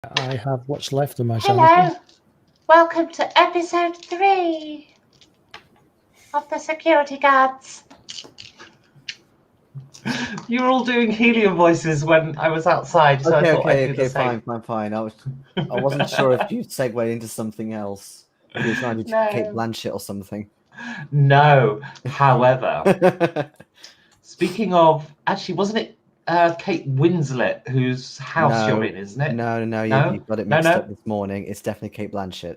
I have what's left of my Hello, sanity. welcome to episode 3 of the security guards. You were all doing helium voices when I was outside, so I thought I'd do the same. Fine. I wasn't sure if you'd segue into something else. If you were trying to do No. Kate Blanchett or something. No. However, speaking of, actually, wasn't it Kate Winslet whose house you're in, isn't it? No, No? you got it mixed No? up this morning. It's definitely Kate Blanchett.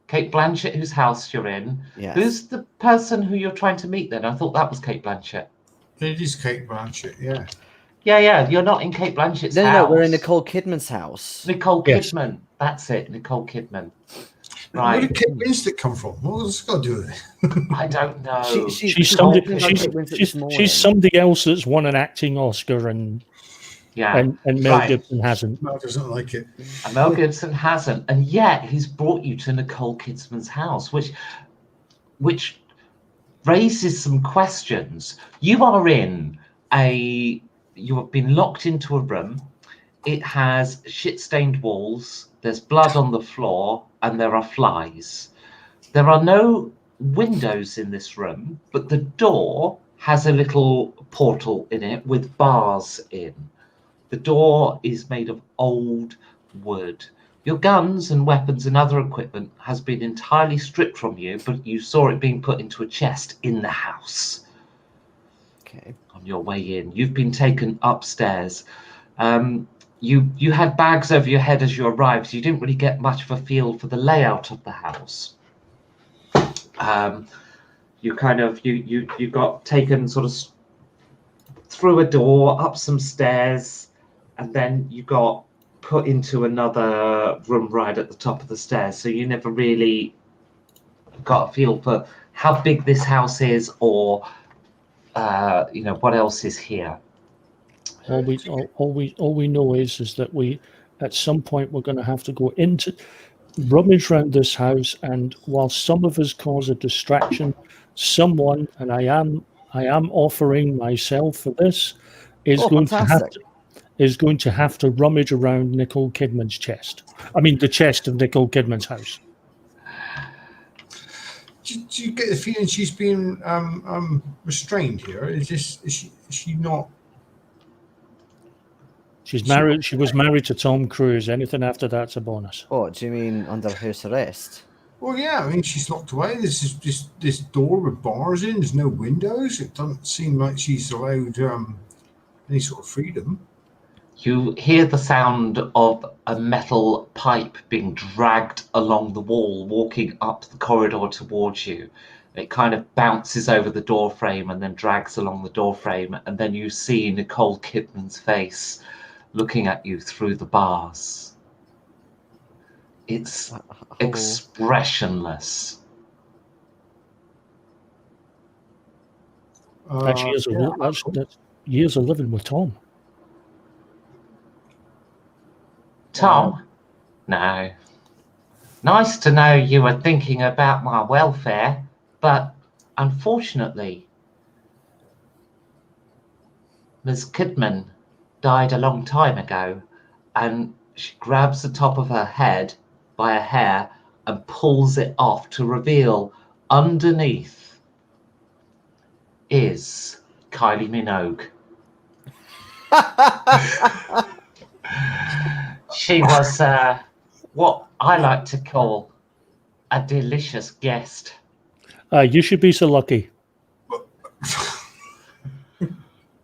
Kate Blanchett, whose house you're in. Yes. Who's the person who you're trying to meet then? I thought that was Kate Blanchett. It is Kate Blanchett, yeah. Yeah, you're not in Kate Blanchett's house. No, we're in Nicole Kidman's house. Nicole Yes. Kidman. That's it, Nicole Kidman. Where Right. did Kate Winslet come from? What's it got to do with it? I don't know. She's talking somebody. about Kate Winslet this morning. She's somebody else that's won an acting Oscar, and Yeah. Mel Right. Gibson hasn't. Mel doesn't like it. And Mel Gibson hasn't, and yet he's brought you to Nicole Kidman's house, which raises some questions. You have been locked into a room. It has shit-stained walls. There's blood on the floor, and there are flies. There are no windows in this room, but the door has a little portal in it with bars in. The door is made of old wood. Your guns and weapons and other equipment has been entirely stripped from you, but you saw it being put into a chest in the house. Okay. On your way in, you've been taken upstairs. You had bags over your head as you arrived, so you didn't really get much of a feel for the layout of the house. You got taken sort of through a door, up some stairs, and then you got put into another room right at the top of the stairs. So you never really got a feel for how big this house is, or what else is here. All we know is that we, at some point, we're going to have to go into rummage around this house, and while some of us cause a distraction, someone, and I am offering myself for this, is going to have to rummage around Nicole Kidman's chest. I mean, the chest of Nicole Kidman's house. Do you get the feeling she's being restrained here? Is she not? She's married. She was married to Tom Cruise. Anything after that's a bonus. Oh, do you mean under house arrest? Well, yeah. I mean, she's locked away. There's just this door with bars in. There's no windows. It doesn't seem like she's allowed any sort of freedom. You hear the sound of a metal pipe being dragged along the wall, walking up the corridor towards you. It kind of bounces over the door frame and then drags along the door frame, and then you see Nicole Kidman's face looking at you through the bars. It's expressionless. That's years of living with Tom. Tom? No. Nice to know you were thinking about my welfare, but unfortunately, Ms. Kidman died a long time ago, and she grabs the top of her head by a hair and pulls it off to reveal underneath is Kylie Minogue. She was what I like to call a delicious guest. You should be so lucky.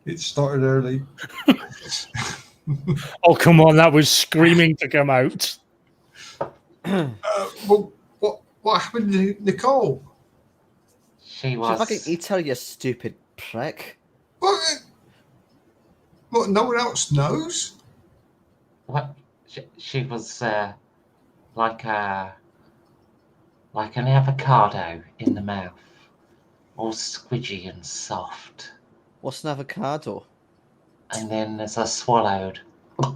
It started early. Oh, come on. That was screaming to come out. Well, what happened to Nicole? She was... fucking eat her, you stupid prick. What, no one else knows? What? She was like an avocado in the mouth, all squidgy and soft. What's an avocado? And then as I swallowed, I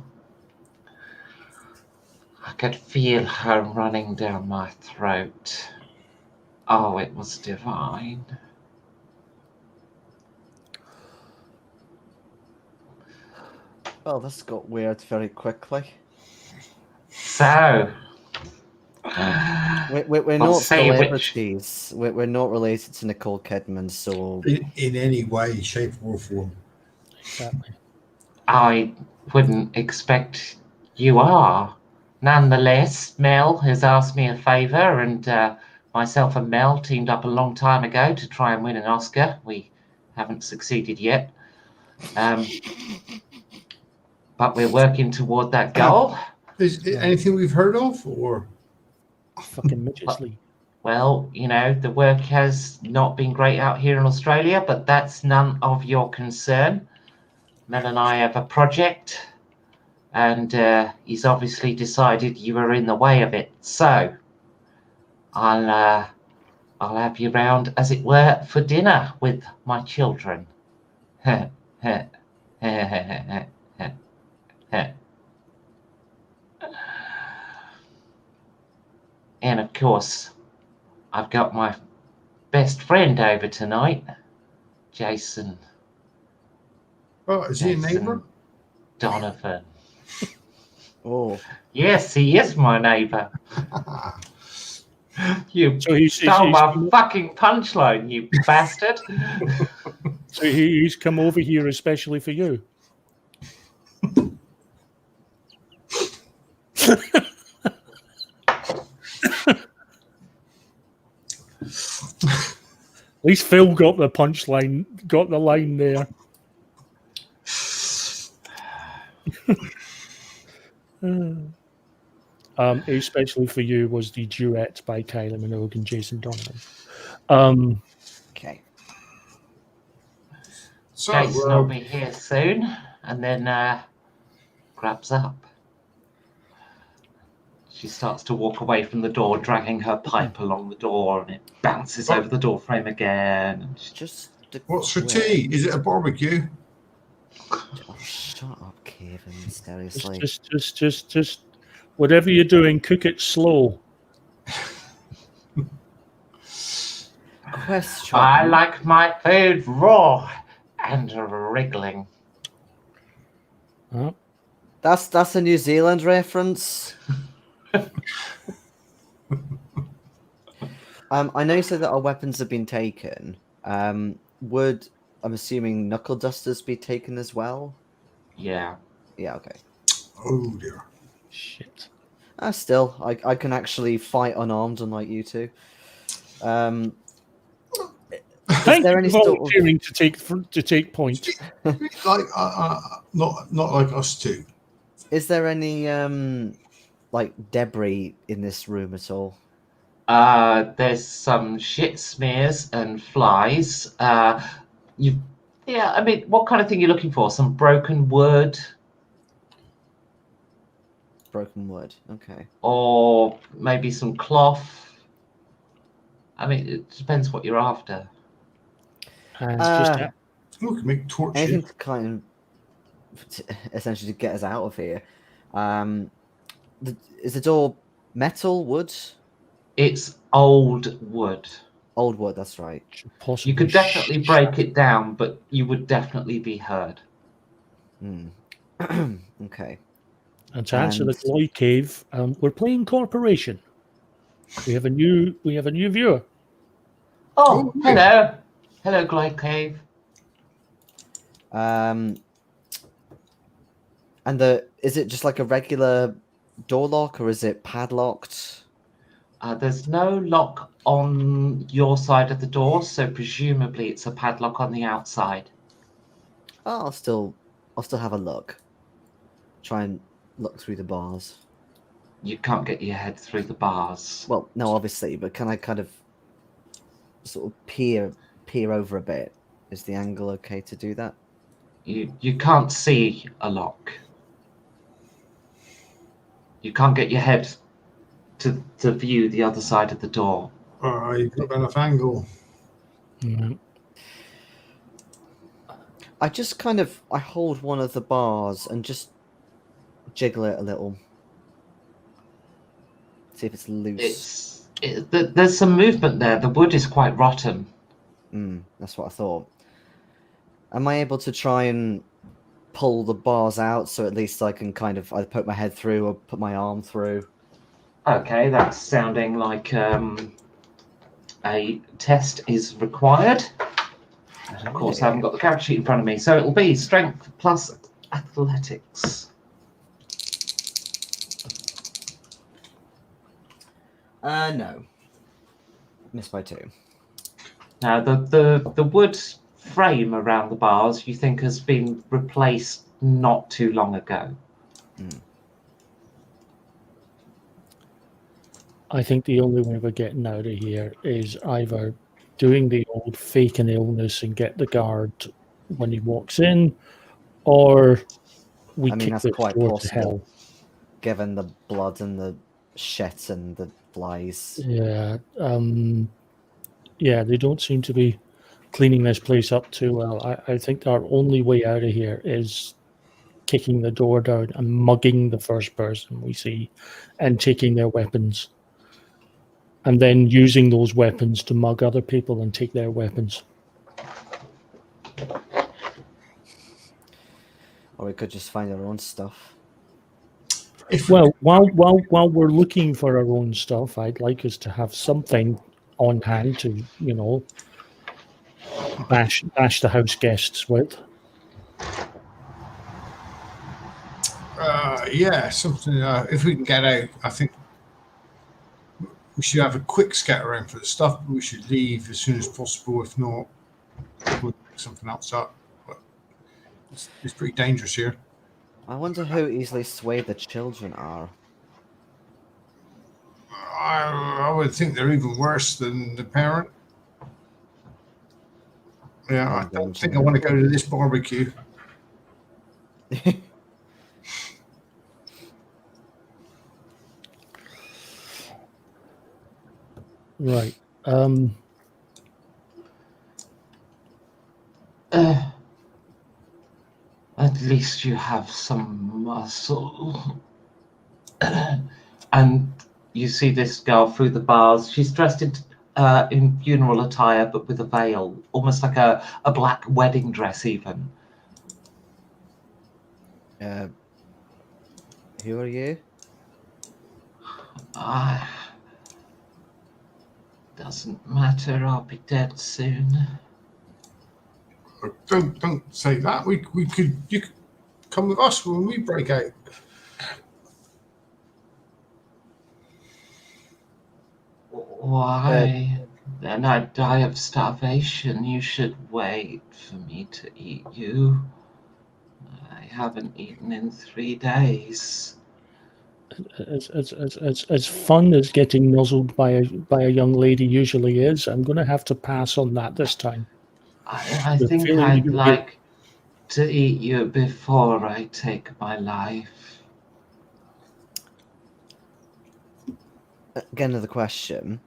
could feel her running down my throat. Oh, it was divine. Well, this got weird very quickly. So, We're I'll not say which. celebrities. We're not related to Nicole Kidman, so In any way, shape, or form. Exactly. I wouldn't expect you are. Nonetheless, Mel has asked me a favour, and myself and Mel teamed up a long time ago to try and win an Oscar. We haven't succeeded yet, but we're working toward that goal. Is it anything we've heard of, or Fucking midgets, Lee. Well, the work has not been great out here in Australia, but that's none of your concern. Mel and I have a project, and he's obviously decided you are in the way of it. So I'll have you round, as it were, for dinner with my children. And of course, I've got my best friend over tonight, Jason. oh, is he a neighbour? Donovan. oh, Yes, he is my neighbour. You So he's stole my fucking punchline, you bastard. So he's come over here especially for you. At least Phil got the punchline, got the line there. Especially for you was the duet by Kylie Minogue and Jason Donovan. okay. So, Jason will be here soon, and then grabs up. She starts to walk away from the door, dragging her pipe along the door, and it bounces over the door frame again. And Just what's for tea? Is it a barbecue? Oh, shut up, Kevin. Seriously. Just whatever you're doing, cook it slow. Question. I like my food raw and wriggling. Huh? That's a New Zealand reference. I know you said that our weapons have been taken. Would I'm assuming knuckle dusters be taken as well? Yeah. Yeah. Okay. Oh dear. Shit. Still, I can actually fight unarmed, unlike you two. Thank there you any for sort of- volunteering to take point. Like not like us two. Is there any like debris in this room at all? There's some shit smears and flies. I mean, what kind of thing are you looking for? Some broken wood? Broken wood. Okay. Or maybe some cloth? I mean, it depends what you're after. And just We can make torches. Anything to kind of essentially to get us out of here. Is the door metal, wood? It's old wood. Old wood, that's right. You could definitely break it down, but you would definitely be heard. Okay. And to answer the Gloy Cave, we're playing Corporation. We have a new viewer. Oh, yeah. Hello, Glide Cave. And is it just like a regular door lock, or is it padlocked? There's no lock on your side of the door, so presumably it's a padlock on the outside. Oh, I'll still have a look. Try and look through the bars. You can't get your head through the bars. Well, no, obviously, but can I kind of sort of peer over a bit? Is the angle okay to do that? You can't see a lock. You can't get your head to view the other side of the door. You've got enough angle. Mm-hmm. I just I hold one of the bars and just jiggle it a little. See if it's loose. There's some movement there. The wood is quite rotten. That's what I thought. Am I able to try and pull the bars out so at least I can kind of either poke my head through or put my arm through? Okay, that's sounding like a test is required. And of course, I haven't got the character sheet in front of me, so it'll be strength plus athletics. No. Missed by 2. Now, the wood frame around the bars you think has been replaced not too long ago. I think the only way we're getting out of here is either doing the old fake an illness and get the guard when he walks in, or we I mean, kick that's this quite door to possible, hell. given the blood and the shit and the flies. Yeah, yeah, they don't seem to be cleaning this place up too well. I think our only way out of here is kicking the door down and mugging the first person we see and taking their weapons. And then using those weapons to mug other people and take their weapons. Or we could just find our own stuff. Well, while we're looking for our own stuff, I'd like us to have something on hand to, bash the house guests with. Yeah, something. If we can get out, I think we should have a quick scatter around for the stuff, but we should leave as soon as possible. If not, we'll pick something else up. But it's pretty dangerous here. I wonder how easily swayed the children are. I would think they're even worse than the parent. Yeah, I don't think I want to go to this barbecue. Right. At least you have some muscle. And you see this girl through the bars. She's dressed in funeral attire, but with a veil, almost like a black wedding dress, even. Who are you? Doesn't matter. I'll be dead soon. Don't say that. You could come with us when we break out. Why? Then I'd die of starvation. You should wait for me to eat you. I haven't eaten in 3 days. As fun as getting nuzzled by a young lady usually is, I'm going to have to pass on that this time. I The think feeling I'd you like to eat you before I take my life. Again, another question.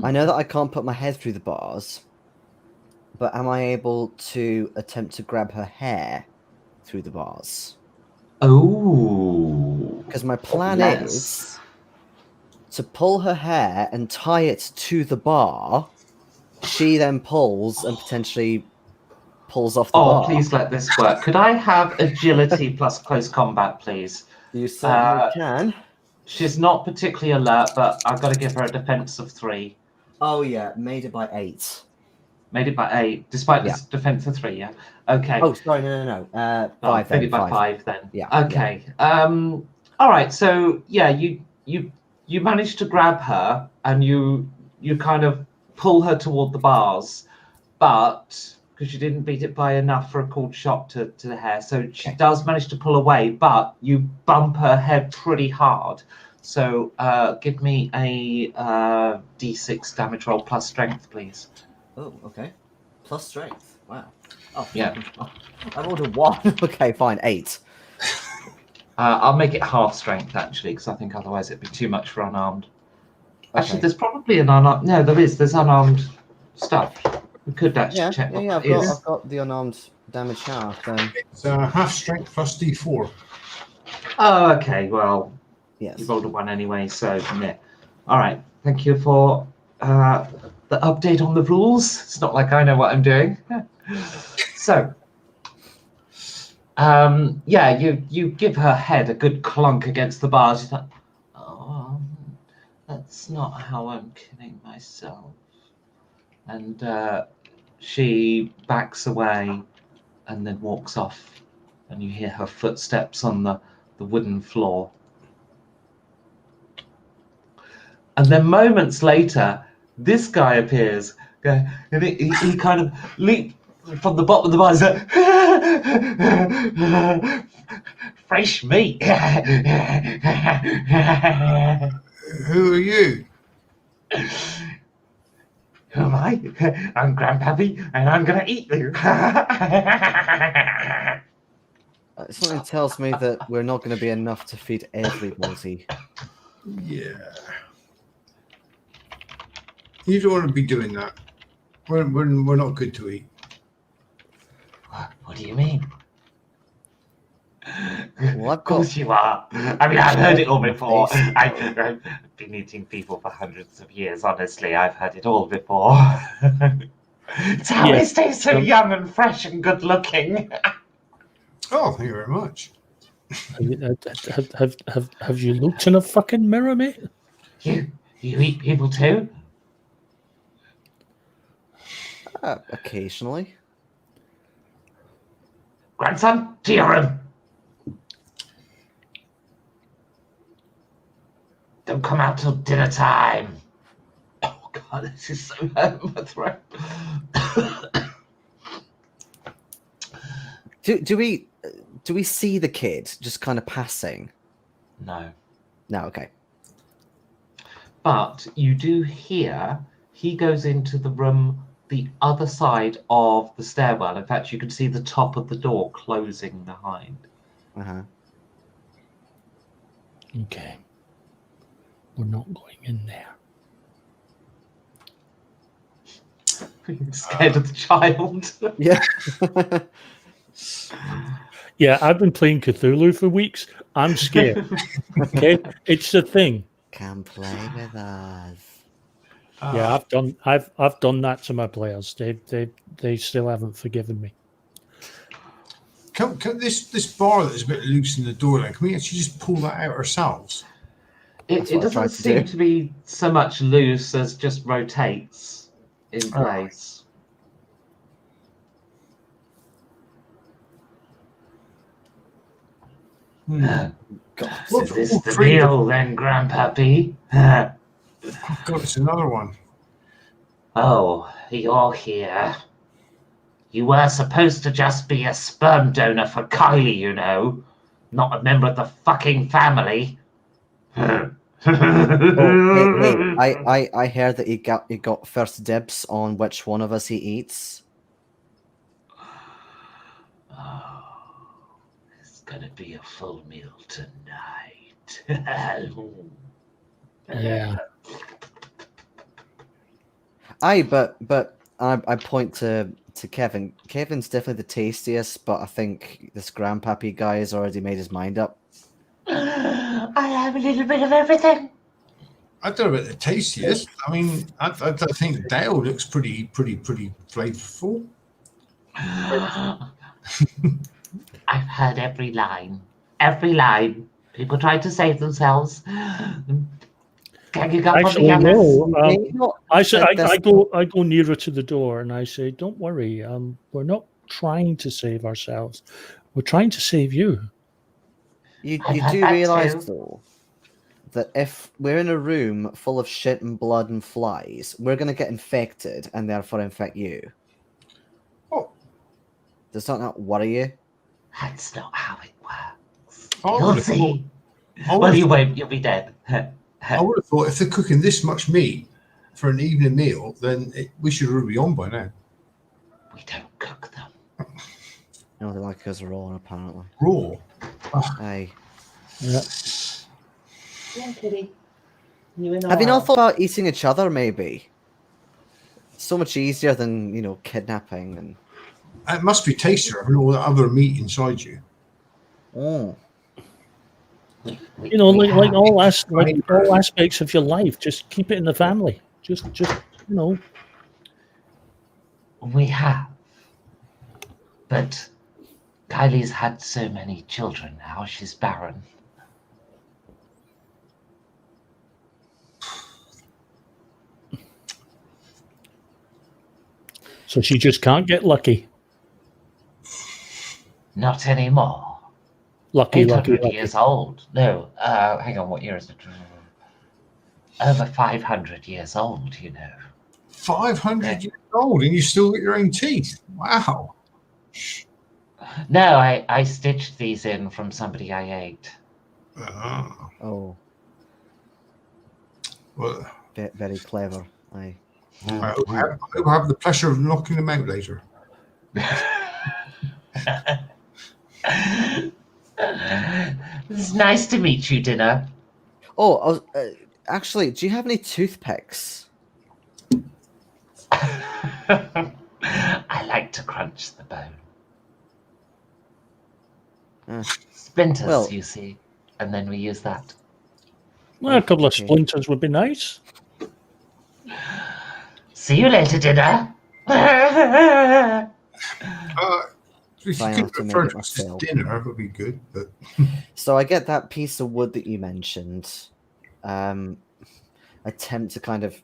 I know that I can't put my head through the bars, but am I able to attempt to grab her hair through the bars? Oh. Because my plan Yes. is to pull her hair and tie it to the bar. She then pulls and potentially pulls off the bar. Oh, please let this work. Could I have agility plus close combat, please? You certainly can. She's not particularly alert, but I've got to give her a defense of 3. Oh, yeah. Made it by 8. Made it by 8, despite this defense of 3, yeah? Okay. Oh, sorry. No. 5 Maybe then. by 5 then. Yeah. Okay. All right. So, yeah, you managed to grab her and you kind of pull her toward the bars, but because you didn't beat it by enough for a cold shot to the hair. So she does manage to pull away, but you bump her head pretty hard. So give me a D6 damage roll plus strength, please. Oh, okay. Plus strength. Wow. Oh, yeah. I rolled a 1. Okay, fine. 8. I'll make it half strength, actually, because I think otherwise it'd be too much for unarmed. Okay. Actually, there's probably an unarmed... No, there's unarmed stuff. We could actually check what that is. I've got the unarmed damage half. It's half strength plus D4. Oh, okay. Well, yes. You rolled a 1 anyway, so yeah. All right. Thank you for the update on the rules. It's not like I know what I'm doing. So, yeah, you give her head a good clunk against the bars. You thought, oh, That's not how I'm killing myself. And she backs away and then walks off. And you hear her footsteps on the wooden floor. And then moments later, this guy appears. And he kind of leaps from the bottom of the bar and says, fresh meat. Who are you? Who am I? I'm Grandpappy, and I'm gonna eat you. Something tells me that we're not going to be enough to feed everybody. Yeah. You don't want to be doing that. We're not good to eat. What do you mean? Well, I've Of course got you are. I mean, I've heard it all before. I've been eating people for hundreds of years. Honestly, I've heard it all before. It's how Yeah, I stay so young and fresh and good looking. Oh, thank you very much. Have you looked in a fucking mirror, mate? You eat people too? occasionally. Grandson, to your room. Don't come out till dinner time. Oh God, this is so hurt in my throat. Do we see the kid just kind of passing? No. No, okay. But you do hear he goes into the room the other side of the stairwell. In fact, you can see the top of the door closing behind. Uh-huh. Okay. We're not going in there. You're scared of the child. Yeah. Yeah, I've been playing Cthulhu for weeks. I'm scared. Okay, it's the thing. Come play with us. Yeah, I've done that to my players. They still haven't forgiven me. Can this bar that's a bit loose in the door, then, can we actually just pull that out ourselves? It doesn't seem to be so much loose as just rotates in place. God, So is this the deal then, Grandpappy? God, it's another one. Oh, you're here. You were supposed to just be a sperm donor for Kylie, you know. Not a member of the fucking family. Oh, hey, I heard that he got first dibs on which one of us he eats. Oh, it's gonna be a full meal tonight. Yeah. But I point to Kevin. Kevin's definitely the tastiest, but I think this Grandpappy guy has already made his mind up. I have a little bit of everything. I don't know about the tastiest. I mean, I think Dale looks pretty flavorful. I've heard every line. Every line. People try to save themselves. Ganging up Actually, on the others. no. I go nearer to the door and I say, "Don't worry. We're not trying to save ourselves. We're trying to save you." You do realize though that if we're in a room full of shit and blood and flies, we're going to get infected and therefore infect you. Oh, does that not worry you? That's not how it works. I You'll would have see. thought- Well, you won't. You'll be dead. I would have thought if they're cooking this much meat for an evening meal, then we should already be on by now. We don't cook them. No, they like us raw, apparently. Raw. Aye. Yeah. Yeah, kitty. Have you not thought about eating each other, maybe? So much easier than, kidnapping and... It must be tastier having all that other meat inside you. Oh. Like all aspects of your life, just keep it in the family. Just We have. But Kylie's had so many children now, she's barren. So she just can't get lucky. Not anymore. Lucky. 800 years old. No, hang on, what year is it? Over 500 years old, you know. 500 years old, and you still got your own teeth. Wow. No, I stitched these in from somebody I ate. Oh, Well, very clever. I hope I have the pleasure of knocking them out later. It's nice to meet you, Dinner. Oh, actually, do you have any toothpicks? I like to crunch the bone. Uh, Splinters, well- you see, and then we use that. Well, a couple of Okay. splinters would be nice. See you later, Dinner. If Try you not could to make refer it to us as myself. dinner, it would be good. But So I get that piece of wood that you mentioned. Attempt to kind of,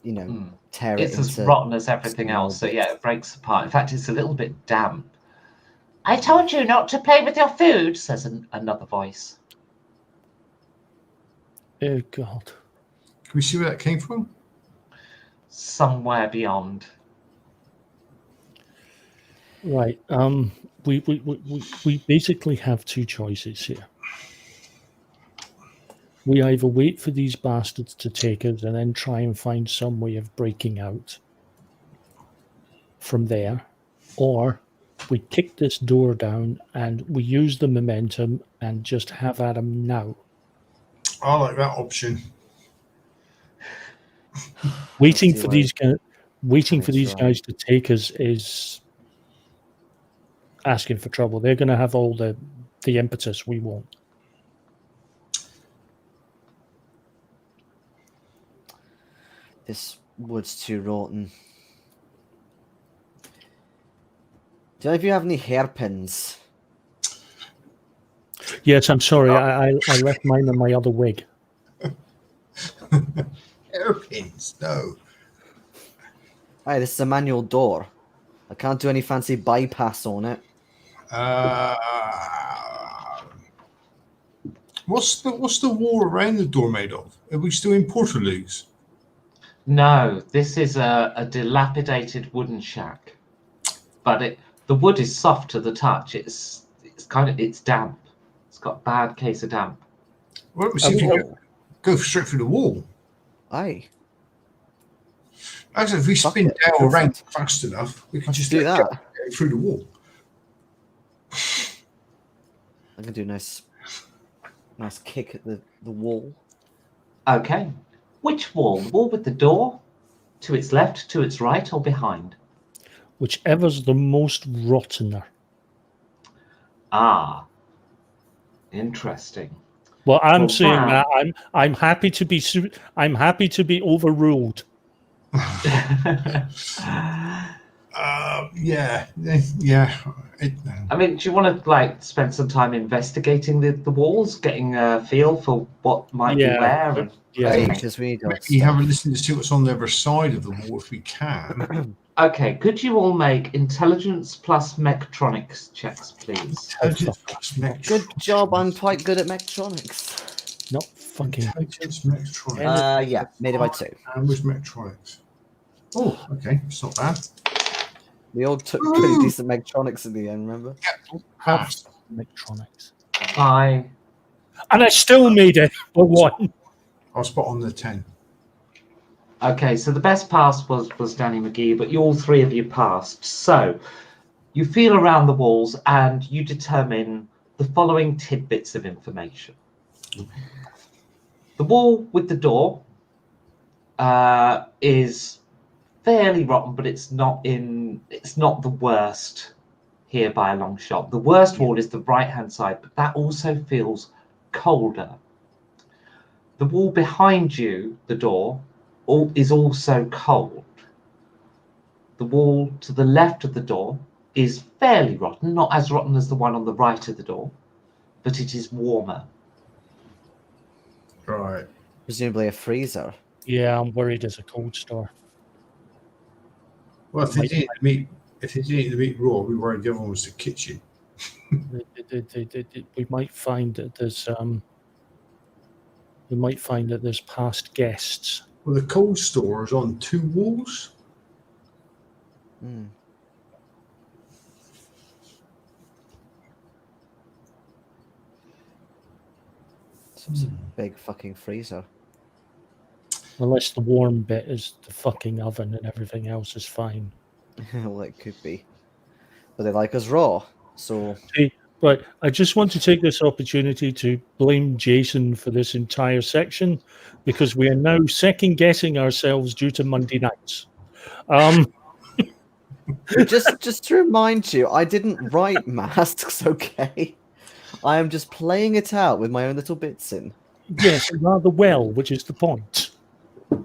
tear it It's as into. rotten as everything small else, so bits. yeah, it breaks apart. In fact, it's a little bit damp. I told you not to play with your food, says another voice. Oh God. can we see where that came from? Somewhere beyond. Right. We basically have two choices here. We either wait for these bastards to take us and then try and find some way of breaking out from there, or we kick this door down and we use the momentum and just have at them now. I like that option. Waiting see for where these guys, waiting for Tommy's these right. guys to take us is asking for trouble. They're going to have all the impetus we want. This wood's too rotten. Do any of you have any hairpins? Yes, I'm sorry. I left mine in my other wig. Hairpins, no. Hey, this is a manual door. I can't do any fancy bypass on it. What's the wall around the door made of? Are we still in Portaloos? No, this is a dilapidated wooden shack. But the wood is soft to the touch. It's damp. It's got a bad case of damp. Well, let me see if you go straight through the wall. Aye. Actually, if we Fuck spin it, down go for around it. fast enough, we can Let's just do let that. go through the wall. I can do a nice kick at the wall. Okay. Which wall? The wall with the door? To its left, to its right, or behind? Whichever's the most rottener. Ah. Interesting. Well, I'm Well, saying that- that I'm happy to be overruled. Yeah. I mean, do you want to spend some time investigating the walls, getting a feel for what might be where? And, Yeah. Hey, okay. because we need our Maybe have a stuff. listen to see what's on the other side of the wall if we can. Okay, could you all make intelligence plus mechatronics checks, please? Intelligence plus Good job. I'm quite good at mechatronics. Not fucking. Intelligence mechatronics. Yeah, made it by 2. And with mechatronics. Oh, okay, it's not bad. We all took pretty decent mechatronics in the end, remember? Pass. Electronics. Bye. And I still made it for one. I'll spot on the 10. Okay, so the best pass was Danny McGee, but all three of you passed. So you feel around the walls and you determine the following tidbits of information. The wall with the door is fairly rotten, but it's not the worst here by a long shot. The worst wall is the right-hand side, but that also feels colder. The wall behind you, the door, is also cold. The wall to the left of the door is fairly rotten, not as rotten as the one on the right of the door, but it is warmer. Right. Presumably a freezer. Yeah, I'm worried it's a cold store. Well, if they didn't eat the meat raw, we worried the other one was the kitchen. we might find that there's past guests. Well, the cold store is on 2 walls. Hmm. It's a big fucking freezer. Unless the warm bit is the fucking oven and everything else is fine. Well, it could be. But they like us raw, so... But I just want to take this opportunity to blame Jason for this entire section, because we are now second guessing ourselves due to Monday nights. just to remind you, I didn't write masks, okay? I am just playing it out with my own little bits in. Yes, rather well, which is the point.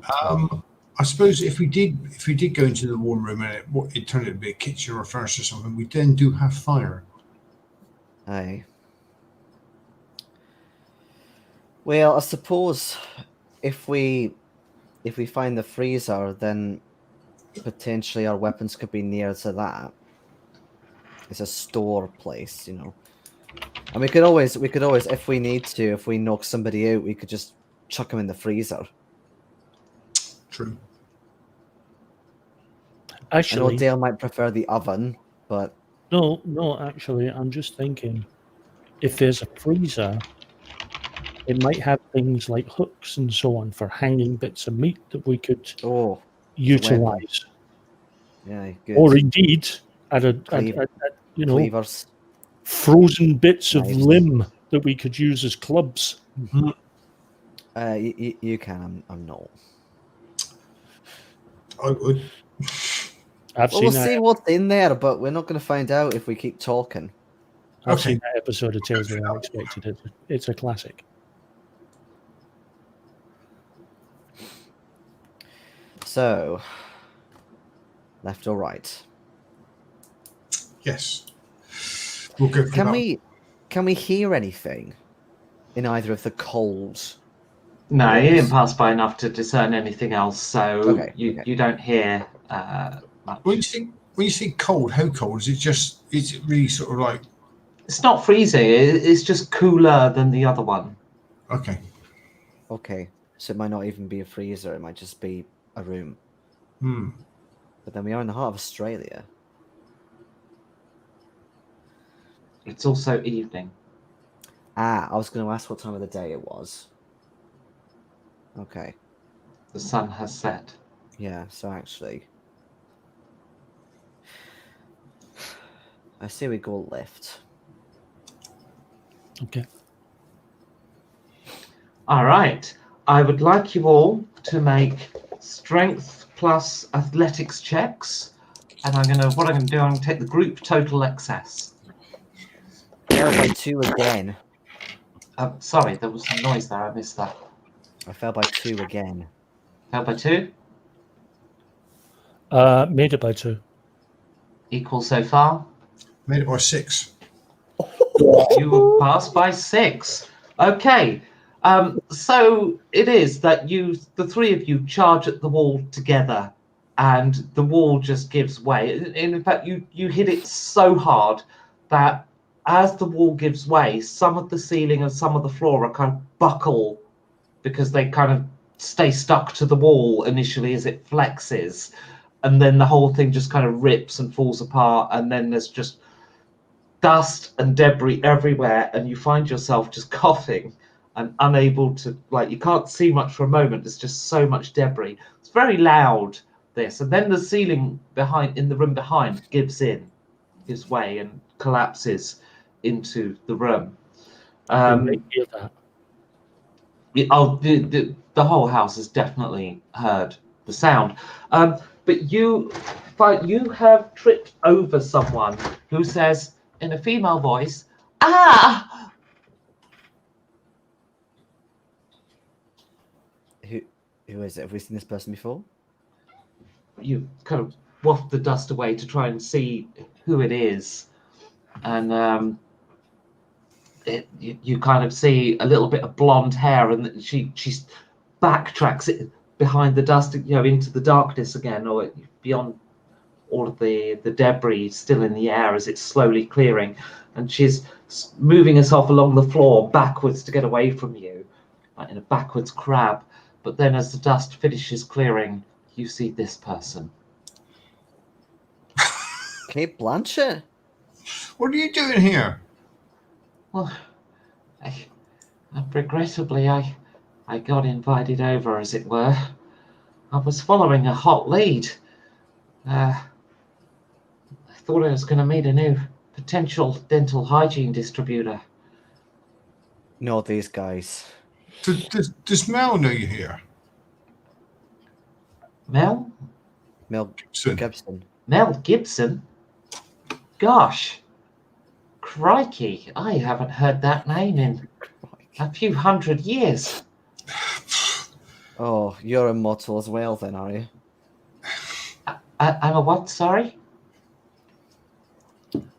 I suppose if we did go into the warm room and it turned out to be a kitchen or a furnace or something, we then do have fire. Aye. Well, I suppose if we find the freezer, then potentially our weapons could be near to that. It's a store place, you know. And we could always, if we need to, if we knock somebody out, we could just chuck them in the freezer. True. I Actually, know Dale might prefer the oven, but no, actually, I'm just thinking, if there's a freezer, it might have things like hooks and so on for hanging bits of meat that we could utilize. Yeah, good. Or indeed, at cleavers, frozen bits of knives. limb that we could use as clubs. You can. I'm not. I would. We'll see what's in there, but we're not going to find out if we keep talking. I've seen that episode of Tales of the Unexpected. It's a classic. So, left or right? Yes. We'll go for that. Can we hear anything in either of the colds? No, you didn't pass by enough to discern anything else, so you don't hear much. When you say cold, how cold is it? Is it really sort of like? It's not freezing. It's just cooler than the other one. Okay. Okay, so it might not even be a freezer. It might just be a room. But then we are in the heart of Australia. It's also evening. I was going to ask what time of the day it was. Okay. The sun has set. Yeah, so actually... I say we go left. Okay. All right. I would like you all to make strength plus athletics checks. And what I'm going to do, I'm going to take the group total excess. Fell by 2 again. Sorry, there was some noise there. I missed that. I fell by 2 again. Fell by 2? Made it by 2. Equal so far? Made it by 6. You passed by 6. Okay. So it is that the three of you charge at the wall together, and the wall just gives way. In fact, you hit it so hard that as the wall gives way, some of the ceiling and some of the floor are kind of buckle because they kind of stay stuck to the wall initially as it flexes, and then the whole thing just kind of rips and falls apart, and then there's just dust and debris everywhere, and you find yourself just coughing and unable to, you can't see much for a moment. There's just so much debris. It's very loud, this. And then the ceiling in the room behind gives way and collapses into the room. Hear that. The whole house has definitely heard the sound. But you have tripped over someone who says in a female voice, "Ah!" Who is it? Have we seen this person before? You kind of waft the dust away to try and see who it is, and you kind of see a little bit of blonde hair, and she backtracks it behind the dust, into the darkness again, or beyond all of the debris still in the air as it's slowly clearing, and she's moving us off along the floor backwards to get away from you, like in a backwards crab. But then as the dust finishes clearing, you see this person. Kate Blanchett? What are you doing here? Well, regrettably, I got invited over, as it were. I was following a hot lead. I thought I was going to meet a new potential dental hygiene distributor. No, these guys. Does Mel know you're here? Mel? Mel Gibson. Gibson. Mel Gibson? Gosh. Crikey, I haven't heard that name in a few hundred years. Oh, you're immortal as well then, are you? I'm a what, sorry?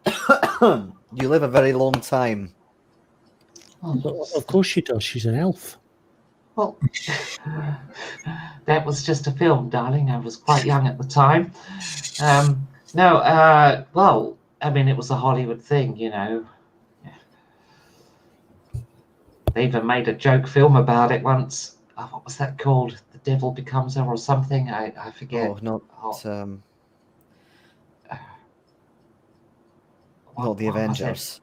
You live a very long time. Oh, Of course she does. She's an elf. well, that was just a film, darling. I was quite young at the time. Well, I mean, it was a Hollywood thing, you know. They even made a joke film about it once. Oh, what was that called? The Devil Becomes Her or something? I forget. Oh, not what not the was it? Avengers.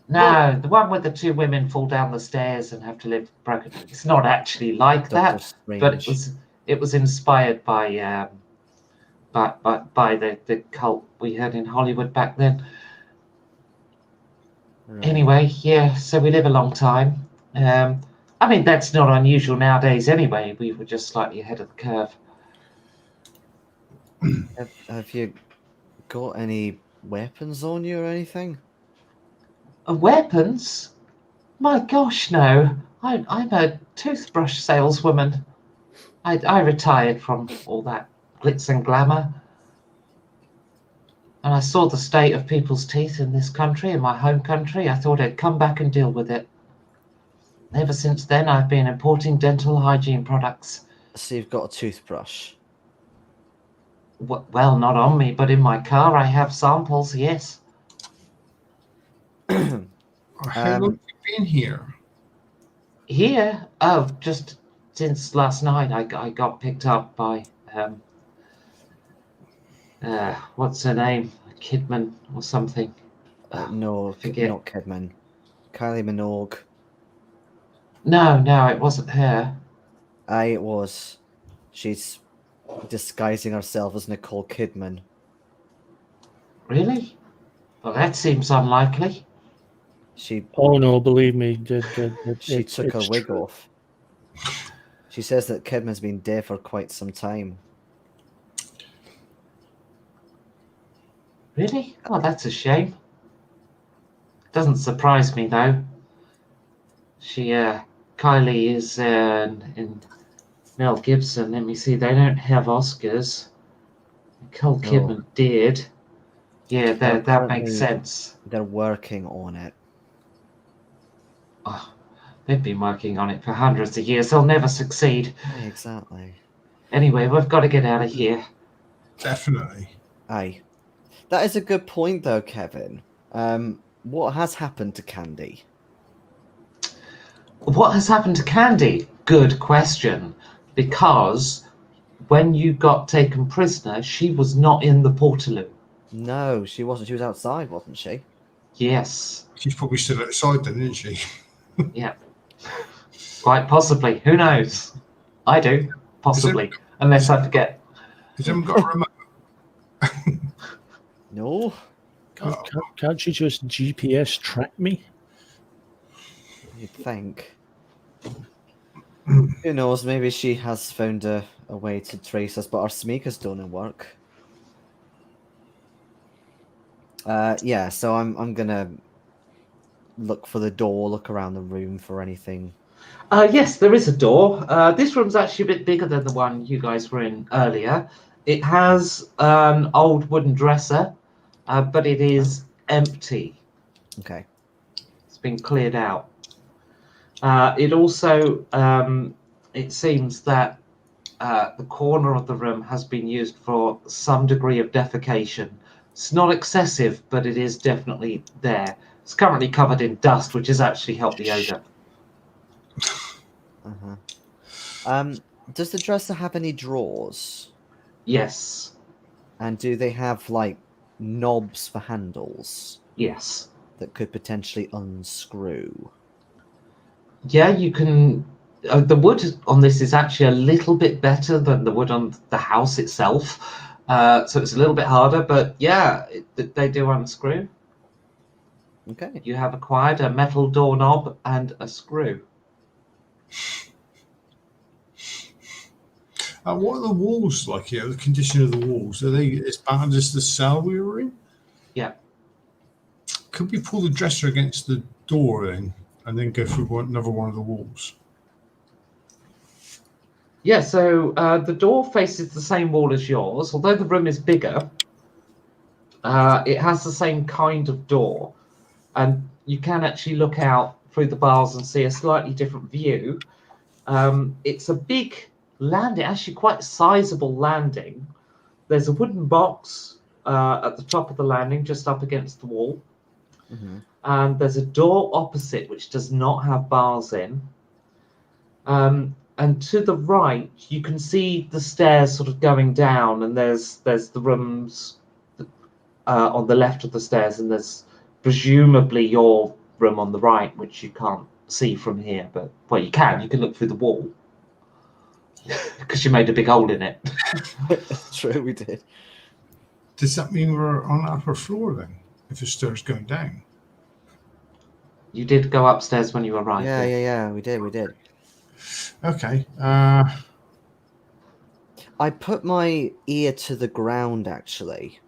No, the one where the two women fall down the stairs and have to live broken. It's not actually like Doctor that, but Strange. it was inspired by the cult we had in Hollywood back then. Right. Anyway, yeah, so we live a long time. I mean, that's not unusual nowadays anyway. We were just slightly ahead of the curve. Have you got any weapons on you or anything? Weapons? My gosh, no. I'm a toothbrush saleswoman. I retired from all that glitz and glamour. And I saw the state of people's teeth in this country, in my home country. I thought I'd come back and deal with it. Ever since then, I've been importing dental hygiene products. So you've got a toothbrush. Well, not on me, but in my car I have samples, yes. How long have you been here? Here? Oh, just since last night I got picked up by, what's her name? Kidman or something. No, forget. not Kidman. Kylie Minogue. No, it wasn't her. Aye, it was. She's disguising herself as Nicole Kidman. Really? Well, that seems unlikely. She Oh no, believe me, she took her it's wig true. off. She says that Kidman's been dead for quite some time. Really? Oh, that's a shame. Doesn't surprise me though. Kylie is in Mel Gibson. Let me see. They don't have Oscars. Nicole No. Kidman did. Yeah, They're that currently- makes sense. They're working on it. Oh, they've been working on it for hundreds of years. They'll never succeed. Aye, exactly. Anyway, we've got to get out of here. Definitely. Aye. That is a good point though, Kevin. What has happened to Candy? What has happened to Candy? Good question. Because when you got taken prisoner, she was not in the Portaloo. No, she wasn't. She was outside, wasn't she? Yes. She's probably still outside then, isn't she? Yeah. Quite possibly. Who knows? I do. Possibly. Unless I forget. Has anyone got a remote? No. Can't you just GPS track me? You'd think. Who knows? Maybe she has found a way to trace us, but our sneakers don't work. Yeah. So I'm gonna look for the door. Look around the room for anything. Yes, there is a door. This room's actually a bit bigger than the one you guys were in earlier. It has an old wooden dresser, but it is empty. Okay. It's been cleared out. It also, it seems that the corner of the room has been used for some degree of defecation. It's not excessive, but it is definitely there. It's currently covered in dust, which has actually helped the odor. Does the dresser have any drawers? Yes. And do they have like knobs for handles Yes. that could potentially unscrew? Yeah, you can. The wood on this is actually a little bit better than the wood on the house itself. So it's a little bit harder, but yeah, they do unscrew. Okay. You have acquired a metal doorknob and a screw. What are the walls like here? The condition of the walls, are they as bad as the cell we were in? Yeah. Could we pull the dresser against the door then, and then go through another one of the walls? Yeah, so the door faces the same wall as yours. Although the room is bigger, it has the same kind of door. And you can actually look out through the bars and see a slightly different view. It's a big landing, actually quite sizable landing. There's a wooden box at the top of the landing, just up against the wall. Mm-hmm. And there's a door opposite, which does not have bars in. And to the right, you can see the stairs sort of going down, and there's the rooms on the left of the stairs, and there's presumably your room on the right, which you can't see from here. But well, you can look through the wall because you made a big hole in it. True, we did. Does that mean we're on the upper floor then, if the stairs going down? You did go upstairs when you arrived. Yeah, we did. Okay. I put my ear to the ground actually,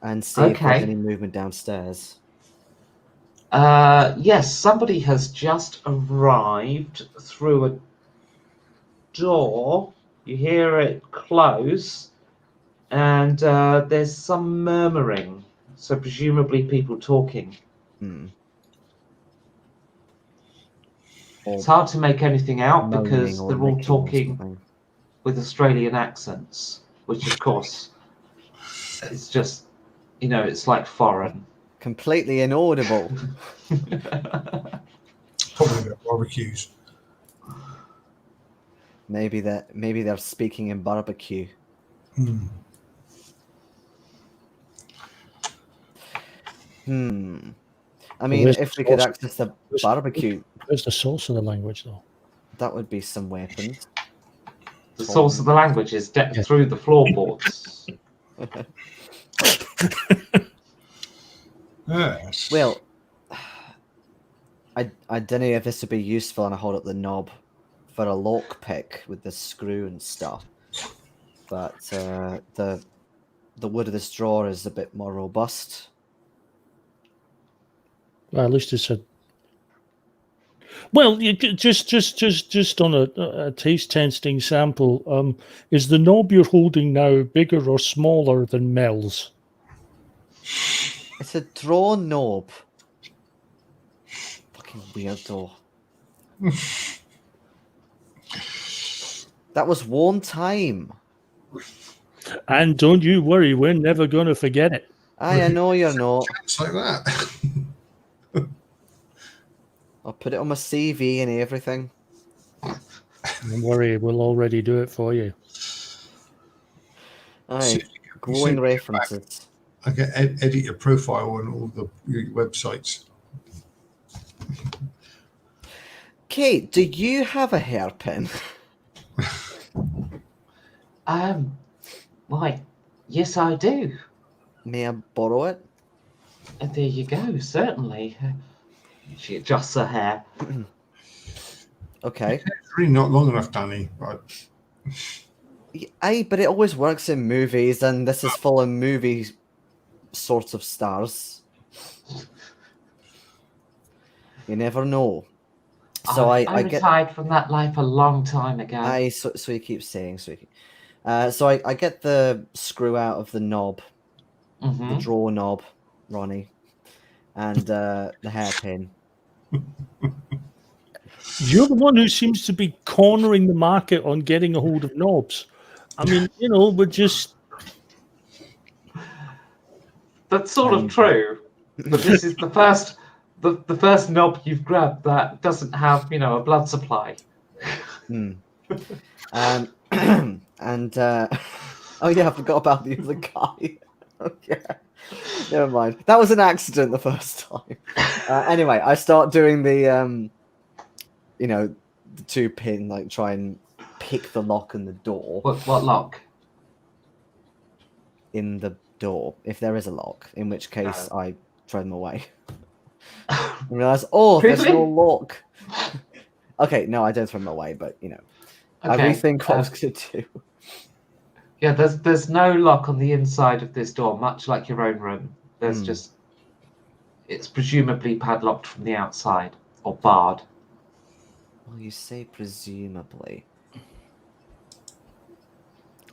and see if there's Okay. any movement downstairs. Yes, somebody has just arrived through a door. You hear it close, and there's some murmuring. So presumably people talking. Hmm. It's hard to make anything out Moaning because or they're all licking or talking something. with Australian accents, which of course it's just, it's like foreign. Completely inaudible. Probably about barbecues. Maybe they're speaking in barbecue. I mean, where's if the we could sauce? access the barbecue, Where's the source of the language, though? that would be some weapons. The source of the language is through the floorboards. Yes. Well, I don't know if this would be useful, and I hold up the knob for a lockpick with the screw and stuff. But the wood of this drawer is a bit more robust. Well, at least it's a. Well, just on a taste testing sample, is the knob you're holding now bigger or smaller than Mel's? It's a drawer knob. Fucking weirdo. That was one time. And don't you worry, we're never going to forget it. I know you're not. It's like that. I'll put it on my CV and everything. Don't worry, we'll already do it for you. Aye, glowing references. I can edit your profile on all the your websites. Kate, do you have a hairpin? Why, yes, I do. May I borrow it? And there you go, certainly. She adjusts her hair. Okay. It's really not long enough, Danny. But Aye, but it always works in movies, and this is full of movie sorts of stars. You never know. So I get. retired from that life a long time ago. Aye, so you keep saying so. So I get the screw out of the knob, the drawer knob, Ronnie, and the hairpin. You're the one who seems to be cornering the market on getting a hold of knobs. I mean, we're just... That's sort of true, but this is the first knob you've grabbed that doesn't have, a blood supply. And oh yeah, I forgot about the other guy. Okay, never mind. That was an accident the first time. Anyway, I start doing the the 2-pin, like try and pick the lock in the door. What lock? In the door, if there is a lock, in which case I throw them away. And realize, there's no lock. Okay, no, I don't throw them away, but I rethink what I was going to do. Yeah, there's no lock on the inside of this door, much like your own room. There's just, it's presumably padlocked from the outside or barred. Well, you say presumably.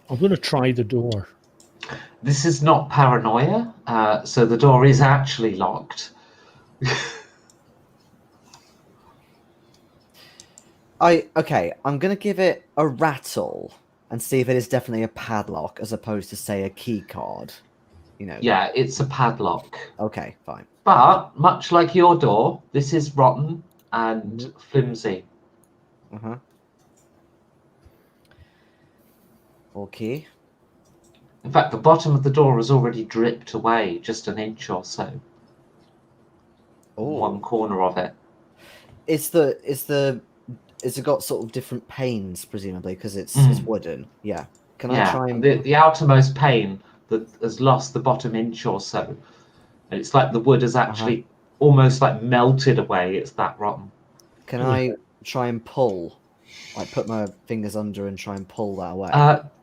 I'm going to try the door. This is not paranoia, so the door is actually locked. I'm going to give it a rattle and see if it is definitely a padlock as opposed to, say, a key card. Yeah, it's a padlock. Okay, fine. But, much like your door, this is rotten and flimsy. Uh-huh. Okay. In fact, the bottom of the door has already dripped away just an inch or so. Oh. One corner of it. Is it got sort of different panes, presumably, because it's wooden? Yeah. Can I try and... The outermost pane that has lost the bottom inch or so. And it's like the wood has actually almost like melted away. It's that rotten. Can I try and pull? Like put my fingers under and try and pull that away?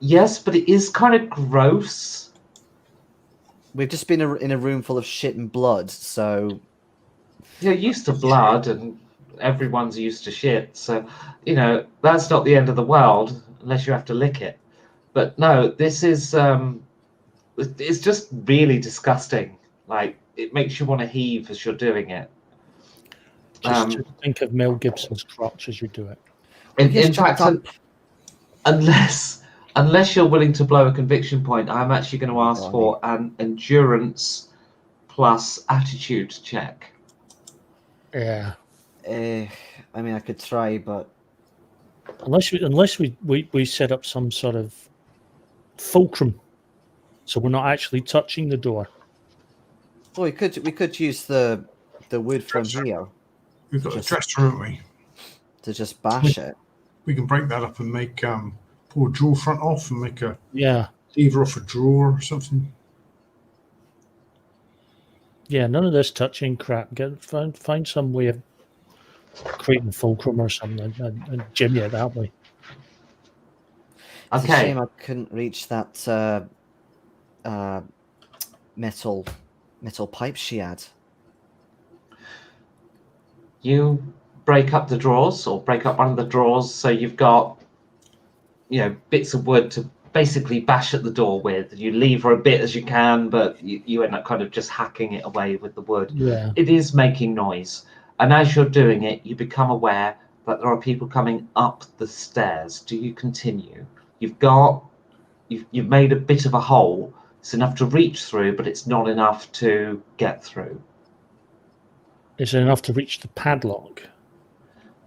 Yes, but it is kind of gross. We've just been in a room full of shit and blood, so... You're used to blood and everyone's used to shit. So, that's not the end of the world unless you have to lick it. But no, this is... it's just really disgusting. Like, it makes you want to heave as you're doing it. Just think of Mel Gibson's crotch as you do it. In fact, unless you're willing to blow a conviction point, I'm actually going to ask for an endurance plus attitude check. Yeah. I mean, I could try, but unless we set up some sort of fulcrum, so we're not actually touching the door. Well, we could use the wood from here. We've got a dresser, haven't we? To just bash it. We can break that up and make pull a drawer front off and make a lever off a drawer or something. Yeah, none of this touching crap. Find some way of creating fulcrum or something and jam you that way. It's a shame I couldn't reach that metal pipe she had. You break up the drawers or break up one of the drawers so you've got bits of wood to basically bash at the door with. You lever a bit as you can, but you end up kind of just hacking it away with the wood. Yeah. It is making noise, and as you're doing it you become aware that there are people coming up the stairs. Do you continue? You've made a bit of a hole. It's enough to reach through, but it's not enough to get through. Is it enough to reach the padlock?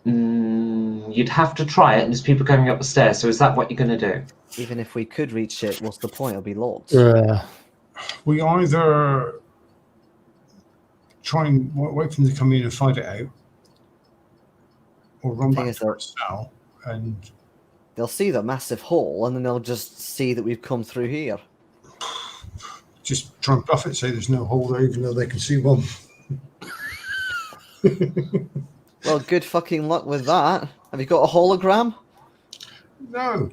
You'd have to try it, and there's people coming up the stairs. So is that what you're going to do? Even if we could reach it, what's the point? It'll be locked. We either try and wait for them to come in and find it out, or run back to our cell, and they'll see the massive hole, and then they'll just see that we've come through here. Just try and bluff it, say there's no hole there, even though they can see one. Well, good fucking luck with that. Have you got a hologram? No.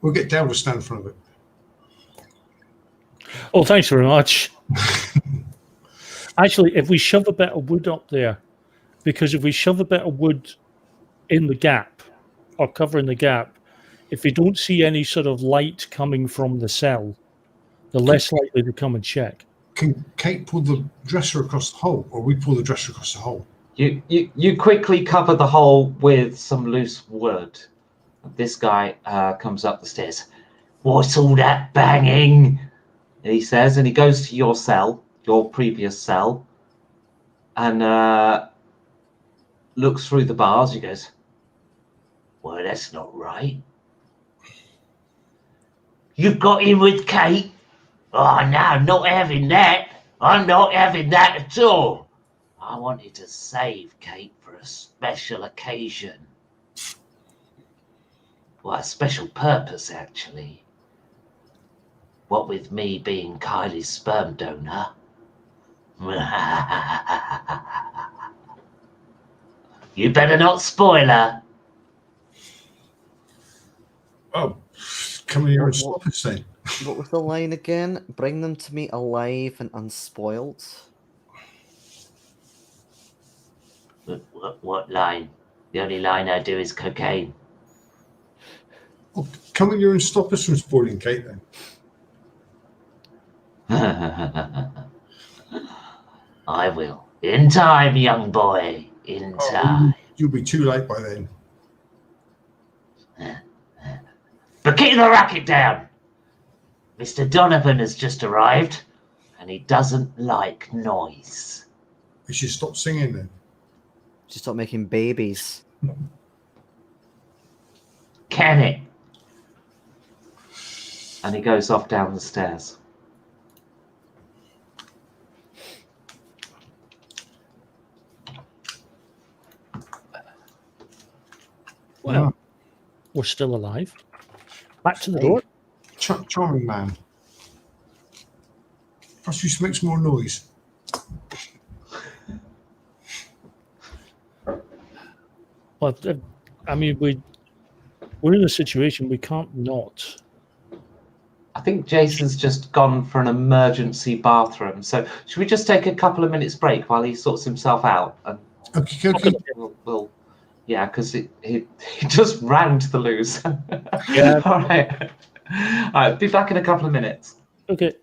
We'll get Dale to stand in front of it. Oh, thanks very much. Actually, if we shove a bit of wood up there, because if we shove a bit of wood in the gap or covering the gap, if they don't see any sort of light coming from the cell, they're less likely to come and check. Can Kate pull the dresser across the hole, or we pull the dresser across the hole? You quickly cover the hole with some loose wood. This guy comes up the stairs. What's all that banging? He says, and he goes to your cell, your previous cell, and looks through the bars. He goes, well, that's not right. You've got in with Kate? Oh, no, not having that. I'm not having that at all. I wanted to save Kate for a special occasion. Well, a special purpose, actually. What with me being Kylie's sperm donor. You better not spoil her. Oh, come here and stop us then. What was the line again? Bring them to me alive and unspoiled. What line? The only line I do is cocaine. Oh, come in here and stop us from spoiling Kate then. I will. In time, young boy. In time. You'll be too late by then. But keep the racket down. Mr. Donovan has just arrived, and he doesn't like noise. We should stop singing then. Just stop making babies. Can it? And he goes off down the stairs. Well, we're still alive. Back to the Hey. door. Charming man. Perhaps we should make some more noise. Well, I mean, we're in a situation we can't not. I think Jason's just gone for an emergency bathroom. So should we just take a couple of minutes break while he sorts himself out? And Okay. we'll yeah, because he just ran to the loose. Yeah. All right. All right. Be back in a couple of minutes. Okay.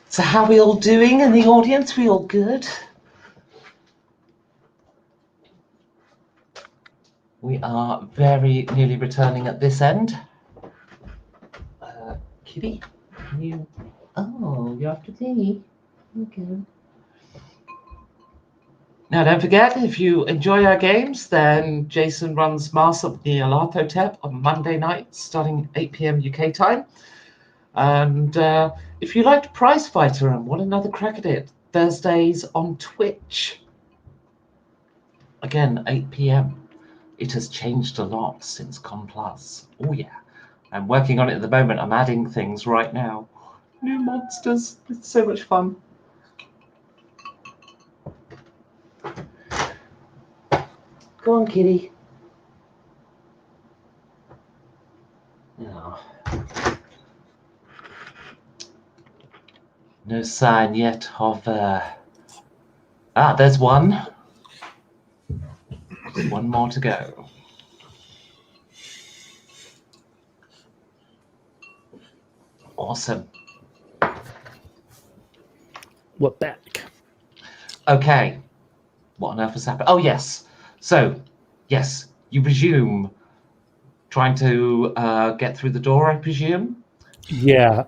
So how are we all doing in the audience? We all good? We are very nearly returning at this end. Kitty, you... Oh, you're after tea. Okay. Now, don't forget, if you enjoy our games, then Jason runs Mass of the Alarthotep on Monday nights, starting 8 p.m. UK time. And if you liked Prize Fighter and want another crack at it, Thursdays on Twitch. Again, 8 p.m. It has changed a lot since Con Plus. Oh yeah. I'm working on it at the moment. I'm adding things right now. New monsters. It's so much fun. Go on, kitty. No. No sign yet of... there's one. There's one more to go. Awesome. We're back. Okay. What on earth has happened? Oh, yes. So, yes, you resume trying to get through the door, I presume? Yeah.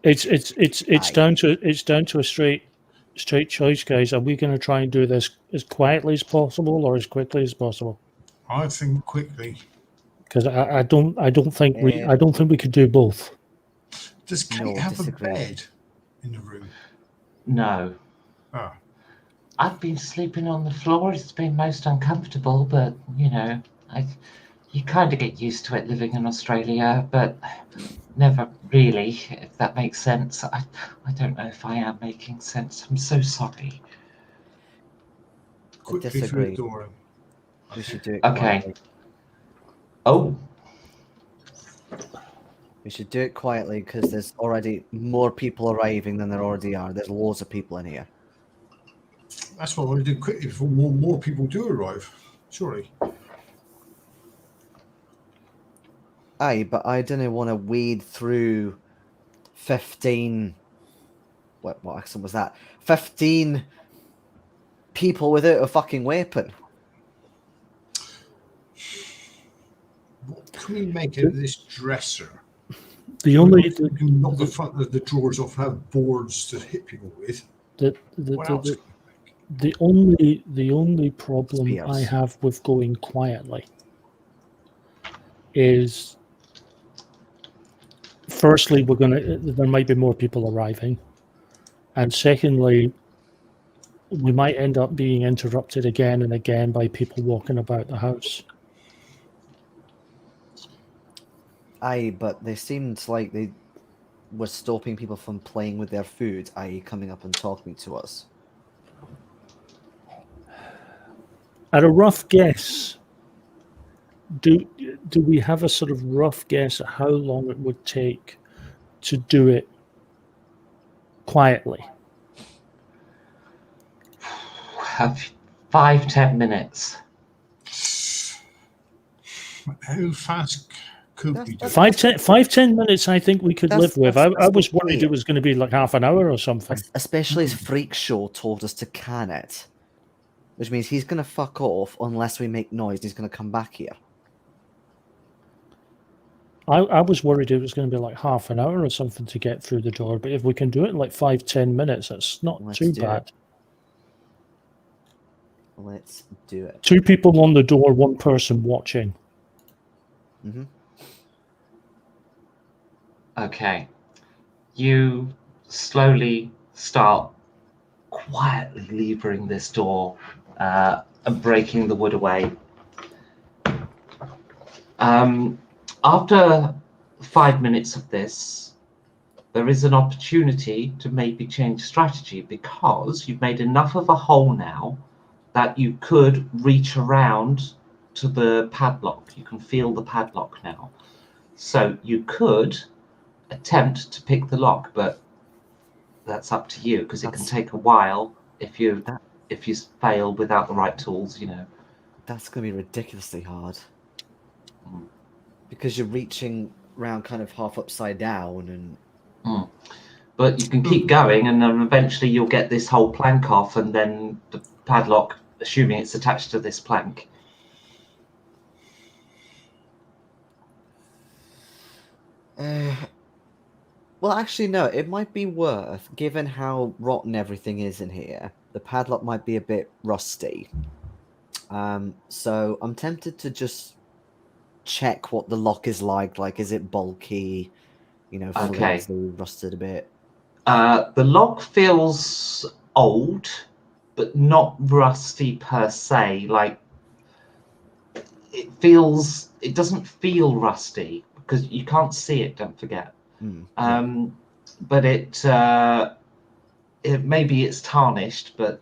It's Aye. down to a straight choice, guys. Are we going to try and do this as quietly as possible or as quickly as possible? I think quickly. Because I don't think we could do both. Does Kate No, have disagree. a bed in the room? No. Oh, I've been sleeping on the floor. It's been most uncomfortable, but, you know, you kind of get used to it living in Australia, but never really, if that makes sense. I don't know if I am making sense. I'm so sorry. quickly through disagree. the door. We should do it Okay. quietly. Oh, We should do it quietly because there's already more people arriving than there already are. There's loads of people in here. That's what I want to do quickly before more people do arrive. Surely. Aye, but I didn't want to wade through 15. What accent was that? 15 people without a fucking weapon. What can we make out of this dresser? The only We can knock the front of the drawers off and have boards to hit people with. What else can we make? the only problem Spears. I have with going quietly is, firstly, there might be more people arriving, and secondly, we might end up being interrupted again and again by people walking about the house. Aye, but they seemed like they were stopping people from playing with their food, i.e. coming up and talking to us. At a rough guess, do we have a sort of rough guess at how long it would take to do it quietly? have 5-10 minutes. How fast could we do it? 5-10 minutes, I think we could That's- live with. that's- I that's was the worried point. it was going to be like half an hour or something. Especially as Freak Show told us to can it. Which means he's going to fuck off unless we make noise. He's going to come back here. I was worried it was going to be like half an hour or something to get through the door, but if we can do it in like 5-10 minutes, that's not Let's too do bad. it. Let's do it. 2 people on the door, 1 person watching. Hmm. Okay. You slowly start quietly levering this door and breaking the wood away. After 5 minutes of this, there is an opportunity to maybe change strategy because you've made enough of a hole now that you could reach around to the padlock. You can feel the padlock now. So you could attempt to pick the lock, but that's up to you because it can take a while if you fail without the right tools, you know. That's going to be ridiculously hard. Mm. Because you're reaching round kind of half upside down and... But you can keep going and then eventually you'll get this whole plank off and then the padlock, assuming it's attached to this plank. Well, actually, no. It might be worth, given how rotten everything is in here. The padlock might be a bit rusty. So I'm tempted to just check what the lock is like. Like, is it bulky? You know, Okay. flimsy, rusted a bit. The lock feels old, but not rusty per se. Like it doesn't feel rusty because you can't see it. Don't forget. But it maybe it's tarnished, but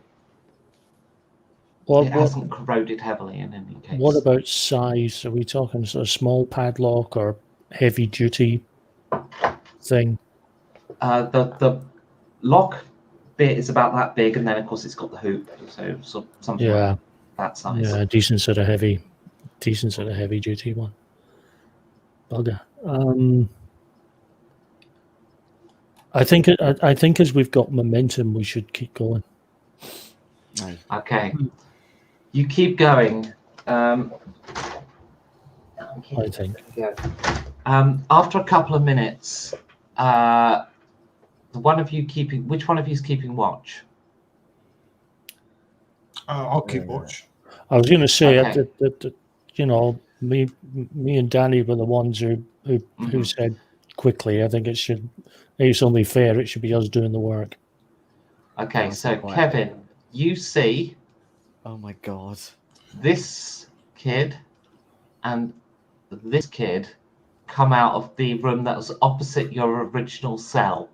it hasn't corroded heavily in any case. What about size? Are we talking sort of small padlock or heavy duty thing? The lock bit is about that big, and then of course it's got the hoop, so something like that size. Yeah, decent sort of heavy duty one. Bugger. I think as we've got momentum, we should keep going. Okay, you keep going. I think. After a couple of minutes, which one of you is keeping watch? I'll keep watch. I was going to say Okay. that me and Danny were the ones who said quickly. I think it's only fair. It should be us doing the work. Okay, so Kevin, you see. Oh my god. This kid and this kid come out of the room that was opposite your original cell.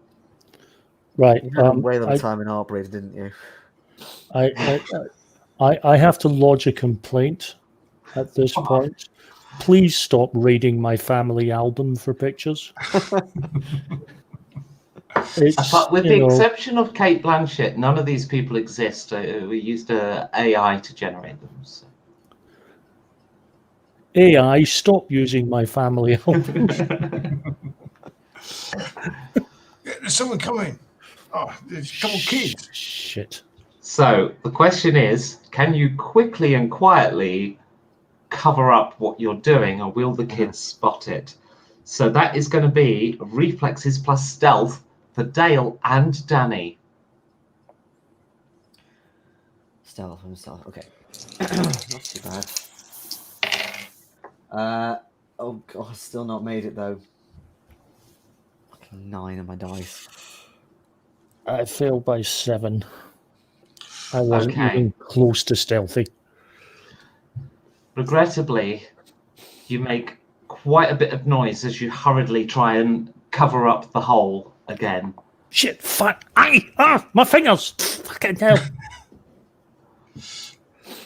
Right. You had a whale of a time in Heartbreak, didn't you? I have to lodge a complaint at this point. Please stop raiding my family album for pictures. But with the exception of Kate Blanchett, none of these people exist. We used AI to generate them. So. AI, stop using my family album. There's someone coming. Oh, there's a couple of kids. Shit. So the question is, can you quickly and quietly cover up what you're doing, or will the kids spot it? So that is going to be reflexes plus stealth for Dale and Danny. Stealth. Okay. Not too bad. Oh god, still not made it though. Fucking 9 on my dice. I failed by 7. I wasn't even close to stealthy. Regrettably, you make quite a bit of noise as you hurriedly try and cover up the hole again. Shit, fuck, my fingers, fucking hell.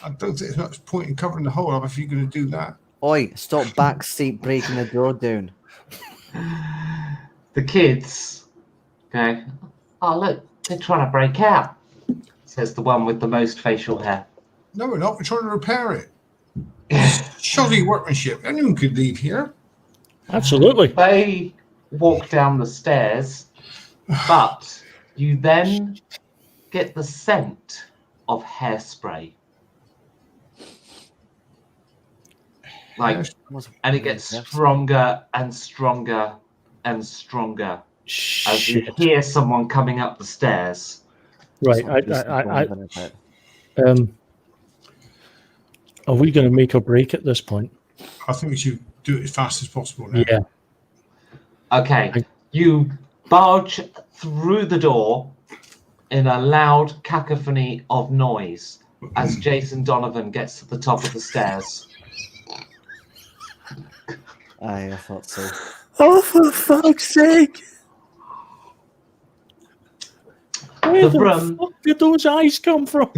I don't think there's much point in covering the hole up if you're going to do that. Oi, stop backseat breaking the door down. The kids go, oh look, they're trying to break out, says the one with the most facial hair. No, we're not. We're trying to repair it. Shoddy workmanship. Anyone could leave here. Absolutely. They walk down the stairs, but you then get the scent of hairspray. And it gets stronger and stronger and stronger as you hear someone coming up the stairs. Right. Are we going to make a break at this point? I think we should do it as fast as possible now. Yeah. Okay. You barge through the door in a loud cacophony of noise as Jason Donovan gets to the top of the stairs. I thought so. Oh, for fuck's sake! Where the fuck did those eyes come from?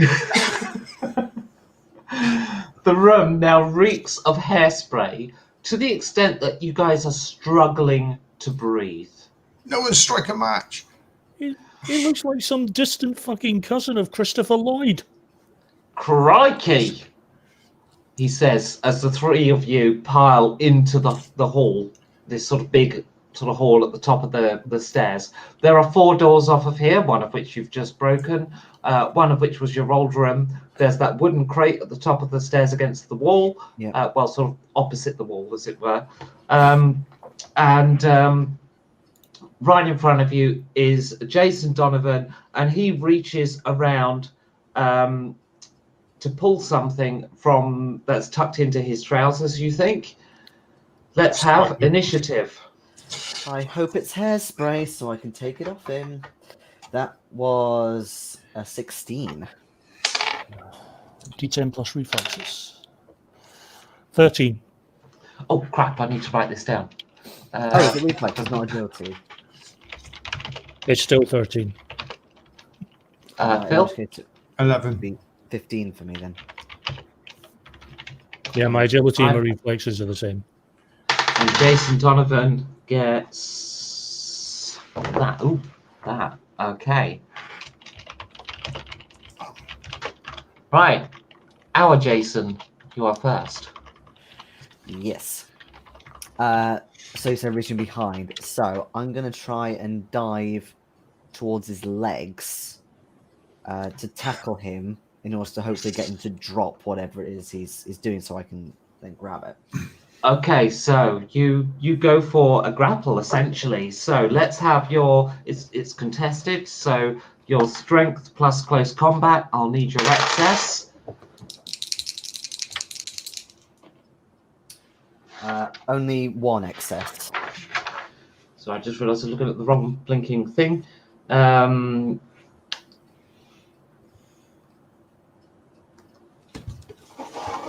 The room now reeks of hairspray to the extent that you guys are struggling to breathe. No one strike a match. He looks like some distant fucking cousin of Christopher Lloyd. Crikey! He says as the three of you pile into the hall, this sort of big sort of hall at the top of the stairs. There are 4 doors off of here, one of which you've just broken, one of which was your old room. There's that wooden crate at the top of the stairs against the wall, well, sort of opposite the wall, as it were. And right in front of you is Jason Donovan, and he reaches around to pull something from that's tucked into his trousers, you think. Let's have initiative. I hope it's hairspray so I can take it off him. That was a 16. D10 plus reflexes. 13. Oh crap! I need to write this down. Oh, it's a reflex, it's not agility. It's still 13. Phil. 11. Be 15 for me then. Yeah, my agility and my I'm- reflexes are the same. And Jason Donovan gets that. Ooh, that. Okay. Right. Our Jason, you are first. Yes. So he's reaching behind. So I'm gonna try and dive towards his legs to tackle him in order to hopefully get him to drop whatever it is he's doing, so I can then grab it. Okay, so you go for a grapple essentially. So let's have your it's contested. So your strength plus close combat. I'll need your excess. Only one excess. So I just realised I was looking at the wrong blinking thing.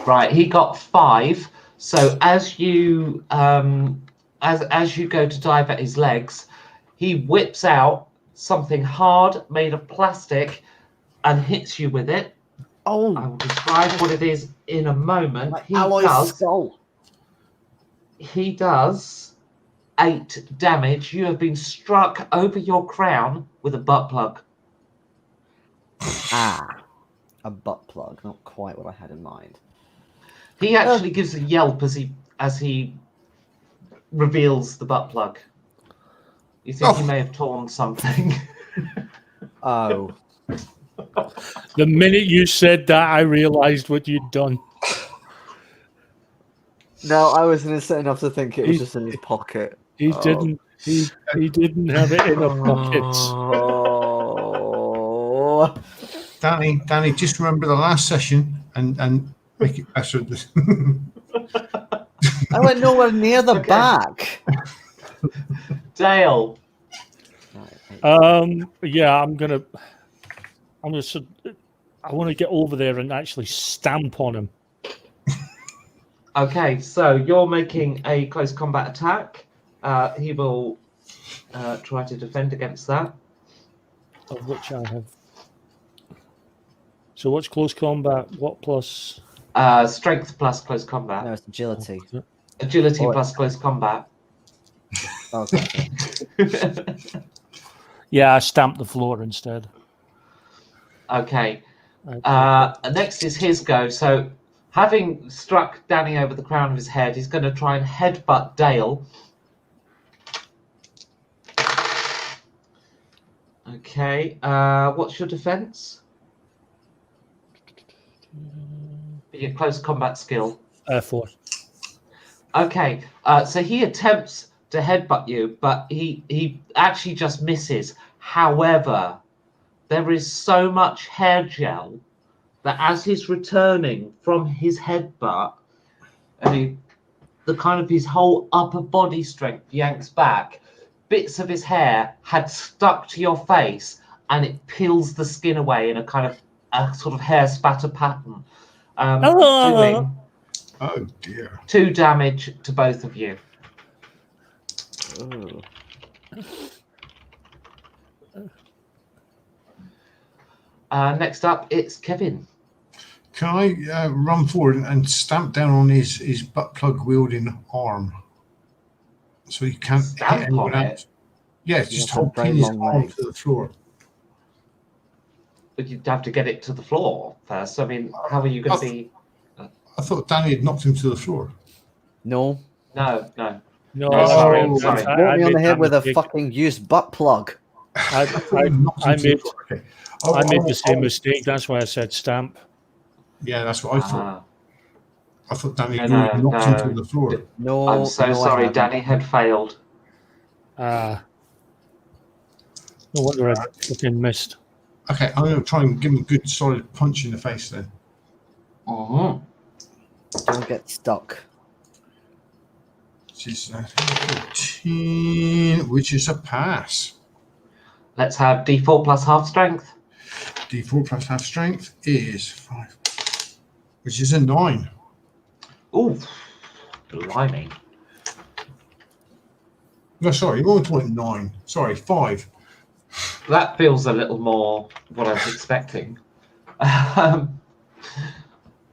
Right, he got 5. So as you as you go to dive at his legs, he whips out something hard made of plastic and hits you with it. I Oh, will describe what it is in a moment. my alloy skull. He does 8 damage. You have been struck over your crown with a butt plug. Ah, a butt plug. Not quite what I had in mind. He actually gives a yelp as he reveals the butt plug. You think he may have torn something? Oh, The minute you said that, I realised what you'd done. no, I was innocent enough to think it was He- just in his pocket. He Oh. didn't. He didn't have it in a pockets. Oh. Danny, just remember the last session and make it better. I went nowhere near the Okay. back. Dale. Yeah, I'm gonna. I want to get over there and actually stamp on him. Okay, so you're making a close combat attack. He will try to defend against that. Of which I have. So what's close combat? What plus? Strength plus close combat. No, it's agility. Agility Or- plus close combat. Okay. Yeah, I stamped the floor instead. Okay. I- Next is his go. So, having struck Danny over the crown of his head, he's going to try and headbutt Dale. Okay. What's your defense? Your close combat skill. 4. Okay. So he attempts to headbutt you, but he actually just misses. However, there is so much hair gel that as he's returning from his headbutt, and the kind of his whole upper body strength yanks back, bits of his hair had stuck to your face, and it peels the skin away in a kind of a sort of hair spatter pattern, doing Oh dear. 2 damage to both of you. Ooh. Next up, it's Kevin. Can I run forward and stamp down on his butt plug wielding arm, so he can't Stamp hit anyone on else? Yeah, just have a hold very pin his long arm leg. to the floor. But you'd have to get it to the floor first. I mean, how are you going to be? I thought Danny had knocked him to the floor. No. No. No, No, sorry, I- sorry. I- Hit I me on the made head that with a mistake. fucking used butt plug. I Knocked him to the made floor. Okay. I made the same mistake. That's why I said stamp. Yeah, that's what I thought. I thought Danny had No, already knocked him to no. the floor. No. I'm so no, I sorry. haven't. Danny had failed. No wonder I fucking missed. Okay, I'm going to try and give him a good solid punch in the face then. Mhm. Don't get stuck. which is 15, which is a pass. Let's have D4 plus half strength. D4 plus half strength is 5, which is a 9. Ooh, blimey. No, sorry, more than 9. Sorry, 5. That feels a little more what I was expecting.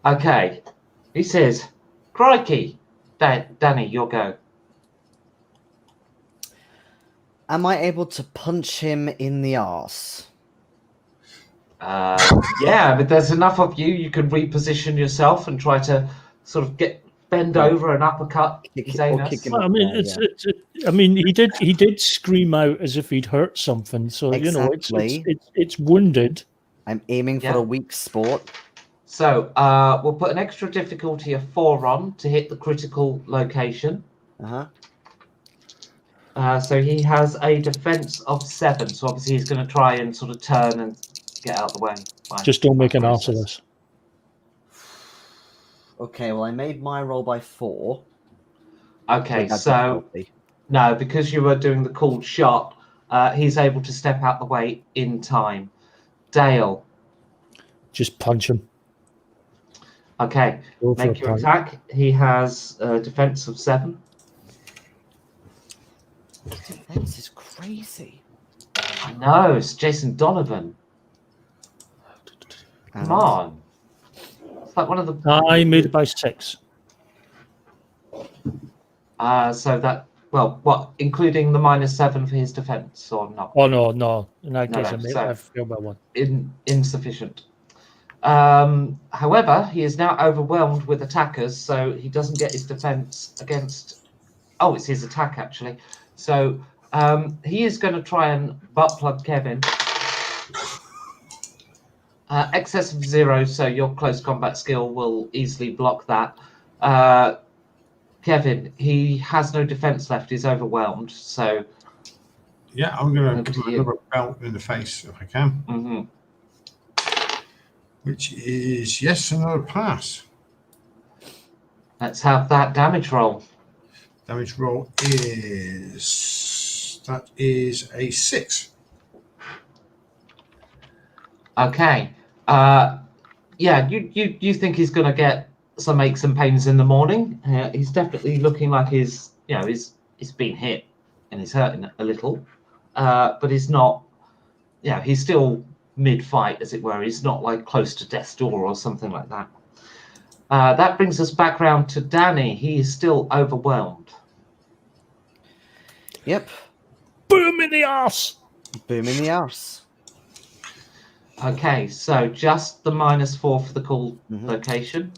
Okay, he says, crikey, Danny, your go. Am I able to punch him in the arse? Yeah, but there's enough of you, you can reposition yourself and try to sort of bend Right. over and uppercut Kick his it- or anus. kick him Well, I up mean, there, I mean, he did scream out as if he'd hurt something. So Exactly. it's wounded. I'm aiming for Yeah. a weak spot. So we'll put an extra difficulty of 4 on to hit the critical location. Uh-huh. So he has a defense of 7. So obviously he's going to try and sort of turn and get out of the way. Fine. Just don't make an That arse of process. this. Okay, well, I made my roll by 4. Okay, with that so difficulty. no, because you were doing the called shot, he's able to step out the way in time. Dale, Just punch him. okay, Go for make a your punch. attack. He has a defense of 7. Defense is crazy. I know, it's Jason Donovan. Come And on. It's like one of the... I made it by 6. So that, well, what, including the -7 for his defense or not? Oh no! In that No, case, no, I so- failed by 1. Insufficient. However, he is now overwhelmed with attackers, so he doesn't get his defense against... Oh, it's his attack, actually. So he is going to try and butt plug Kevin. Excess of 0, so your close combat skill will easily block that. Kevin, he has no defense left. He's overwhelmed, so... Yeah, I'm going Over to to give him you. another belt in the face if I can, Mhm. which is, yes, another pass. Let's have that damage roll. Damage roll is, that is a 6. Okay. Yeah, you think he's going to get some aches and pains in the morning. He's definitely looking like he's been hit and he's hurting a little. But he's not, he's still mid-fight, as it were. He's not like close to death's door or something like that. That brings us back round to Danny. He is still overwhelmed. yep, Boom in the arse. boom in the arse. Okay, so just the -4 for the call location.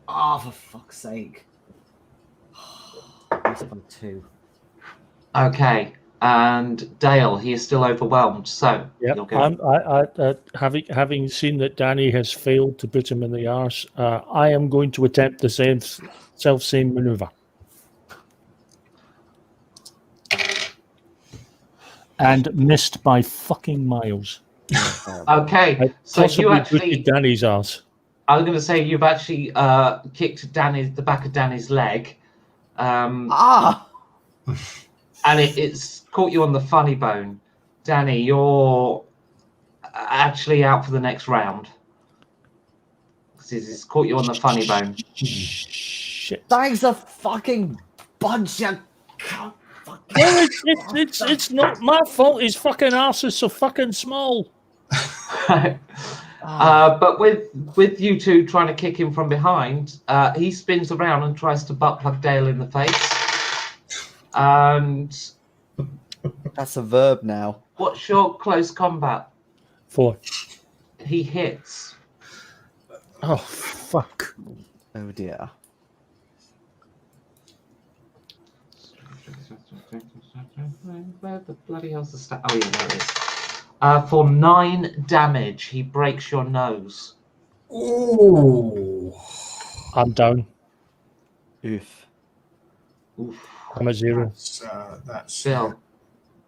Oh, for fuck's sake. Missed by 2. Okay, and Dale, he is still overwhelmed. So Yep. you'll go. Having seen that Danny has failed to put him in the arse, I am going to attempt the same maneuver. And missed by fucking miles. Okay, I so you possibly actually, booted Danny's arse. I was going to say you've actually kicked the back of Danny's leg, and it's caught you on the funny bone. Danny, you're actually out for the next round. It's caught you on the funny bone. Shit. Thanks a fucking bunch of cunt. Well, it's not my fault. His fucking arse is so fucking small. But with you two trying to kick him from behind, he spins around and tries to butt plug Dale in the face. And That's a verb now. what's your close combat? 4. He hits. Oh fuck. Oh dear. Where the bloody hell's the stat? Oh yeah, there it is. For 9 damage, he breaks your nose. Oh, I'm down. Oof. Oof. I'm at 0. that's Phil,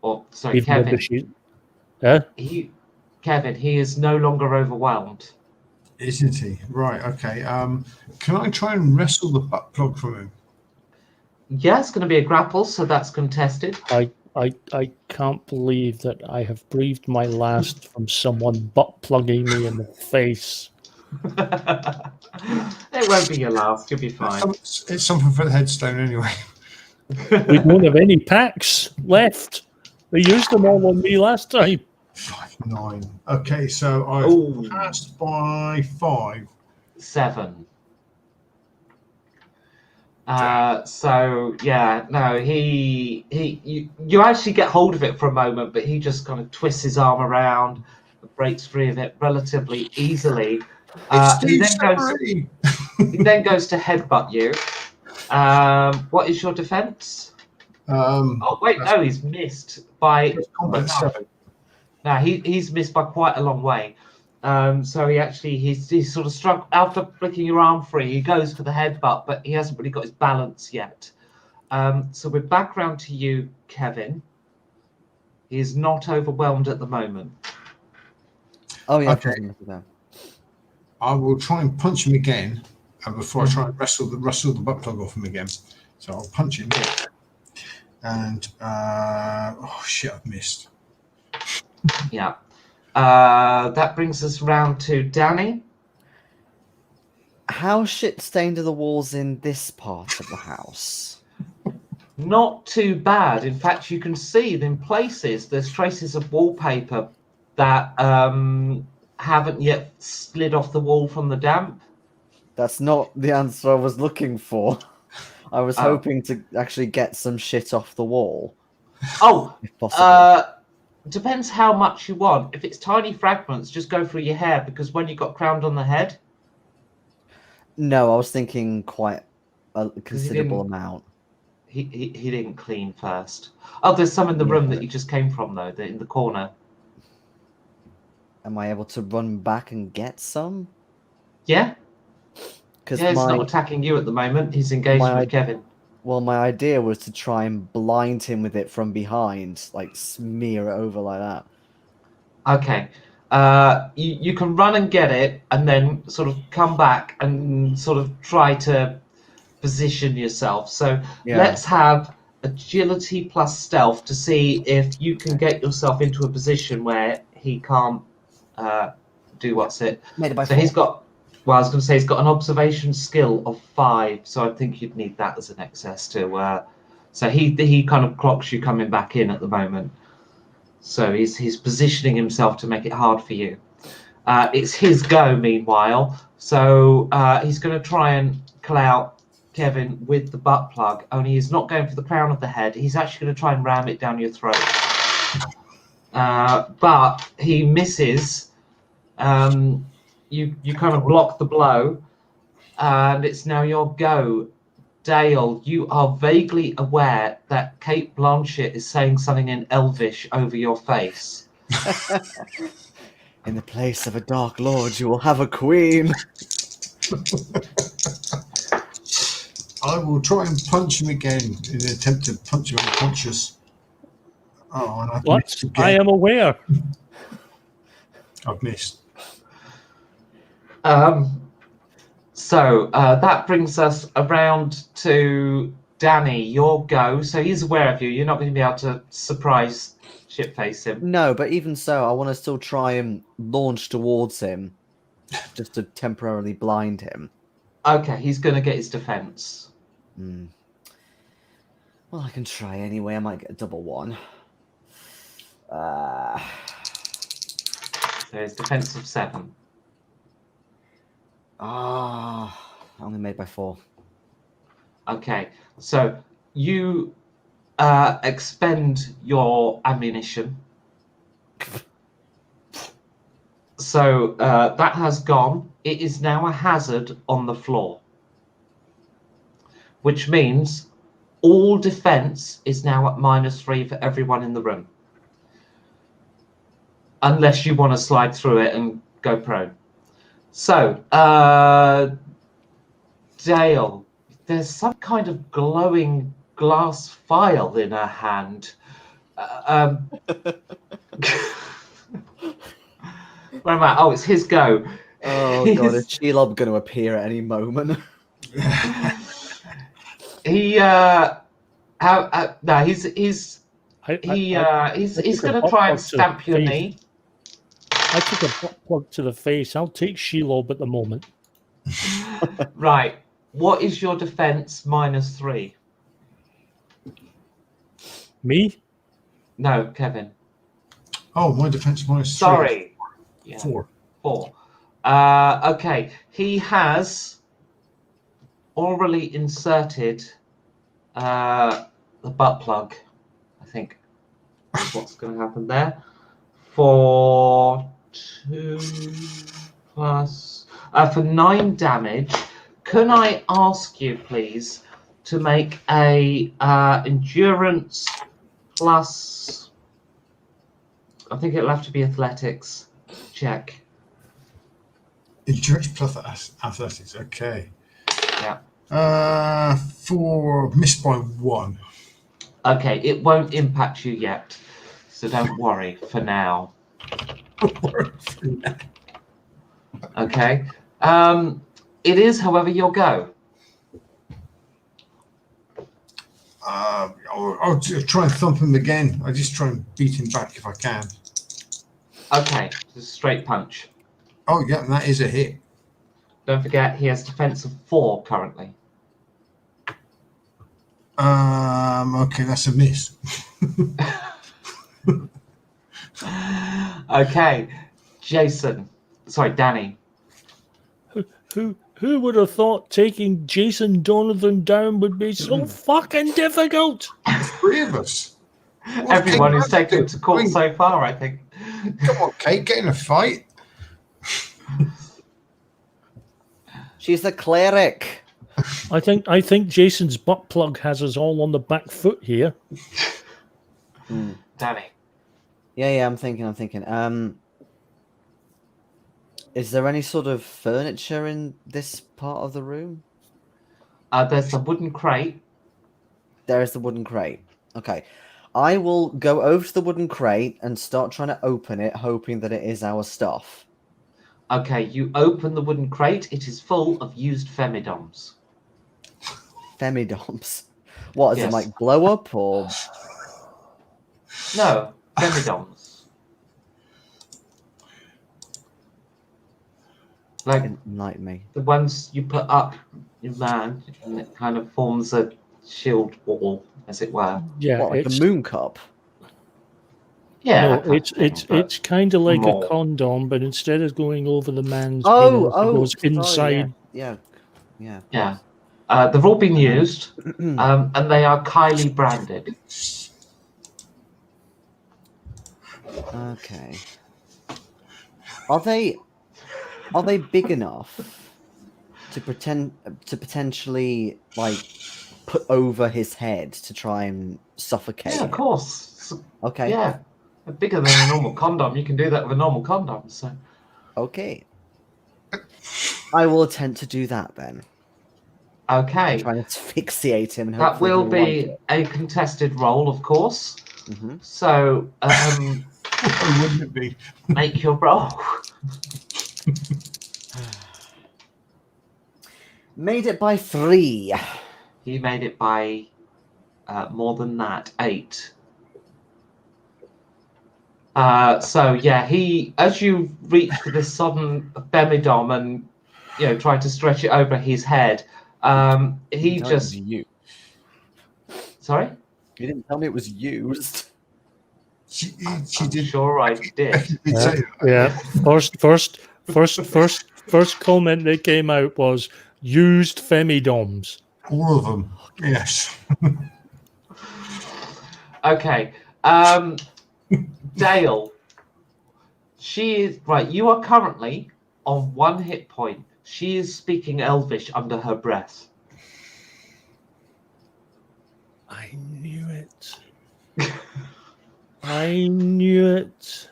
or sorry, Even though Kevin. she, yeah. Kevin, he is no longer overwhelmed. Isn't he? Right. Okay. Can I try and wrestle the butt plug from him? Yeah, it's going to be a grapple, so that's contested. I can't believe that I have breathed my last from someone butt plugging me in the face. It won't be your last. You'll be fine. It's something for the headstone anyway. We don't have any packs left. They used them all on me last time. 5, 9. Okay, so I've Ooh. passed by 5. 7. So yeah, no, you actually get hold of it for a moment, but he just kind of twists his arm around, breaks free of it relatively easily. He then goes to headbutt you. What is your defense? Oh wait, no, he's missed by combat enough. 7. No, he's missed by quite a long way. So he's sort of struck after flicking your arm free. He goes for the headbutt, but he hasn't really got his balance yet. So we're back round to you, Kevin. He is not overwhelmed at the moment. Oh yeah. Okay. I will try and punch him again before I try and wrestle the butt plug off him again. So I'll punch him. And oh shit, I've missed. Yeah. That brings us round to Danny. How shit stained are the walls in this part of the house? Not too bad. In fact, you can see in places there's traces of wallpaper that haven't yet slid off the wall from the damp. That's not the answer I was looking for. I was Oh. hoping to actually get some shit off the wall. Oh, if possible. Depends how much you want. If it's tiny fragments, just go through your hair, because when you got crowned on the head, No, I was thinking quite a considerable didn't- amount. he didn't clean first. Oh, there's some in the Yeah. room that you just came from, though, in the corner. Am I able to run back and get some? Yeah? Because Yeah, he's not attacking you at the moment. He's engaged with Kevin. Well, my idea was to try and blind him with it from behind, like smear it over like that. Okay. You can run and get it, and then sort of come back and sort of try to position yourself. So Yeah. let's have agility plus stealth to see if you can get yourself into a position where he can't do what's it. Made it by So 4. he's got, well, I was going to say he's got an observation skill of 5, so I think you'd need that as an excess to. So he kind of clocks you coming back in at the moment. So he's positioning himself to make it hard for you. It's his go, meanwhile. So he's going to try and clout Kevin with the butt plug, only he's not going for the crown of the head. He's actually going to try and ram it down your throat. But he misses. You kind of block the blow, and it's now your go. Dale, you are vaguely aware that Kate Blanchett is saying something in Elvish over your face. In the place of a dark lord, you will have a queen. I will try and punch him again in an attempt to punch him unconscious. Oh, and I've What? missed again. I am aware. I've missed. So that brings us around to Danny, your go. So he's aware of you. You're not going to be able to surprise shit-face him. No, but even so, I want to still try and launch towards him, just to temporarily blind him. Okay, he's going to get his defense. Well, I can try anyway. I might get a double 1. So his defense of 7. Only made by 4. Okay, so you expend your ammunition. So that has gone. It is now a hazard on the floor, which means all defense is now at -3 for everyone in the room, unless you want to slide through it and go prone. So, Dale, there's some kind of glowing glass vial in her hand. Where am I? Oh, it's his go. Oh god, is Shelob going to appear at any moment? He no, he's he's I he's took a going to butt try and plug to the stamp your face. knee. I took a butt plug to the face. I'll take Shelob at the moment. Right. What is your defense -3? Me? No, Kevin. Oh, my defense -3. Sorry. Yeah, 4. 4. Okay. He has orally inserted the butt plug, I think is what's going to happen there. For 2 plus... for 9 damage. Can I ask you, please, to make a endurance plus... I think it'll have to be athletics check. Endurance plus athletics. Okay. Yeah. For missed by 1. Okay, it won't impact you yet, so don't worry for now. Okay. It is, however, your go. I'll just try and thump him again. I'll just try and beat him back if I can. Okay, just a straight punch. Oh, yeah, that is a hit. Don't forget, he has defense of 4 currently. Okay, that's a miss. Okay, Jason. Sorry, Danny. Who would have thought taking Jason Donovan down would be so fucking difficult? 3 of us. Everyone who's taken it to court so far, I think. Come on, Kate, get in a fight. She's the cleric. I think Jason's butt plug has us all on the back foot here. Danny. Yeah, I'm thinking. Is there any sort of furniture in this part of the room? There's the wooden crate. There is the wooden crate. Okay. I will go over to the wooden crate and start trying to open it, hoping that it is our stuff. Okay, you open the wooden crate. It is full of used femidoms. Femidoms. What, is Yes. it like blow up or... No, femidoms. Like Enlighten me. the ones you put up your man, and it kind of forms a shield wall, as it were. Yeah, What, like a it's moon cup? Yeah, no, that kind it's of thing, it's but it's kind of like more. a condom, but instead of going over the man's Oh, penis, it goes sorry, inside. Yeah. Yeah. They've all been used, and they are Kylie branded. Okay. Are they big enough to potentially like put over his head to try and suffocate Yeah, of him? course. Okay. Yeah, they're bigger than a normal condom. You can do that with a normal condom. So Okay. I will attempt to do that then. okay, Try and asphyxiate him and that hopefully will he'll like be it. a contested roll, of course. Mhm. So Why wouldn't it be? make your roll. Made it by 3. He made it by more than that, 8. So yeah, he, as you reach for this sudden femidom and try to stretch it over his head, he Tell me it was just you. sorry. You didn't tell me it was used. She I'm did. sure I did. Did say that. Yeah. First comment that came out was used femidoms. All of them. Yes. Okay, Dale. She is right. You are currently on 1 hit point. She is speaking Elvish under her breath. I knew it. I knew it.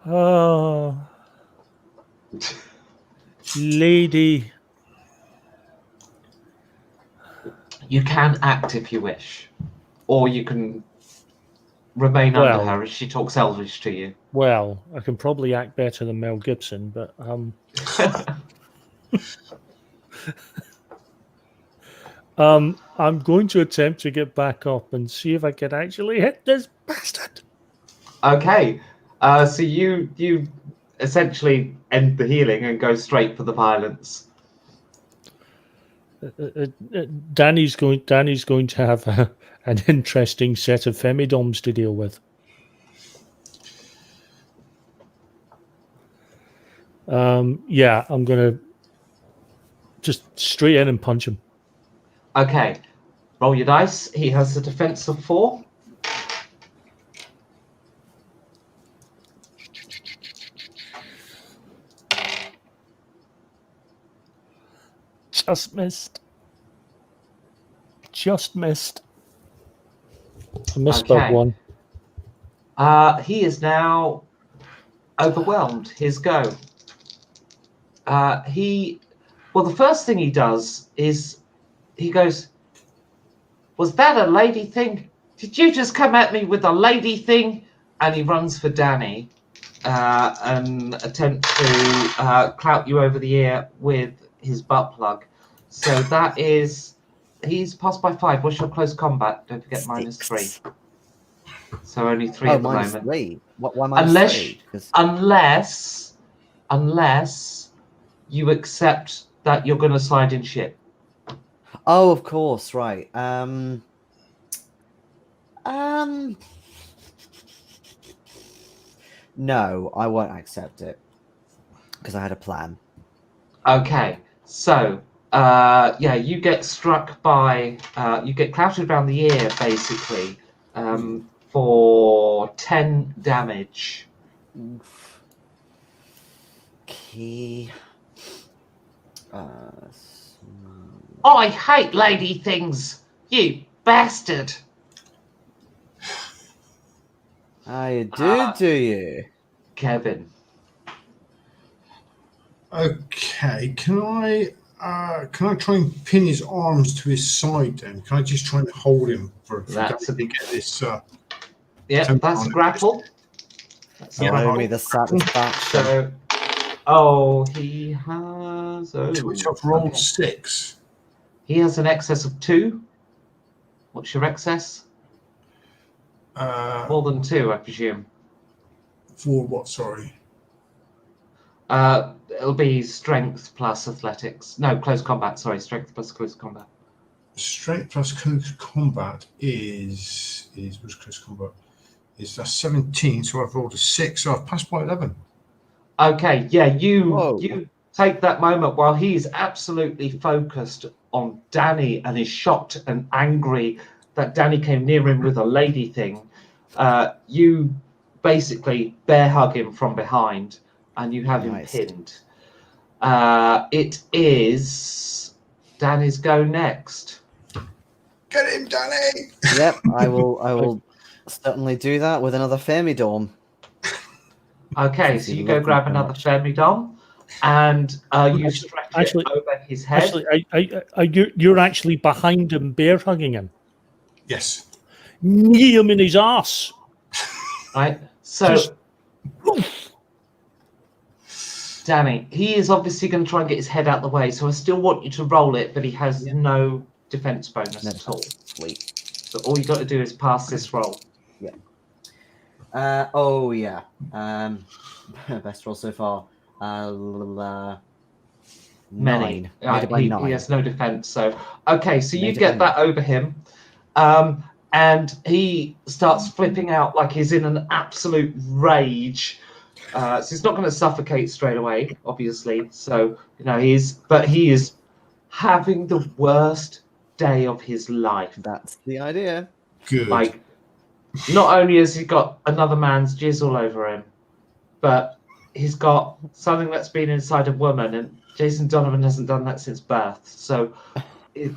Oh, lady. You can act if you wish, or you can remain under Well- her as she talks Elvish to you. Well, I can probably act better than Mel Gibson, but I'm going to attempt to get back up and see if I can actually hit this bastard. Okay, so you essentially end the healing and go straight for the violence. Danny's going to have an interesting set of femidoms to deal with. Yeah, I'm gonna just straight in and punch him. Okay, roll your dice. He has a defense of 4. Just missed. Just missed. I missed by Okay. 1. He is now overwhelmed. His go. Well, the first thing he does is he goes, "Was that a lady thing? Did you just come at me with a lady thing?" And he runs for Danny and attempts to clout you over the ear with his butt plug. So that is, he's passed by 5. What's your close combat? Don't forget -3. So only 3 at the moment. -3. Why Unless, -3? 'Cause- unless you accept that you're going to slide in shit. Oh, of course, right. No, I won't accept it because I had a plan. Okay, so yeah, you get struck by, you get clouted around the ear basically for 10 damage. Oof. Okay. I hate lady things, you bastard. Ah, you do you? Kevin. Okay, can I try and pin his arms to his side then? Can I just try and hold him for That's Danny to get this? Yeah, that's a grapple. That's a Yeah, Allow grapple. me the satisfaction. So, oh, he has. Oh, to which I've rolled okay. 6. He has an excess of 2. What's your excess? More than 2, I presume. For what? Sorry. It'll be strength plus athletics. No, close combat. Sorry, strength plus close combat. Strength plus close combat is what's close combat? Is that 17? So I've rolled a 6. So I've passed by 11. Okay, yeah, Whoa. you take that moment while he's absolutely focused on Danny and is shocked and angry that Danny came near him with a lady thing. You basically bear hug him from behind and you have Nice. him pinned. It is Danny's go next. Get him, Danny! Yep, I will certainly do that with another Femidorm. Okay, Since so you you go love them grab so another much. Femidom and you stretch actually- it over his head. Actually, you're actually behind him, bear hugging him. Yes. Knee him in his arse. Right, so Just- Danny, he is obviously going to try and get his head out the way, so I still want you to roll it, but he has no defense bonus at all. Sweet. So all you got to do is pass this roll. Oh yeah. Best roll so far. Many. 9. Made it by He 9. has no defense. So okay, so you Made it get by that over him, and he starts flipping out like he's in an absolute rage. So he's not going to suffocate straight away, obviously. So he is having the worst day of his life. That's the idea. Good. Like, not only has he got another man's jizz all over him, but he's got something that's been inside a woman, and Jason Donovan hasn't done that since birth. So, it's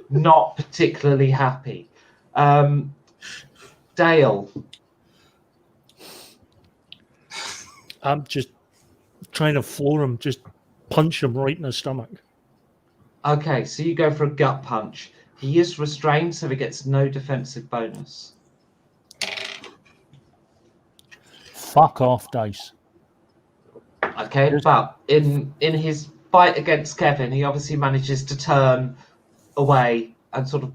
not particularly happy. Dale. I'm just trying to floor him, just punch him right in the stomach. Okay, so you go for a gut punch. He is restrained, so he gets no defensive bonus. fuck off, dice. Okay, but in his fight against Kevin, he obviously manages to turn away and sort of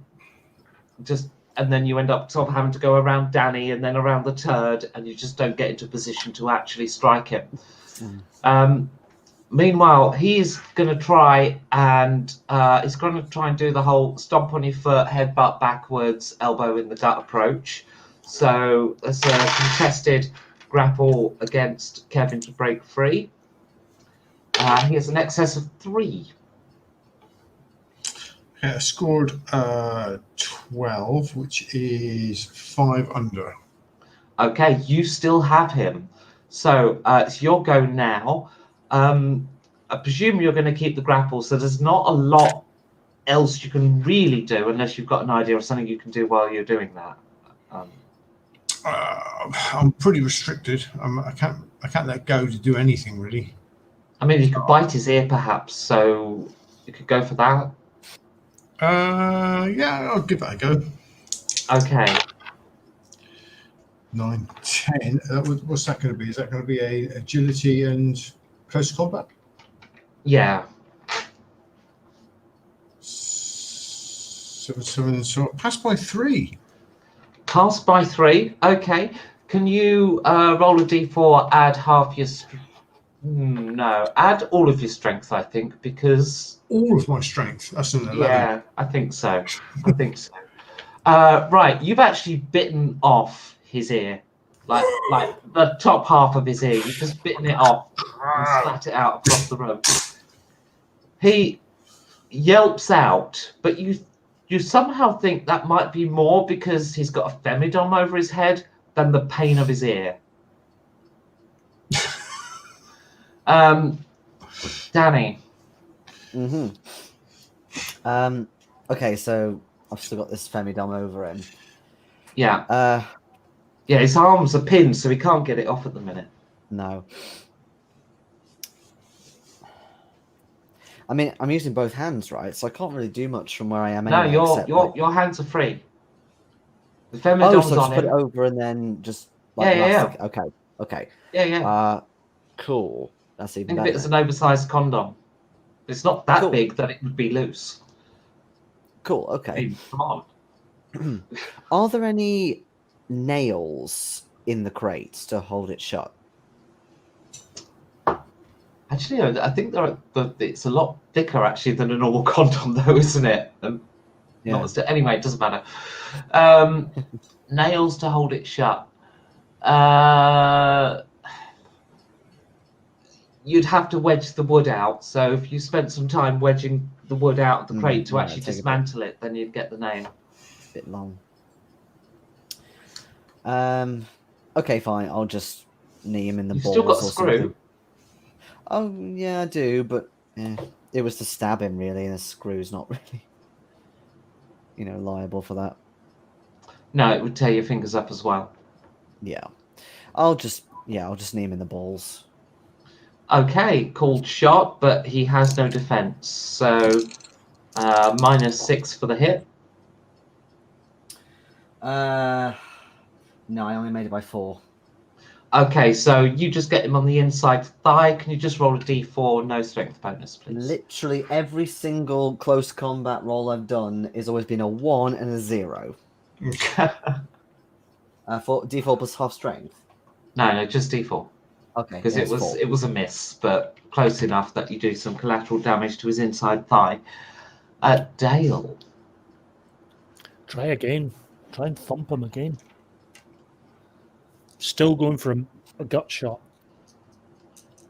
just, and then you end up sort of having to go around Danny and then around the turd, and you just don't get into position to actually strike him. Meanwhile, he's going to try and do the whole stomp on your foot, headbutt backwards, elbow in the gut approach. So there's a contested grapple against Kevin to break free. He has an excess of 3. Okay, I scored 12, which is 5 under. Okay, you still have him. So it's your go now. I presume you're going to keep the grapple, so there's not a lot else you can really do unless you've got an idea of something you can do while you're doing that. I'm pretty restricted. I can't let go to do anything really. I mean, you could bite his ear perhaps, so you could go for that. Yeah, I'll give that a go. Okay. 9, 10. What's that going to be? Is that going to be a agility and close combat? Yeah. 7, 7. So pass by 3. Pass by 3. Okay. Can you roll a d4, add half your... No, add all of your strength, I think, because... All of my strength. That's an 11. Yeah, I think so. Right, you've actually bitten off his ear. Like the top half of his ear. You've just bitten it off and spat it out across the room. He yelps out, but you somehow think that might be more because he's got a femidom over his head than the pain of his ear. Danny. Okay, so I've still got this femidom over him. Yeah. Yeah, his arms are pinned, so he can't get it off at the minute. No. I mean, I'm using both hands, right? So I can't really do much from where I am anyway. No, your hands are free. The Oh, femidom's so on just put him. it over and then just Yeah. Okay. Yeah. Cool. That's even Think of better. it as an oversized condom. It's not that Cool. big that it would be loose. Cool. Okay. I mean, come on. Are there any nails in the crates to hold it shut? Actually, I think it's a lot thicker actually than a normal condom, though, isn't it? Anyway, it doesn't matter. Nails to hold it shut. You'd have to wedge the wood out. So if you spent some time wedging the wood out of the crate to actually dismantle it, then you'd get the nail. Bit long. Okay, fine. I'll just knee him in the balls. You've still got or screw. something. Oh yeah, I do, but it was to stab him really, and the screw's not really, liable for that. No, it would tear your fingers up as well. Yeah, I'll just knee him in the balls. Okay, called shot, but he has no defense. So -6 for the hit. No, I only made it by 4. Okay, so you just get him on the inside thigh. Can you just roll a d4, no strength bonus, please? Literally every single close combat roll I've done has always been a 1 and a 0. D4 plus half strength. No, just d4. Okay, Because yeah, it was a miss, but close enough that you do some collateral damage to his inside thigh. Dale. Try again. Try and thump him again. Still going for a gut shot.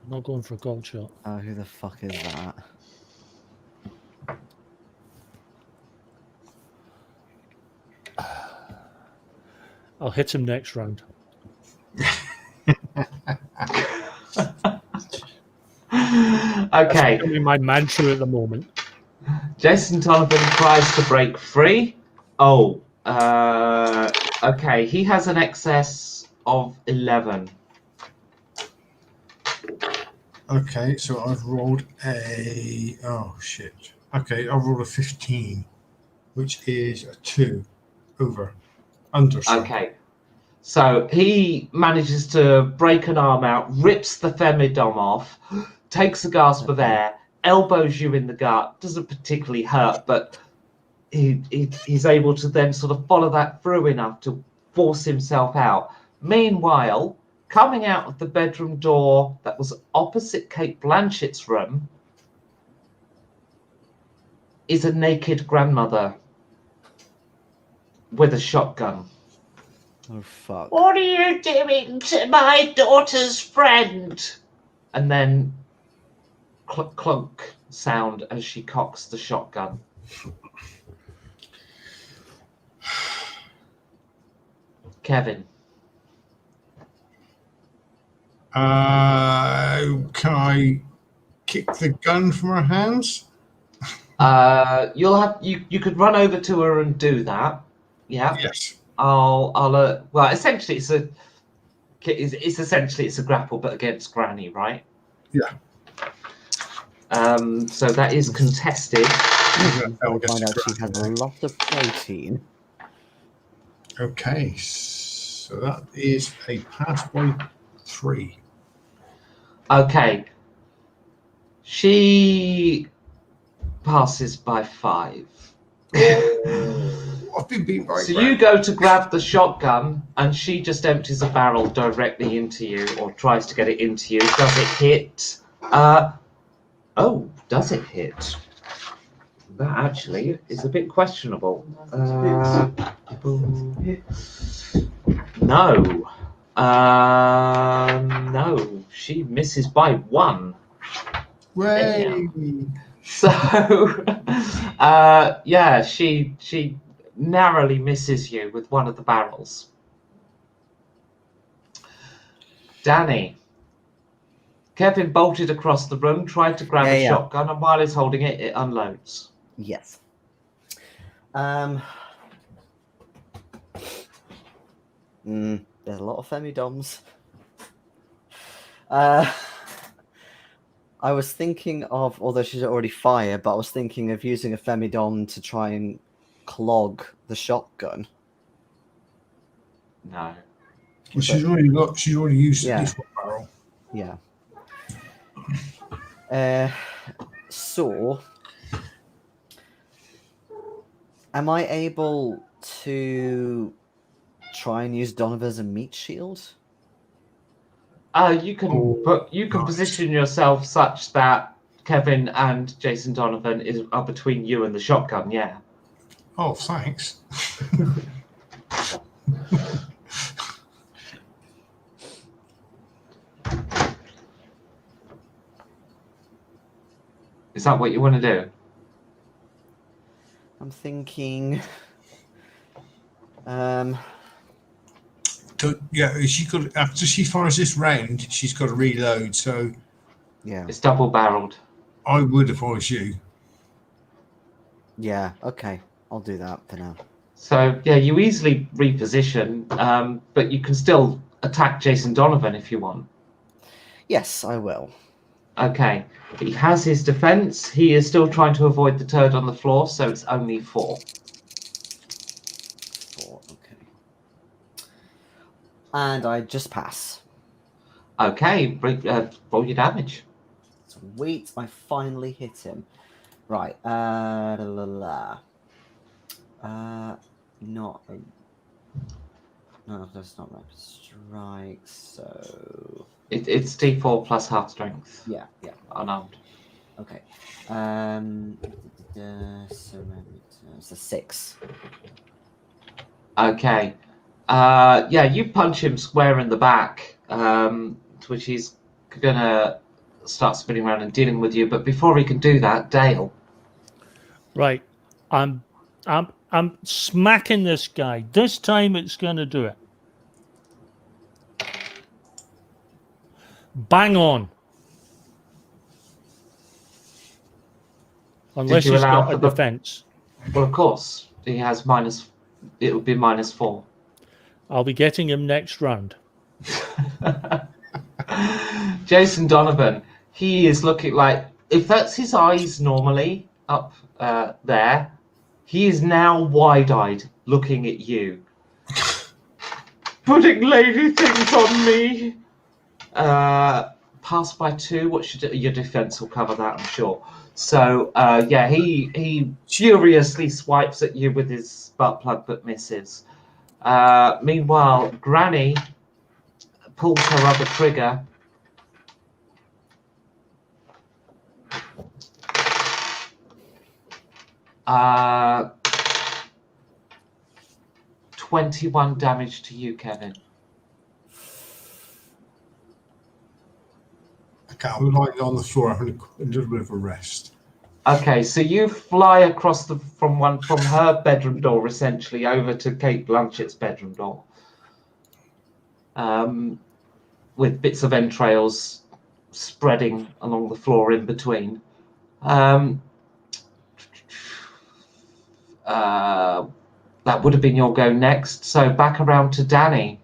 Not going for a gold shot. Oh, who the fuck is that? I'll hit him next round. Okay. That's my mantra at the moment. Jason Donovan tries to break free. Oh, okay. He has an excess of 11. Okay, so I've rolled a... Oh, shit. Okay, I've rolled a 15, which is a 2 over. Under, sorry. Okay. So he manages to break an arm out, rips the femidom off, takes a gasp of air, elbows you in the gut. Doesn't particularly hurt, but he's able to then sort of follow that through enough to force himself out. Meanwhile, coming out of the bedroom door that was opposite Kate Blanchett's room is a naked grandmother with a shotgun. Oh fuck! What are you doing to my daughter's friend? And then clunk clunk sound as she cocks the shotgun. Kevin. Can I kick the gun from her hands? You'll have you could run over to her and do that. Yeah. Yes. Well, essentially it's essentially a grapple, but against Granny, right? Yeah. So that is contested. I'll find out she has a lot of protein. Okay, so that is a pass by 3. Okay. She passes by 5. I've been beat by So you go to grab the shotgun, and she just empties a barrel directly into you, or tries to get it into you. Does it hit? Does it hit? That actually is a bit questionable. No. No. She misses by 1. Way. So, she narrowly misses you with one of the barrels. Danny. Kevin bolted across the room, tried to grab a shotgun, and while he's holding it, it unloads. Yes. There's a lot of femidoms. I was thinking of, although she's already fired, but I was thinking of using a femidom to try and clog the shotgun. No. Well, she's already used this one barrel. Yeah. So, am I able to try and use Donovan as a meat shield? You can position yourself such that Kevin and Jason Donovan are between you and the shotgun. Yeah. Oh, thanks. Is that what you want to do? I'm thinking. She got after she fires this round, she's got to reload. So yeah, it's double-barreled. I would if I was you. Yeah. Okay, I'll do that for now. So yeah, you easily reposition, but you can still attack Jason Donovan if you want. Yes, I will. Okay, he has his defense. He is still trying to avoid the turd on the floor, so it's only 4. 4, okay. And I just pass. Okay, roll your damage. Sweet, I finally hit him. Right, no, that's not rapid strike, so... It's D4 plus half strength. Yeah. Unarmed. Okay. So it's a 6. Okay. Yeah, you punch him square in the back, to which he's gonna start spinning around and dealing with you. But before he can do that, Dale. Right. I'm smacking this guy. This time it's gonna do it. Bang on. Unless he's got a defense. Well, of course, he has minus. It would be -4. I'll be getting him next round. Jason Donovan, he is looking like, if that's his eyes normally up there, he is now wide-eyed looking at you. putting lady things on me. Pass by 2. What should your defense will cover that, I'm sure. So yeah, he furiously swipes at you with his spark plug but misses. Meanwhile, Granny pulls her other trigger. Uh, 21 damage to you, Kevin. Okay, I'm lying on the floor having a little bit of a rest. Okay, so you fly across from her bedroom door essentially over to Kate Blanchett's bedroom door, with bits of entrails spreading along the floor in between. That would have been your go next. So back around to Danny.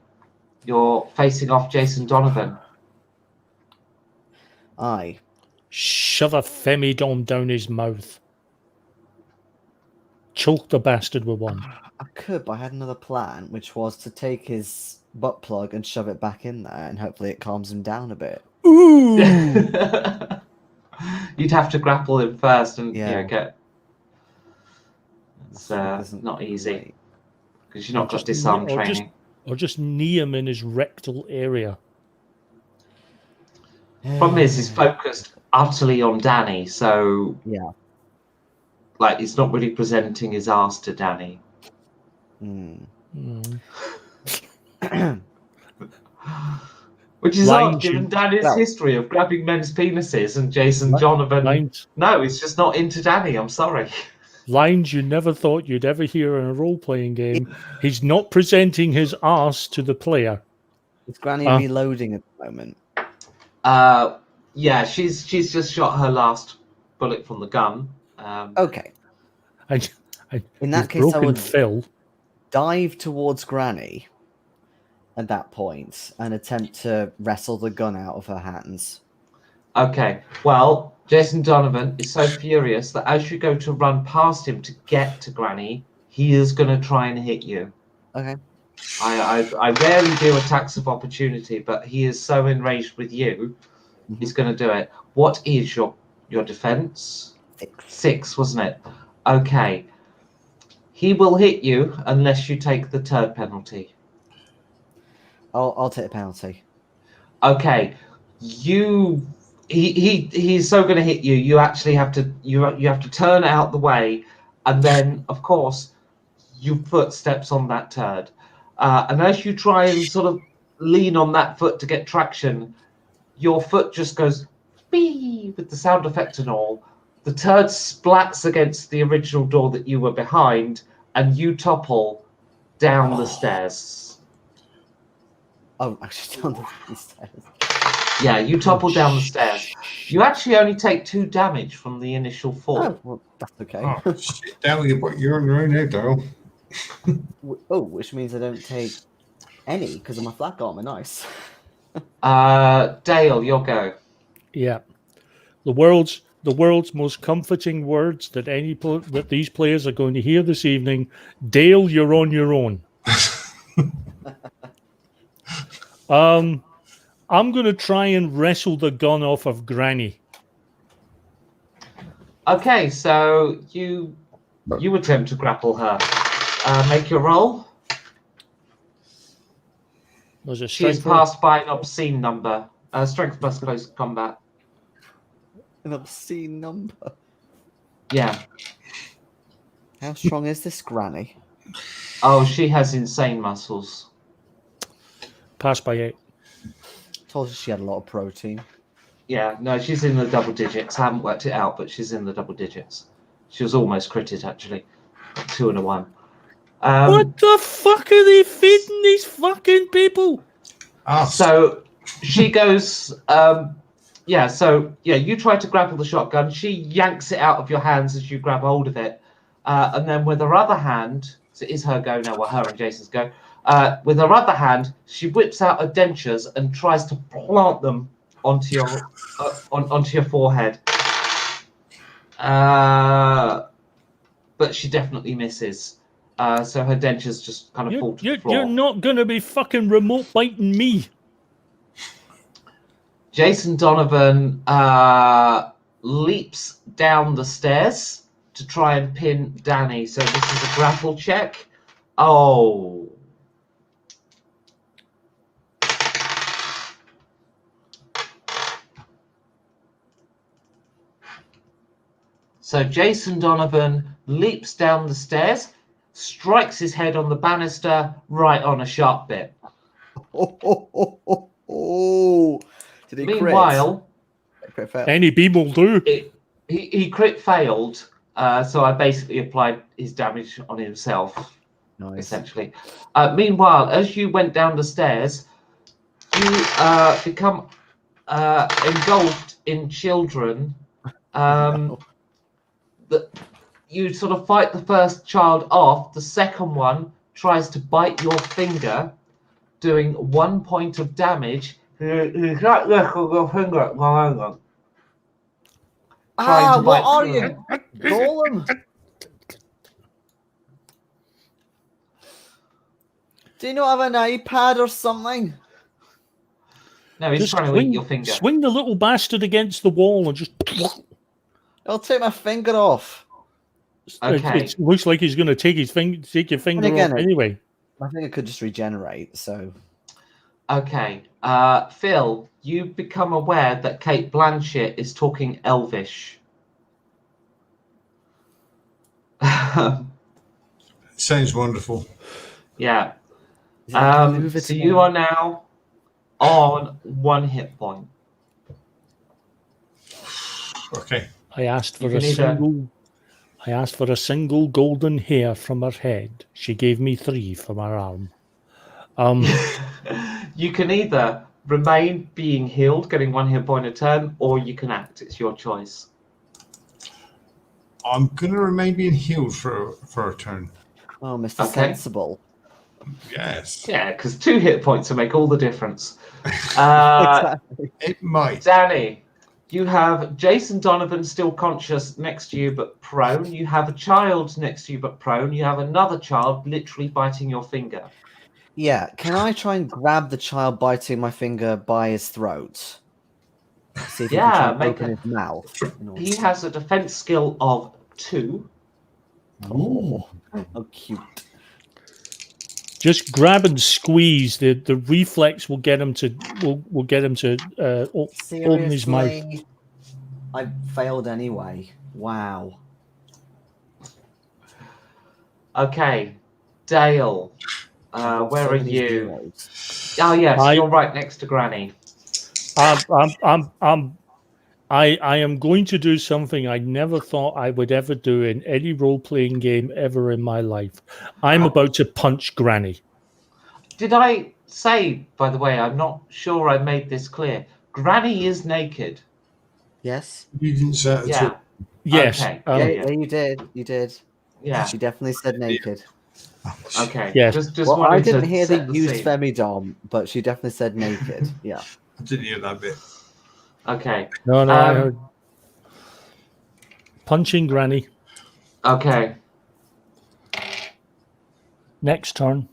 You're facing off Jason Donovan. Aye. Shove a femidom down his mouth. Choke the bastard with one. I could, but I had another plan, which was to take his butt plug and shove it back in there, and hopefully it calms him down a bit. Ooh! You'd have to grapple him first and Yeah. get. It's Isn't not easy great. because you've not got Just disarm knee- or just- training. Or just knee him in his rectal area. Problem is, he's focused utterly on Danny, so Yeah. like he's not really presenting his ass to Danny. Mm. Which is Lines odd, given you- Danny's well- history of grabbing men's penises and Jason Li- Donovan. Lines, No, he's just not into Danny. I'm sorry. lines you never thought you'd ever hear in a role-playing game. He's not presenting his ass to the player. Is Granny Huh? reloading at the moment? Yeah, she's just shot her last bullet from the gun. Okay. And, In that you've case, I broken would Phil. dive towards Granny at that point and attempt to wrestle the gun out of her hands. Okay, well, Jason Donovan is so furious that as you go to run past him to get to Granny, he is going to try and hit you. Okay. I rarely do attacks of opportunity, but he is so enraged with you, he's going to do it. What is your defense? 6. 6, wasn't it? Okay. He will hit you unless you take the turd penalty. I'll take the penalty. Okay. He's so going to hit you. You actually have to you have to turn out the way, and then of course your foot steps on that turd. And as you try and sort of lean on that foot to get traction, your foot just goes beep with the sound effect and all. The turd splats against the original door that you were behind, and you topple down the stairs. Oh, actually, down the stairs. Yeah, you topple down the stairs. You actually only take 2 damage from the initial fall. Oh, well, that's okay. Oh, shit, Daryl, you're on your own now, Daryl. Oh, which means I don't take any because of my flak armor. Nice. Dale, your go. Yeah. The world's most comforting words that that these players are going to hear this evening. Dale, you're on your own. I'm going to try and wrestle the gun off of Granny. Okay, so you attempt to grapple her. Make your roll. There's a She is strength roll. passed by an obscene number. Strength plus close combat. An obscene number. Yeah. How strong is this Granny? Oh, she has insane muscles. Passed by 8. Told you she had a lot of protein. Yeah, no, she's in the double digits. I haven't worked it out, but she's in the double digits. She was almost critted, actually. 2 and a 1. What the fuck are they feeding these fucking people? So she goes, you try to grapple the shotgun. She yanks it out of your hands as you grab hold of it. And then with her other hand, so it is her go now, well, her and Jason's go. With her other hand, she whips out her dentures and tries to plant them onto your onto your forehead. But she definitely misses. so her dentures just kind of fall to the floor. You're not going to be fucking remote biting me. Jason Donovan leaps down the stairs to try and pin Danny. So this is a grapple check. Oh. So Jason Donovan leaps down the stairs, strikes his head on the banister right on a sharp bit. Oh. Did he Meanwhile, crit fail? Any beam will do. he crit failed, so I basically applied his damage on himself, Nice. essentially. Meanwhile, as you went down the stairs, you become engulfed in children. You sort of fight the first child off. The second one tries to bite your finger, doing 1 point of damage. What are you? Golem? Do you not have an iPad or something? No, he's Just trying to eat your finger. swing the little bastard against the wall and just... I'll take my finger off. Okay. It looks like he's going to take your finger again, off anyway. I think it could just regenerate, so... Okay. Phil, you become aware that Kate Blanchett is talking Elvish. Sounds wonderful. Yeah. Is it move it So you are now on 1 hit point. Okay. I asked for You can a single golden hair from her head. She gave me 3 from her arm. You can either remain being healed, getting 1 hit point a turn, or you can act. It's your choice. I'm going to remain being healed for a turn. Oh, Mr. Okay. Sensible. Yes. Yeah, because 2 hit points will make all the difference. Exactly. It might. Danny, you have Jason Donovan still conscious next to you but prone. You have a child next to you but prone. You have another child literally biting your finger. Yeah, can I try and grab the child biting my finger by his throat? See if he Yeah, can try and make open a- his mouth. He has a defense skill of 2. Oh, how cute. Just grab and squeeze. The reflex will get him to will get him to open his mouth. Seriously? I failed anyway. Wow. Okay, Dale, I've got where so are many you? zeros. Oh yes, I- you're right next to Granny. I am going to do something I never thought I would ever do in any role-playing game ever in my life. I'm about to punch Granny. Did I say, by the way, I'm not sure I made this clear. Granny is naked. Yes? You didn't say it at Yeah. all. Yes. Okay. Yeah, you did. You did. Yeah. She definitely said naked. Okay. Yes. Just Well, wanted I didn't to hear set the the used scene. femidom, but she definitely said naked. Yeah. I didn't hear that bit. Okay. No, I heard punching Granny. Okay. Next turn.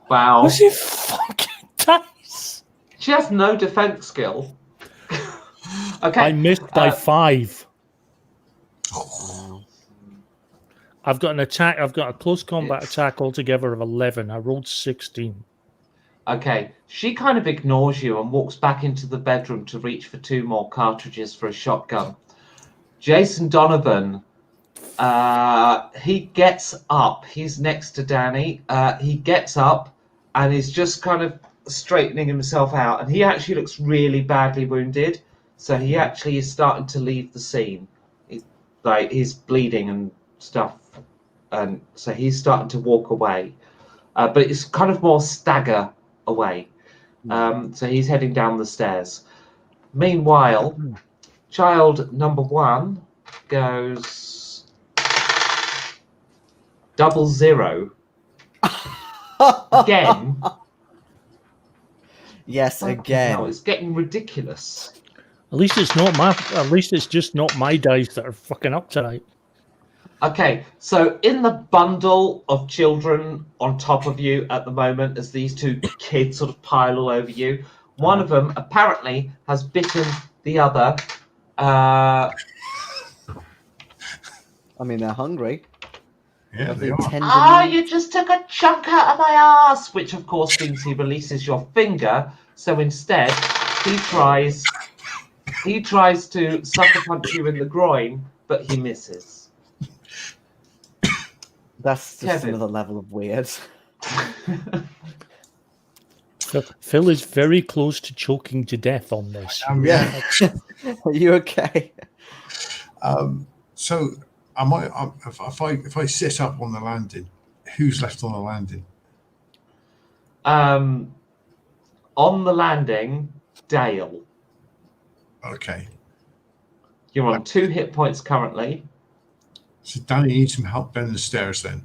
Wow. Was it fucking dice? She has no defense skill. Okay. I missed by 5. Wow. I've got an attack. I've got a close combat attack altogether of 11. I rolled 16. Okay. She kind of ignores you and walks back into the bedroom to reach for 2 more cartridges for a shotgun. Jason Donovan, he gets up. He's next to Danny. He gets up and is just kind of straightening himself out. And he actually looks really badly wounded. So he actually is starting to leave the scene. He's bleeding and stuff. And so he's starting to walk away. But it's kind of more stagger away. So he's heading down the stairs. Meanwhile, child number 1 goes 00. Again. Yes, No, again. it's getting ridiculous. At least it's not my. At least it's just not my dice that are fucking up tonight. Okay, so in the bundle of children on top of you at the moment, as these two kids sort of pile all over you, one of them apparently has bitten the other. I mean, they're hungry. Yeah, Have they are. tender Ah, meat? you just took a chunk out of my ass, which of course means he releases your finger. So instead, he tries to sucker punch you in the groin, but he misses. That's just Kevin. another level of weird. Phil is very close to choking to death on this. Yeah. Are you okay? So, if I sit up on the landing, who's left on the landing? On the landing, Dale. Okay. You're on 2 hit points currently. So Danny needs some help down the stairs then.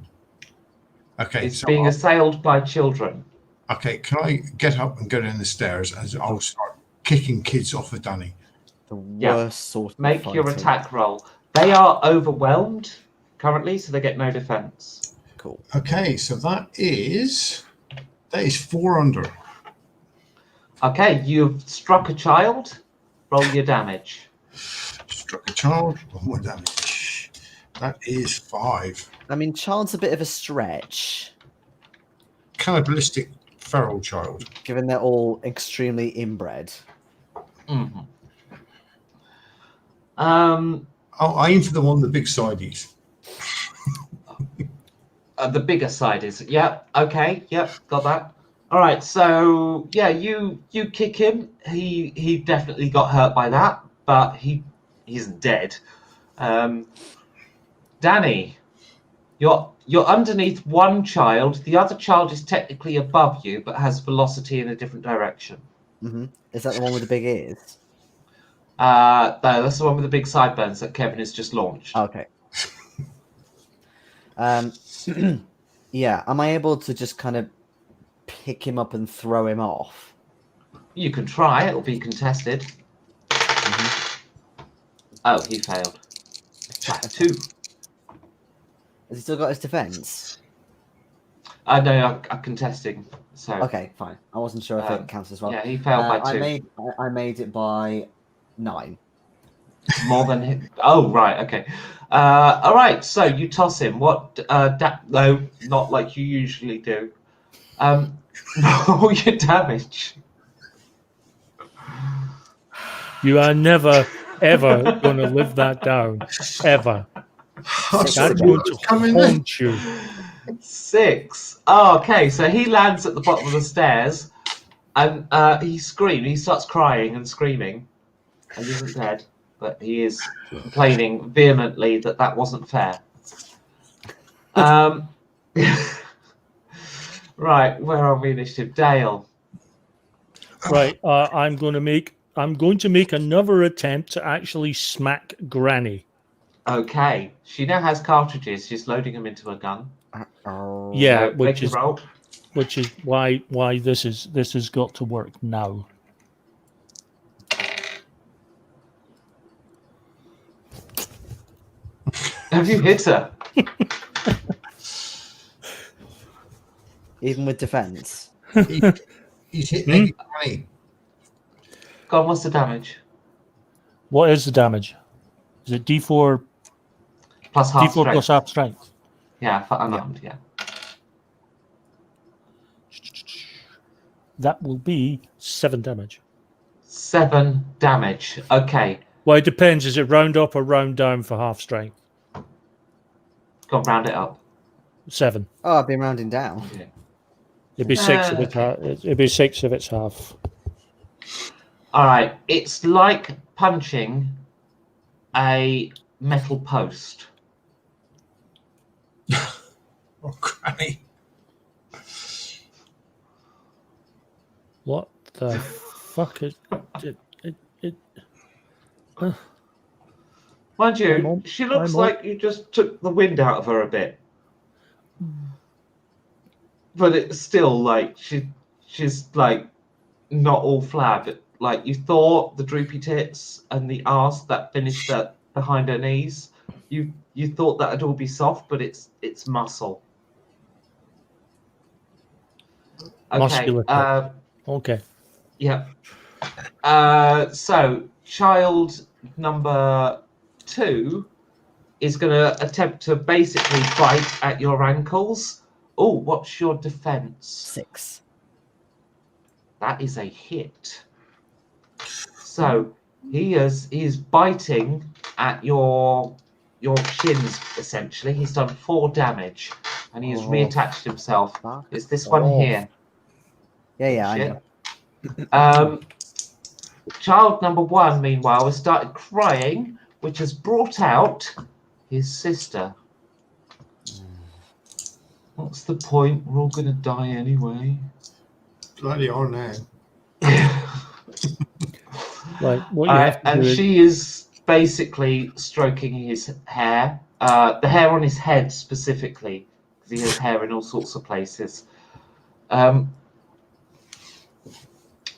Okay. It's So being assailed by children. okay, can I get up and go down the stairs and I'll start kicking kids off of Danny? The Yeah. worst sort of Make your fighting. attack roll. They are overwhelmed currently, so they get no defense. Cool. Okay, so that is 4 under. Okay, you've struck a child. Roll your damage. Struck a child, 1 more damage. That is 5. I mean, child's a bit of a stretch, Cannibalistic feral child. given they're all extremely inbred. Mm-hmm. I aim for the one with the big sideys. The bigger side is, yep. Okay, yep, got that. All right, so yeah, you kick him. He definitely got hurt by that, but he isn't dead. Danny, you're underneath one child. The other child is technically above you, but has velocity in a different direction. Mm-hmm. Is that the one with the big ears? No, that's the one with the big sideburns that Kevin has just launched. Okay. Yeah, am I able to just kind of pick him up and throw him off? You can try. It'll be contested. Oh, he failed. That's 2. Has he still got his defense? No, I'm contesting. So Okay, fine. I wasn't sure if it counts as well. yeah, he failed by 2. I made it by 9. More than him. Oh, right. Okay. All right. So you toss him. What? No, not like you usually do. Roll your damage. You are never, ever going to live that down. Ever. That's going to haunt you. 6. Oh, okay. So he lands at the bottom of the stairs, and he screams. He starts crying and screaming, and he isn't dead, but he is complaining vehemently that wasn't fair. Right, where are we initiative? Dale. Right, I'm going to make another attempt to actually smack Granny. Okay, she now has cartridges. She's loading them into a gun. Yeah, So make a roll. which is why this has got to work now. Have you hit her? Even with defense. He's hit me. God, what's the damage? What is the damage? Is it D4 Plus half D4 strength. plus half strength? Yeah, for unarmed, yeah. That will be 7 damage. 7 damage. Okay. Well, it depends. Is it round up or round down for half strength? Go on, round it up. 7. Oh, I've been rounding down. Yeah. It'd be 6 if it's half. It'd be 6 if it's half. All right. It's like punching a metal post. Oh, Granny. What the fuck is it? Mind you, I'm on- she looks I'm on- like you just took the wind out of her a bit. But it's still like she's like not all flab. Like you thought, the droopy tits and the arse that finished up behind her knees, You thought that would all be soft, but it's muscle. Okay. Musculature. Okay. Yeah. So child number 2 is going to attempt to basically bite at your ankles. Oh, what's your defense? 6. That is a hit. So he's biting at your shins essentially. He's done 4 damage, and he has reattached himself. Fuck It's this one off. here. Yeah, I Shit. know. Child number 1, meanwhile, has started crying, which has brought out his sister. What's the point? We're all going to die anyway. Bloody hell now. Right. What you have to And do is she is basically stroking his hair, the hair on his head specifically, because he has hair in all sorts of places.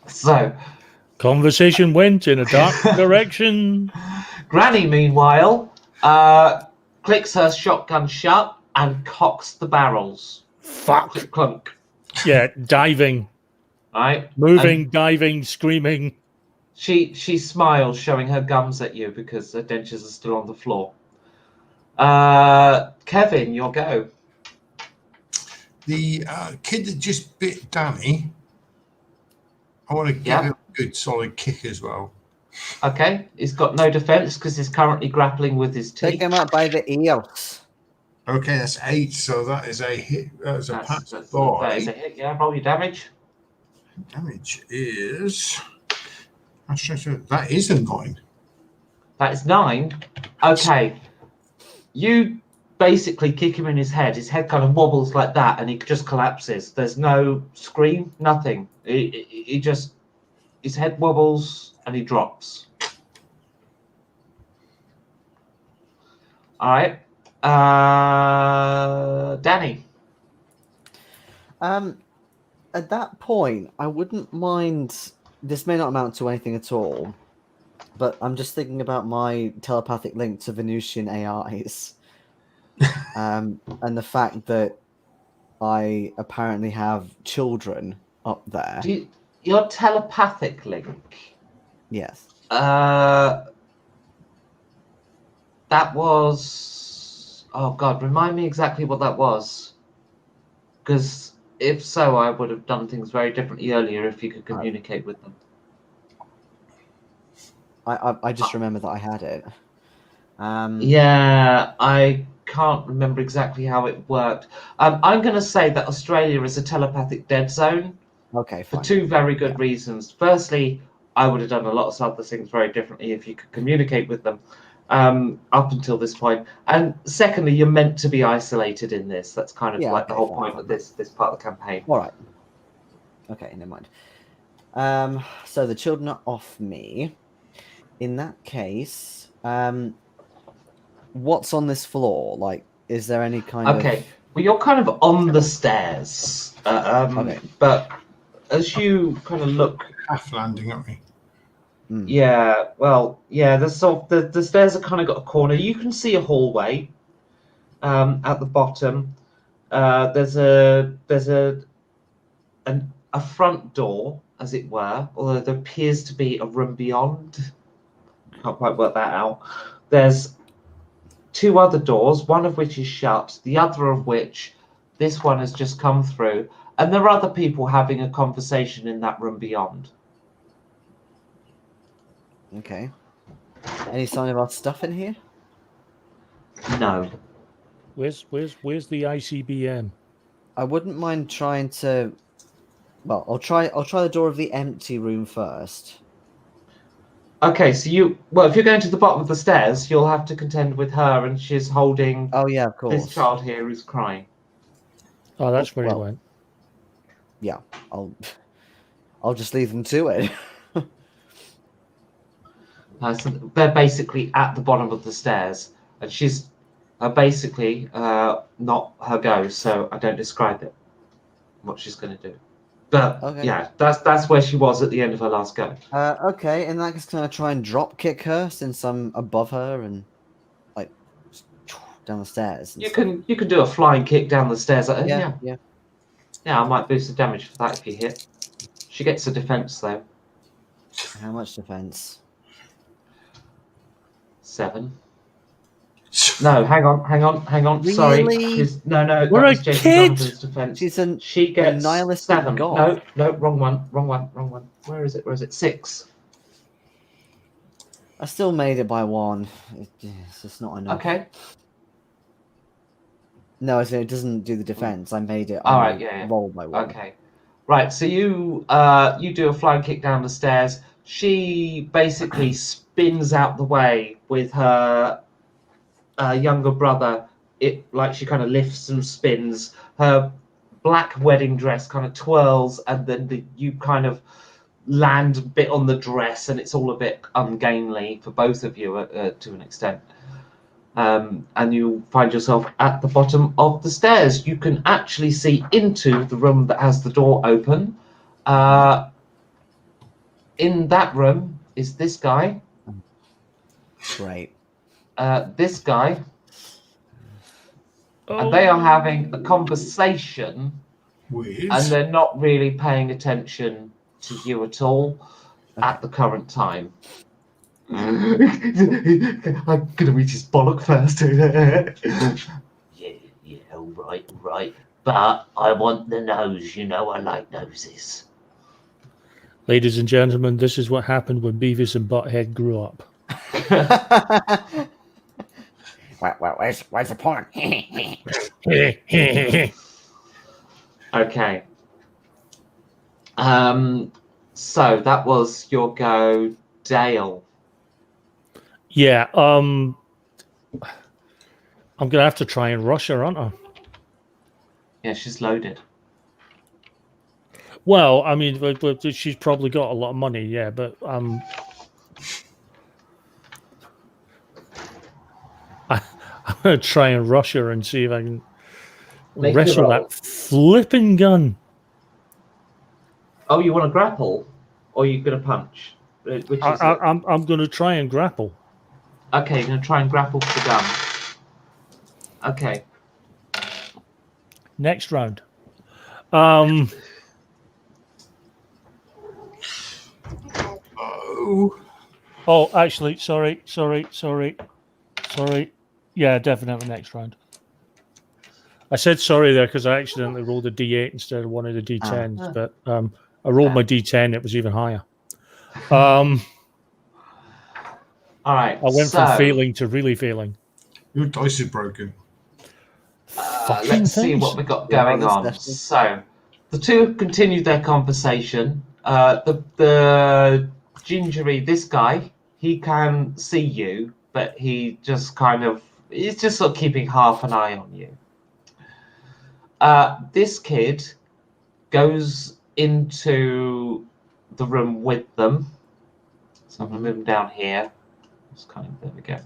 So, conversation went in a dark direction. Granny, meanwhile, clicks her shotgun shut and cocks the barrels. Fuck. Clunk, clunk. Yeah, diving, Right? moving, And diving, screaming. she smiles, showing her gums at you because her dentures are still on the floor. Kevin, your go. The kid that just bit Danny, I want to give him a good solid kick as well. Okay, he's got no defense because he's currently grappling with his teeth. Pick him up by the ears. Okay, that's 8, so that is a hit. That's a pass That is by. a hit. Yeah, roll your damage. Damage is. That is a 9. That is 9. Okay, you basically kick him in his head. His head kind of wobbles like that, and he just collapses. There's no scream, nothing. He just, his head wobbles and he drops. All right, Danny. At that point, I wouldn't mind. This may not amount to anything at all, but I'm just thinking about my telepathic link to Venusian AIs, and the fact that I apparently have children up there. Your telepathic link. Yes. That was. Oh God, remind me exactly what that was. Because if so, I would have done things very differently earlier if you could communicate with them. I just remember that I had it. Yeah, I can't remember exactly how it worked. I'm going to say that Australia is a telepathic dead zone Okay, for fine. 2 very good reasons. Firstly, I would have done a lot of other things very differently if you could communicate with them up until this point. And secondly, you're meant to be isolated in this. That's kind of like the whole point of this part of the campaign. All right. Okay, never mind. So the children are off me. In that case, what's on this floor? Like, is there any kind of... Okay, well, you're kind of on the stairs. Okay. But as you kind of look... Half landing, aren't we? Yeah, well, yeah, the stairs are kind of got a corner. You can see a hallway at the bottom. There's a front door, as it were, although there appears to be a room beyond. Can't quite work that out. There's 2 other doors, one of which is shut, the other of which this one has just come through, and there are other people having a conversation in that room beyond. Okay. Any sign of our stuff in here? No. Where's the ICBM? I wouldn't mind trying to... Well, I'll try the door of the empty room first. Okay, so if you're going to the bottom of the stairs, you'll have to contend with her, and she's holding Oh yeah, of course. this child here who's crying. Oh, that's where he Well, went. Yeah, I'll just leave them to it. So they're basically at the bottom of the stairs, and she's basically not her go, so I don't describe it, what she's going to do. But Okay. yeah, that's where she was at the end of her last go. Okay, in that case, can I try and drop kick her since I'm above her and like down the stairs. and You stuff. can do a flying kick down the stairs at her. Yeah, Yeah. yeah. Yeah, I might boost the damage for that if you hit. She gets a defense though. How much defense? 7. No, hang on. Sorry. Really? No, We're that a was Jason kid! Donovan's defense. She gets nihilistic 7. god. No, wrong one. Where is it? 6. I still made it by 1. It's just not enough. Okay. No, it doesn't do the defense. I made it. All on right, the yeah. Roll by 1. Okay. Right, so you do a flying kick down the stairs. She basically spins out the way with her younger brother. She kind of lifts and spins. Her black wedding dress kind of twirls, and then you kind of land a bit on the dress, and it's all a bit ungainly for both of you to an extent. And you find yourself at the bottom of the stairs. You can actually see into the room that has the door open. In that room is this guy. Great. This guy. And they are having a conversation, Weird. and they're not really paying attention to you at all at the current time. I'm gonna reach his bollock first. yeah, right. But I want the nose, I like noses. Ladies and gentlemen, this is what happened when Beavis and Butthead grew up. Where's the porn? Okay. So that was your go, Dale. Yeah, I'm gonna have to try and rush her, aren't I? Yeah, she's loaded. Well, I mean, but she's probably got a lot of money, yeah. But I'm gonna try and rush her and see if I can Make wrestle your roll. that flipping gun. Oh, you want to grapple, or you're gonna punch? Which is I'm gonna try and grapple. Okay, you're gonna try and grapple for the gun. Okay. Next round. Oh, actually, sorry. Yeah, definitely next round. I said sorry there because I accidentally rolled a D8 instead of one of the D10s, but I rolled my D10, it was even higher. All right. I went from failing to really failing. Your dice is broken. Let's see what we got going on. So, the two continued their conversation. The gingery, this guy, he can see you, but he's just sort of keeping half an eye on you. This kid goes into the room with them. So I'm going to move him down here. There we go.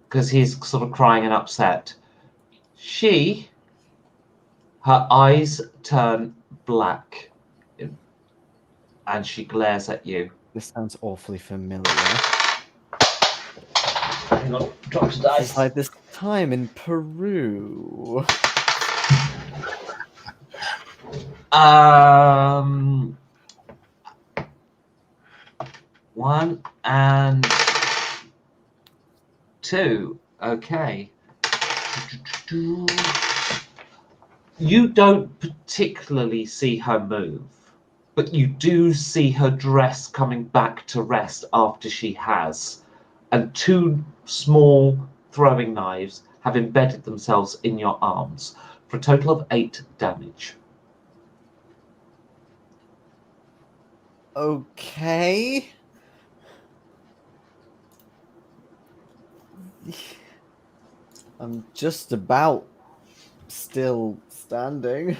Because he's sort of crying and upset. Her eyes turn black. And she glares at you. This sounds awfully familiar. Hang on, drop the dice. It's like this time in Peru. 1 and 2. Okay. You don't particularly see her move, but you do see her dress coming back to rest after she has. And 2 small throwing knives have embedded themselves in your arms for a total of 8 damage. Okay. I'm just about still standing.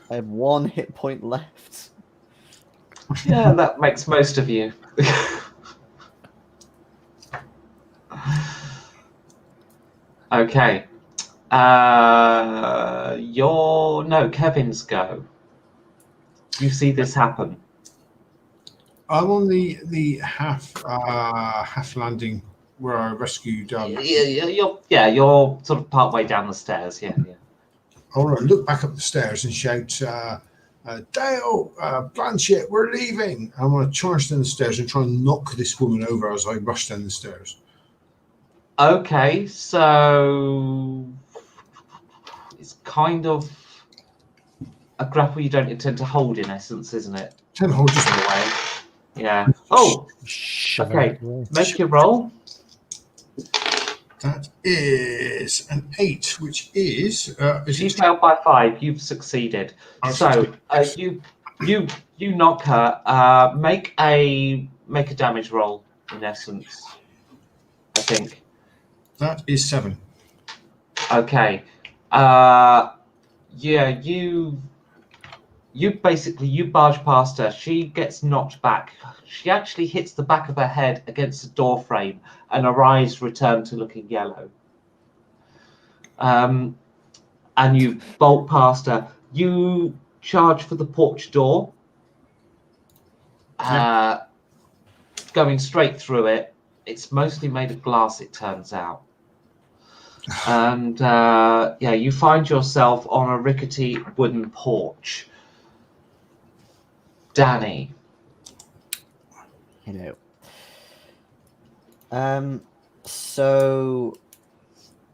I have 1 hit point left. Yeah, that makes most of you. Okay. Kevin's go. You see this happen. I'm on the half landing where I rescued. You're sort of part way down the stairs. Yeah. I want to look back up the stairs and shout, Dale, Blanchett, we're leaving. I want to charge down the stairs and try and knock this woman over as I rush down the stairs. Okay, so it's kind of a grapple you don't intend to hold, in essence, isn't it? Ten hold just In a way. Yeah. Oh, Shove okay. it away. Make your roll. That is an 8, which is She failed by 5. You've succeeded. I've So succeeded. you knock her. Make a damage roll, in essence. I think. That is 7. Okay. You basically barge past her. She gets knocked back. She actually hits the back of her head against the door frame, and her eyes return to looking yellow. And you bolt past her. You charge for the porch door, going straight through it. It's mostly made of glass, it turns out. And you find yourself on a rickety wooden porch. Danny. Hello. So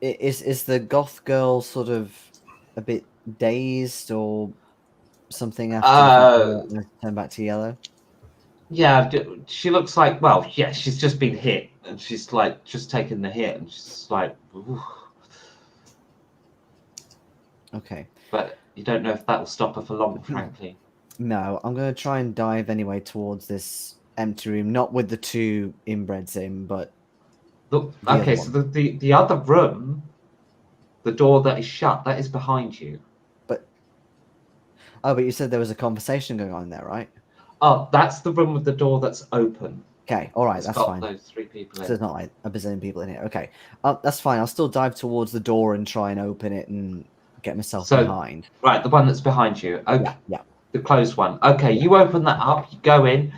is the goth girl sort of a bit dazed or something after turn back to yellow? Yeah, she looks like, well, yeah, she's just been hit, and she's like just taken the hit, and she's like, ooh. Okay. But you don't know if that will stop her for long, frankly. No, I'm going to try and dive anyway towards this empty room, not with the 2 inbreds in, but Okay, so the other room, the door that is shut, that is behind you. but you said there was a conversation going on there, right? Oh, that's the room with the door that's open. Okay, all right, It's that's got fine. those 3 people So in. there's not like a bazillion people in here. Okay, that's fine. I'll still dive towards the door and try and open it and get myself behind. Right, the one that's behind you. Okay. Yeah. The closed one. Okay, you open that up, you go in.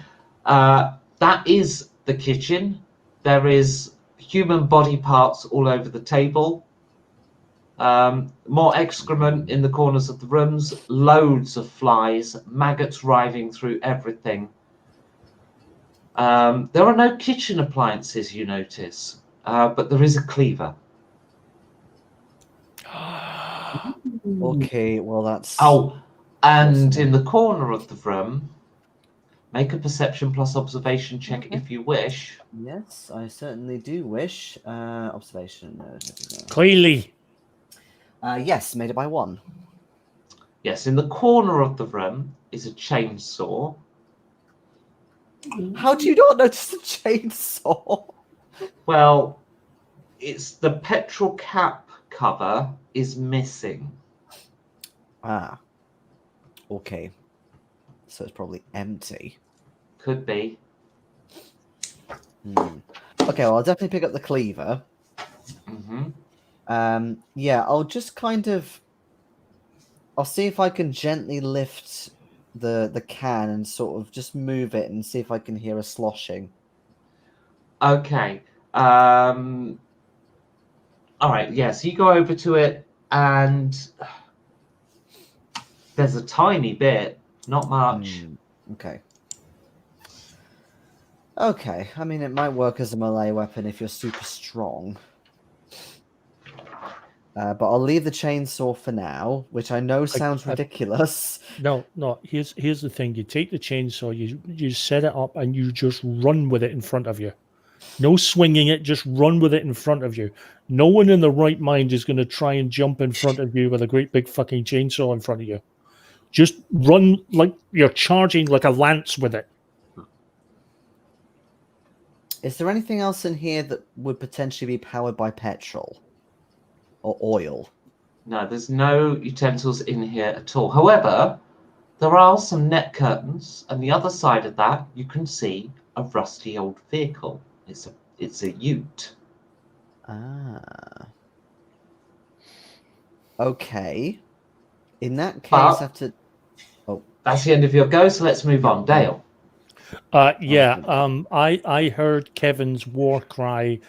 That is the kitchen. There is human body parts all over the table. More excrement in the corners of the rooms. Loads of flies. Maggots writhing through everything. There are no kitchen appliances, you notice. But there is a cleaver. Okay, well that's... Oh, and in the corner of the room, make a perception plus observation check if you wish. Yes, I certainly do wish. Observation. Clearly. Yes, made it by 1. Yes, in the corner of the room is a chainsaw. How do you not notice the chainsaw? Well, it's the petrol cap cover is missing. Ah. Okay. So it's probably empty. Could be. Okay, well, I'll definitely pick up the cleaver. Mm-hmm. Yeah, I'll just kind of... I'll see if I can gently lift the can and sort of just move it and see if I can hear a sloshing. Okay. All right. Yeah. So you go over to it, and there's a tiny bit, not much. Okay. Okay. I mean, it might work as a melee weapon if you're super strong. But I'll leave the chainsaw for now, which I know sounds ridiculous. No. Here's the thing. You take the chainsaw, you set it up, and you just run with it in front of you. No swinging it, just run with it in front of you. No one in the right mind is going to try and jump in front of you with a great big fucking chainsaw in front of you. Just run like you're charging like a lance with it. Is there anything else in here that would potentially be powered by petrol or oil? No, there's no utensils in here at all. However, there are some net curtains, and the other side of that, you can see a rusty old vehicle. It's a ute. Ah. Okay. In that case, But I have to... Oh. That's the end of your go, so let's move on. Dale. I heard Kevin's war cry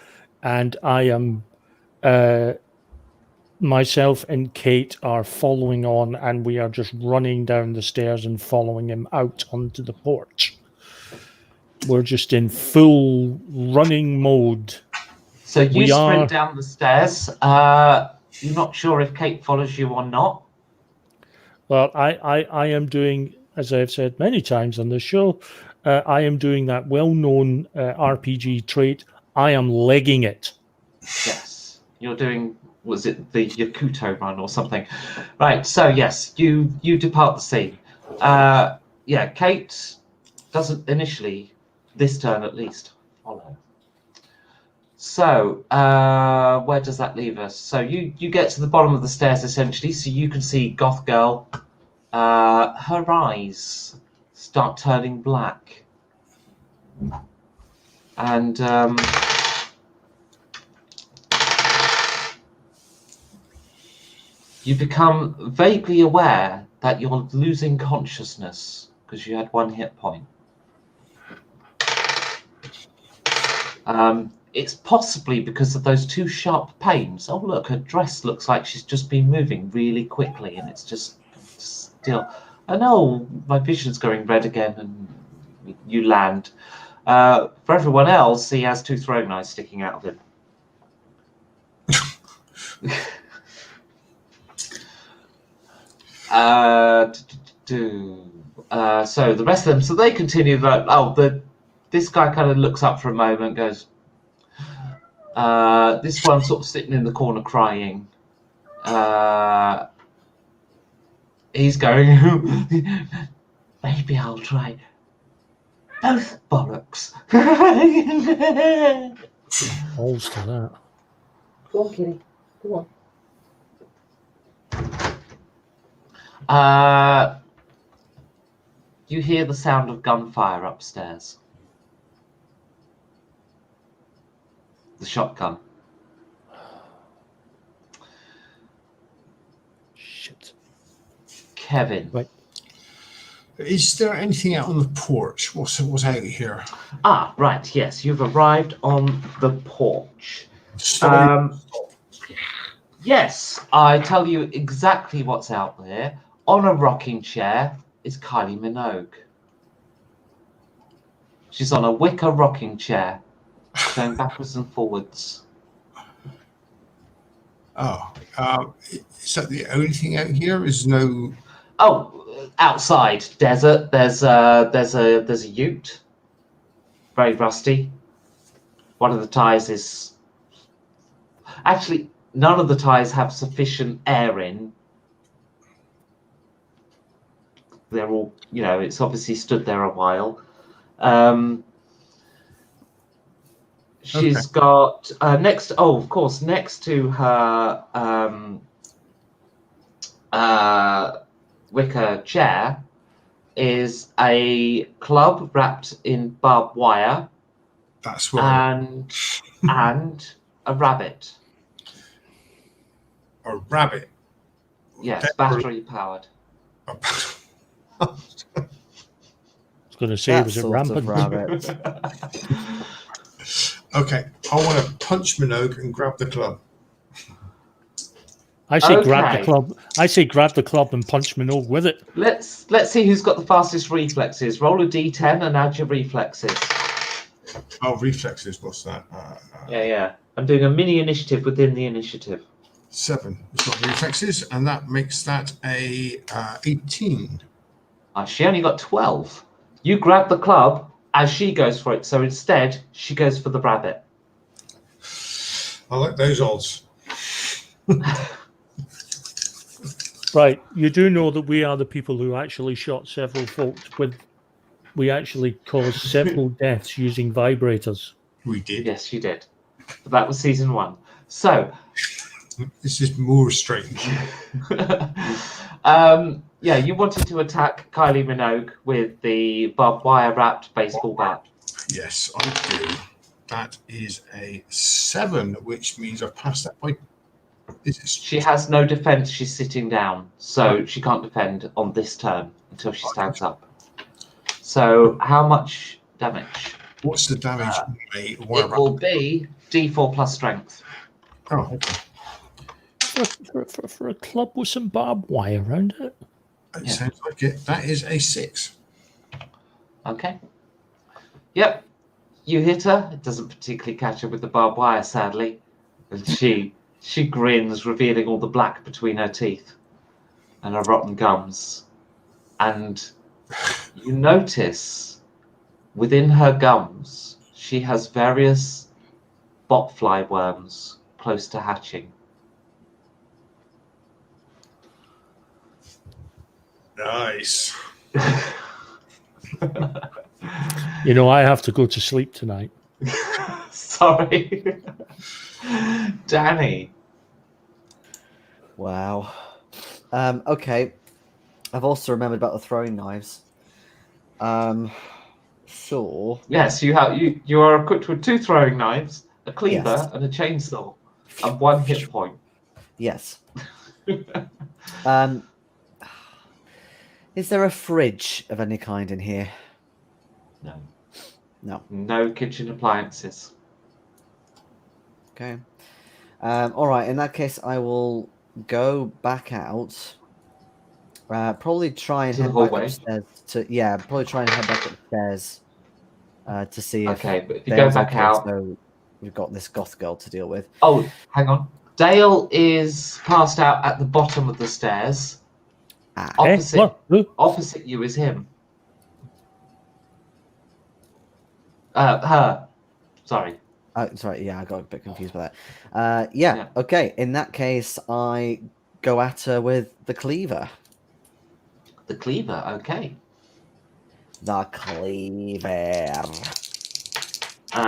and I am myself and Kate are following on, and we are just running down the stairs and following him out onto the porch. We're just in full running mode. So you We sprint are- down the stairs. You're not sure if Kate follows you or not. Well, I am doing, as I've said many times on this show, I am doing that well-known RPG trait. I am legging it. Yes, you're doing. Was it the Yakuto run or something? Right. So yes, you depart the scene. Yeah, Kate doesn't initially, this turn at least, follow. So where does that leave us? So you get to the bottom of the stairs essentially, so you can see Goth Girl. Her eyes start turning black, and you become vaguely aware that you're losing consciousness because you had 1 hit point. It's possibly because of those 2 sharp pains. Oh look, her dress looks like she's just been moving really quickly, and it's just still. I know my vision's going red again, and you land. For everyone else, he has 2 throwing knives sticking out of him. So the rest of them, so they continue that. This guy kind of looks up for a moment, goes. This one sort of sitting in the corner crying. He's going. Maybe I'll try both bollocks. Balls to that. Go on, Kitty. Go on. You hear the sound of gunfire upstairs. The shotgun. Shit. Kevin. Right. Is there anything out on the porch? What's out here? Ah, right. Yes, you've arrived on the porch. Stop. Yes, I tell you exactly what's out there. On a rocking chair is Kylie Minogue. She's on a wicker rocking chair, going backwards and forwards. Oh, is that the only thing out here? Is no. Oh, outside desert. There's a ute, very rusty. One of the tires is actually none of the tires have sufficient air in. They're all, it's obviously stood there a while. She's got next to her wicker chair is a club wrapped in barbed wire. That's what. And a rabbit. A rabbit. Yes, battery powered. I was going to say, was it rampant? Rabbit. Okay, I want to punch Minogue and grab the club. I say grab Okay. the club. I say grab the club and punch Minogue with it. Let's see who's got the fastest reflexes. Roll a d10 and add your reflexes. Oh, reflexes. What's that? Yeah. I'm doing a mini initiative within the initiative. 7. It's got reflexes, and that makes that a 18. She only got 12. You grab the club as she goes for it, so instead she goes for the rabbit. I like those odds. Right, you do know that we are the people who actually shot several folks with. We actually caused several deaths using vibrators. We did. Yes, you did. But that was season 1. So, This is more strange. yeah, you wanted to attack Kylie Minogue with the barbed wire wrapped baseball bat. Yes, I do. That is a 7, which means I've passed that by. She has no defense. She's sitting down, so she can't defend on this turn until she stands up. So, how much damage? What's the damage? Mate? It will be D4 plus strength. Oh, okay. For a club with some barbed wire around it. It Yeah. sounds like it. That is a 6. Okay. Yep. You hit her. It doesn't particularly catch her with the barbed wire, sadly. And she grins, revealing all the black between her teeth and her rotten gums. And you notice within her gums she has various botfly worms close to hatching. Nice. You know, I have to go to sleep tonight. Sorry. Danny. Wow. Okay. I've also remembered about the throwing knives. So Yes, you are equipped with 2 throwing knives, a cleaver, Yes. and a chainsaw, and 1 hit point. yes. Is there a fridge of any kind in here? No. No. No kitchen appliances. Okay. All right. In that case, I will go back out. Probably try and To the head back hallway? upstairs. Probably try and head back upstairs to see if Okay, but if you Dale's go back okay. out. So we've got this goth girl to deal with. Oh, hang on. Dale is passed out at the bottom of the stairs. Ah. Opposite you is him. Her. Sorry. Sorry, yeah, I got a bit confused by that. Yeah, okay. In that case, I go at her with the cleaver. The cleaver, okay. The cleaver.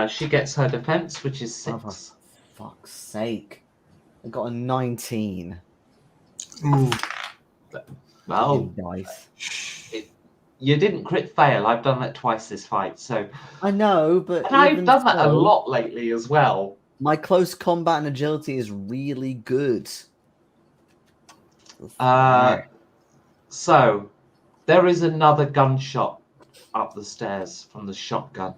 She gets her defense, which is 6. Oh, for fuck's sake. I got a 19. Ooh. Well, Nice. you didn't crit fail. I've done that twice this fight, so. I know, but And I've even done that a so, lot lately as well. my close combat and agility is really good. So, there is another gunshot up the stairs from the shotgun.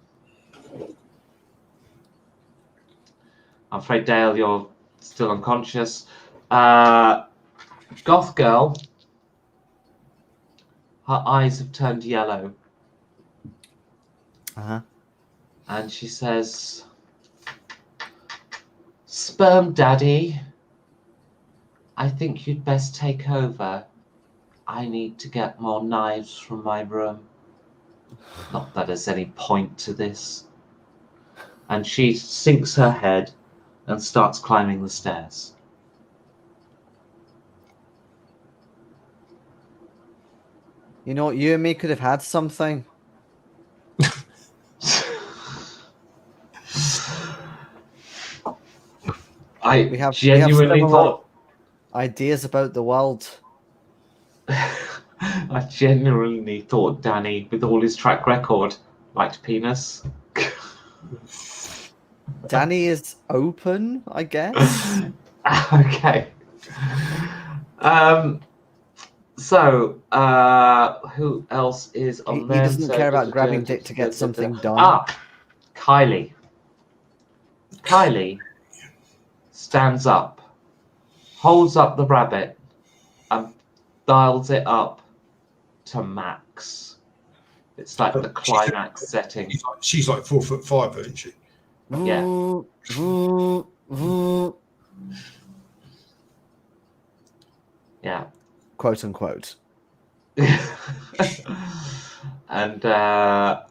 I'm afraid, Dale, you're still unconscious. Goth girl, her eyes have turned yellow. Uh-huh. And she says, "Sperm Daddy, I think you'd best take over. I need to get more knives from my room. Not that there's any point to this." And she sinks her head and starts climbing the stairs. You know what? You and me could have had something. I genuinely thought ideas about the world. I genuinely thought Danny, with all his track record, liked penis. Danny is open, I guess. Okay. So, who else is on He there? doesn't care about grabbing dick to get something done. Kylie. Kylie stands up, holds up the rabbit, and dials it up to max. It's like the climax setting. She's like 4'5", isn't she? Yeah. Yeah. Quote unquote. And as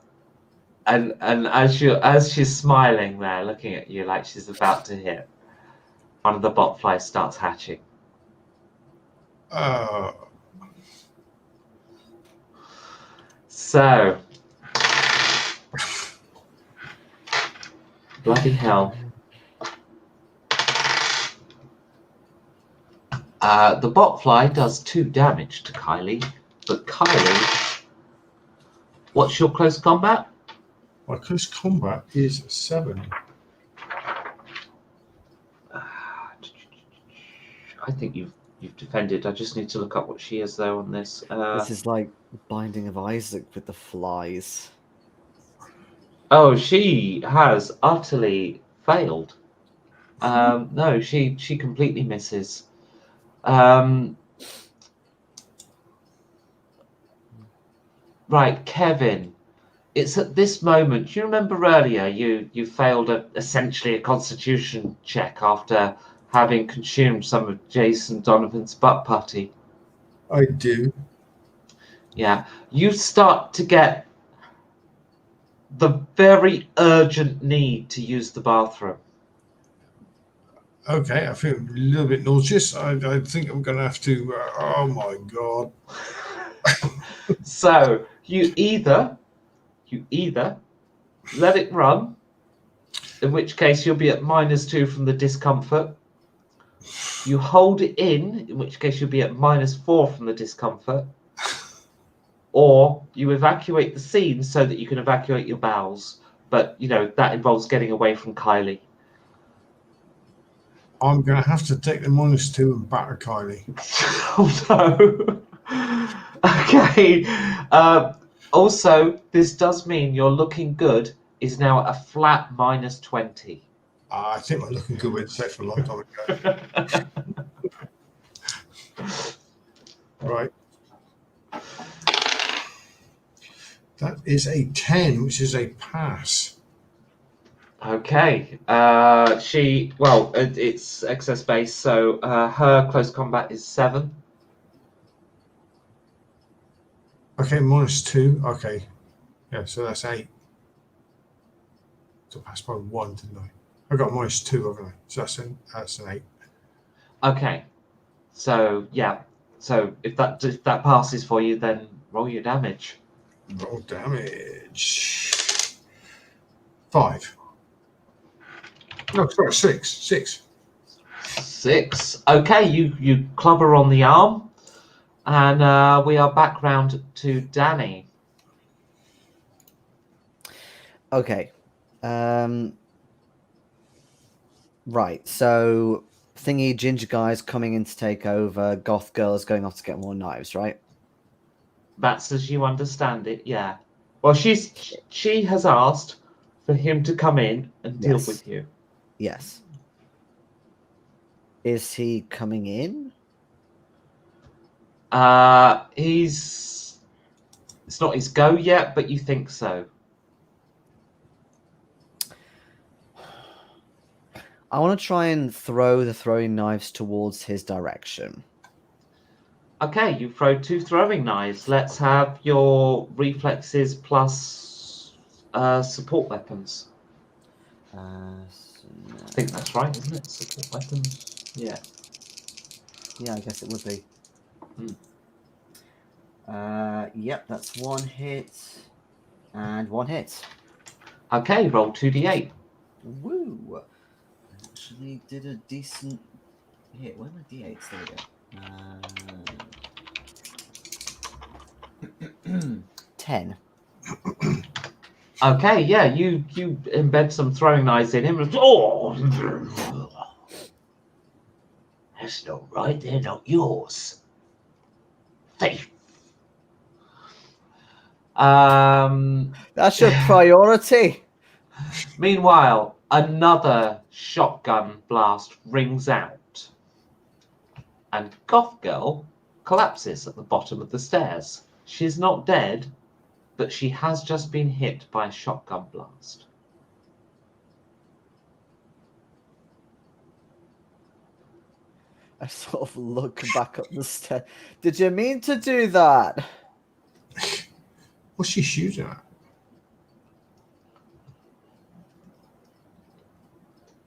she's smiling there, looking at you like she's about to hit, one of the botflies starts hatching. So, bloody hell. The botfly does 2 damage to Kylie, but Kylie, what's your close combat? My close combat is 7. I think you've defended. I just need to look up what she is though on this. This is like Binding of Isaac with the flies. Oh, she has utterly failed. No, she completely misses. Right, Kevin. It's at this moment. Do you remember earlier you failed essentially a Constitution check after having consumed some of Jason Donovan's butt putty? I do. Yeah, you start to get the very urgent need to use the bathroom. Okay, I feel a little bit nauseous. I think I'm going to have to. Oh my god! So you either let it run, in which case you'll be at -2 from the discomfort. You hold it in which case you'll be at -4 from the discomfort. Or you evacuate the scene so that you can evacuate your bowels. But, that involves getting away from Kylie. I'm going to have to take the -2 and batter Kylie. Oh, no. Okay. Also, this does mean your looking good is now a flat -20. I think we're looking good with safe for a long time ago. Right. That is a 10, which is a pass. Okay. It's excess base, so her close combat is 7. Okay, -2. Okay. Yeah, so that's 8. So I passed by 1, didn't I? I got -2, haven't I? So that's an 8. Okay. So yeah. So if that passes for you, then roll your damage. Roll damage. 5. No, sorry, 6. 6. 6. Okay, you club her on the arm, and we are back round to Danny. Okay. Right. So, thingy ginger guy's coming in to take over. Goth girl is going off to get more knives. Right. That's as you understand it, yeah. Well, she has asked for him to come in and deal Yes. with you. Yes. Is he coming in? It's not his go yet, but you think so. I want to try and throw the throwing knives towards his direction. Okay, you throw 2 throwing knives. Let's have your reflexes plus support weapons. I think that's right, isn't it? Support weapons. Yeah. Yeah, I guess it would be. Yep, that's 1 hit and 1 hit. Okay, roll 2d8. Woo! I actually did a decent hit. Where are my d8s? There we go. 10. Okay, yeah, you embed some throwing knives in him. Oh, that's not right. They're not yours. Thief. That's your priority. Meanwhile, another shotgun blast rings out, and Goth Girl collapses at the bottom of the stairs. She's not dead, but she has just been hit by a shotgun blast. I sort of look back up the stairs. Did you mean to do that? What's she shooting at?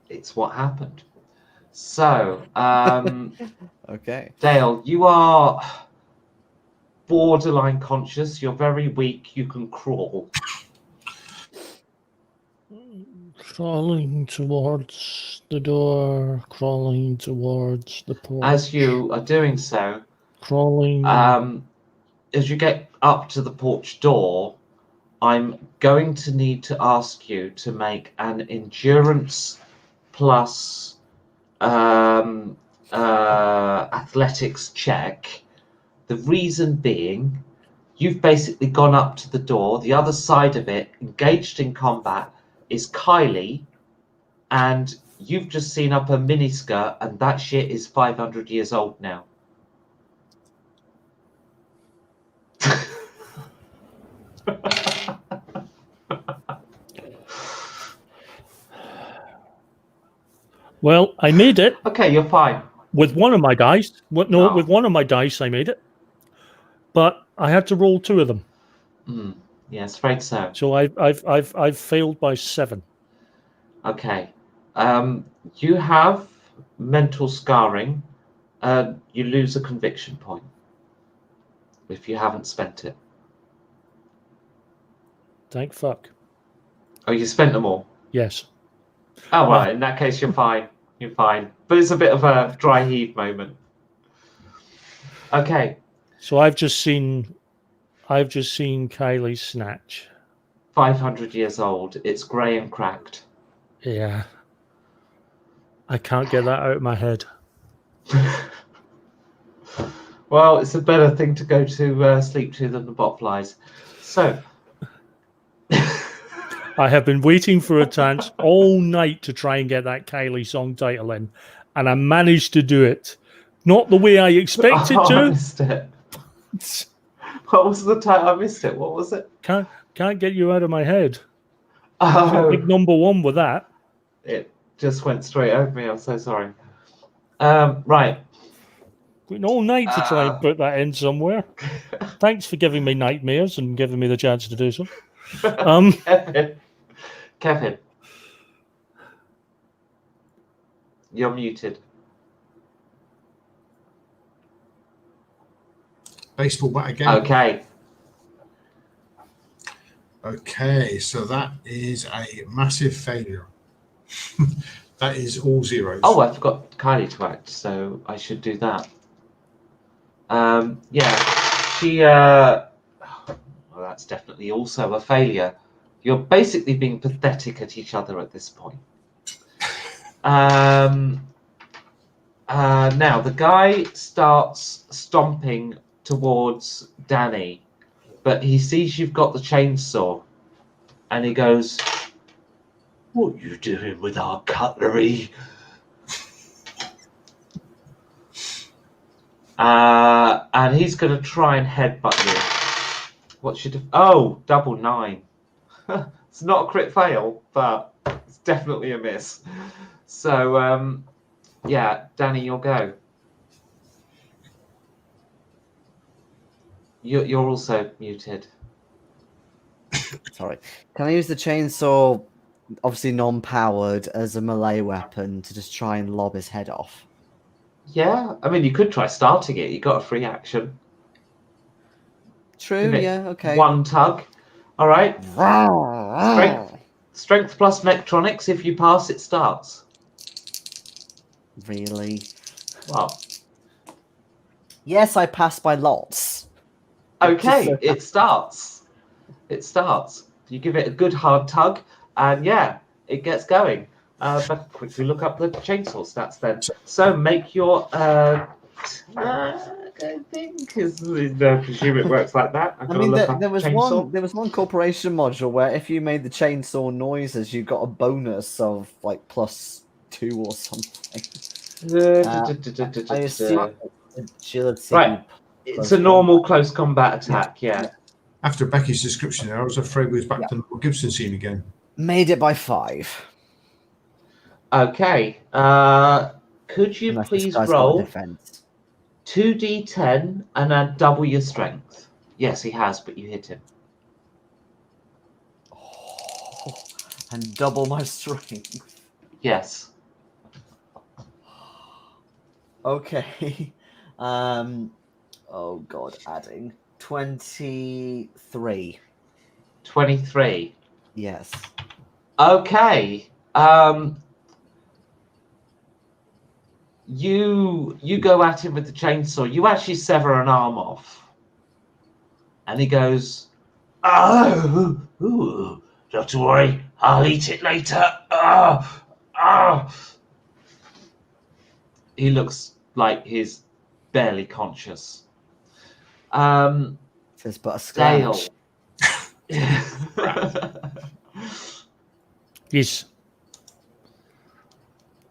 It's what happened. So, Okay. Dale, you are borderline conscious. You're very weak. You can crawl. Crawling towards the door, crawling towards the porch. As you are doing so, crawling. as you get up to the porch door, I'm going to need to ask you to make an endurance plus athletics check. The reason being, You've basically gone up to the door. The other side of it, engaged in combat, is Kylie, and you've just seen up her miniskirt, and that shit is 500 years old now. Well, I made it Okay, you're fine. with one of my dice. With Oh. one of my dice, I made it, but I had to roll 2 of them. Yes, afraid so. So I've failed by 7. Okay. You have mental scarring. You lose a conviction point if you haven't spent it. Thank fuck. Oh, you spent them all? Yes. Oh, Well- right. In that case, you're fine. You're fine. But it's a bit of a dry heave moment. Okay. So I've just seen Kylie snatch. 500 years old. It's grey and cracked. Yeah. I can't get that out of my head. Well, it's a better thing to go to sleep to than the botflies. So, I have been waiting for a chance all night to try and get that Kylie song title in, and I managed to do it. Not the way I expected I to. missed it. What was the title? I missed it. What was it? Can't get you out of my head. Oh, Big number 1 with that. it just went straight over me. I'm so sorry. Right. Waiting all night to try and put that in somewhere. Thanks for giving me nightmares and giving me the chance to do so. Kevin, you're muted. Baseball bat again. Okay. Okay, so that is a massive failure. That is all zeros. Oh, I forgot Kylie to act, so I should do that. Yeah, she. Well, that's definitely also a failure. You're basically being pathetic at each other at this point. Now the guy starts stomping towards Danny, but he sees you've got the chainsaw, and he goes, "What are you doing with our cutlery?" And he's going to try and headbutt you. What should have? Oh, double 9. It's not a crit fail, but it's definitely a miss. So, yeah, Danny, you'll go. You're also muted. Sorry. Can I use the chainsaw, obviously non-powered, as a melee weapon to just try and lob his head off? Yeah, I mean, you could try starting it. You got a free action. True, Give it yeah, okay. One tug. All right. Strength plus Mechtronics. If you pass, it starts. Really? Well, Yes, I passed by lots. okay, it starts. It starts. You give it a good hard tug, and yeah, it gets going. But quickly look up the chainsaw stats then. So make your. I don't think I presume it works like that. I mean, there was one corporation module where if you made the chainsaw noises, you got a bonus of like +2 or something. I assume agility. Right, it's a normal close combat attack. Yeah. After Becky's description there, I was afraid we was back to the Gibson scene again. Made it by 5. Okay. Could you Unless this please guy's got a roll defense. 2d10 and add double your strength? Yes, he has, but you hit him. Oh, and double my strength. Yes. Okay. Oh god, adding 23. 23. Yes. Okay. You go at him with the chainsaw. You actually sever an arm off. And he goes, "Oh, ooh, not to worry. I'll eat it later." He looks like he's barely conscious. It's but a Dale. scratch. Yes.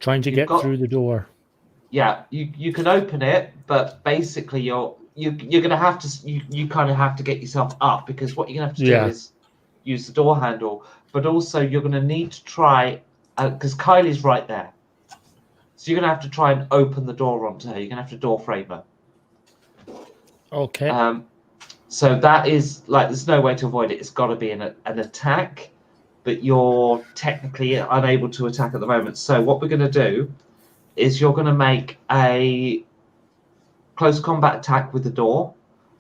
Trying to You've get got- through the door. Yeah, you can open it, but basically you're gonna have to you kind of have to get yourself up, because what you're gonna have to Yeah. do is use the door handle, but also you're gonna need to try, because Kylie's right there, so you're gonna have to try and open the door onto her. You're gonna have to door frame her. Okay. So that is like, there's no way to avoid it. It's got to be an attack, but you're technically unable to attack at the moment. So what we're going to do is you're going to make a close combat attack with the door,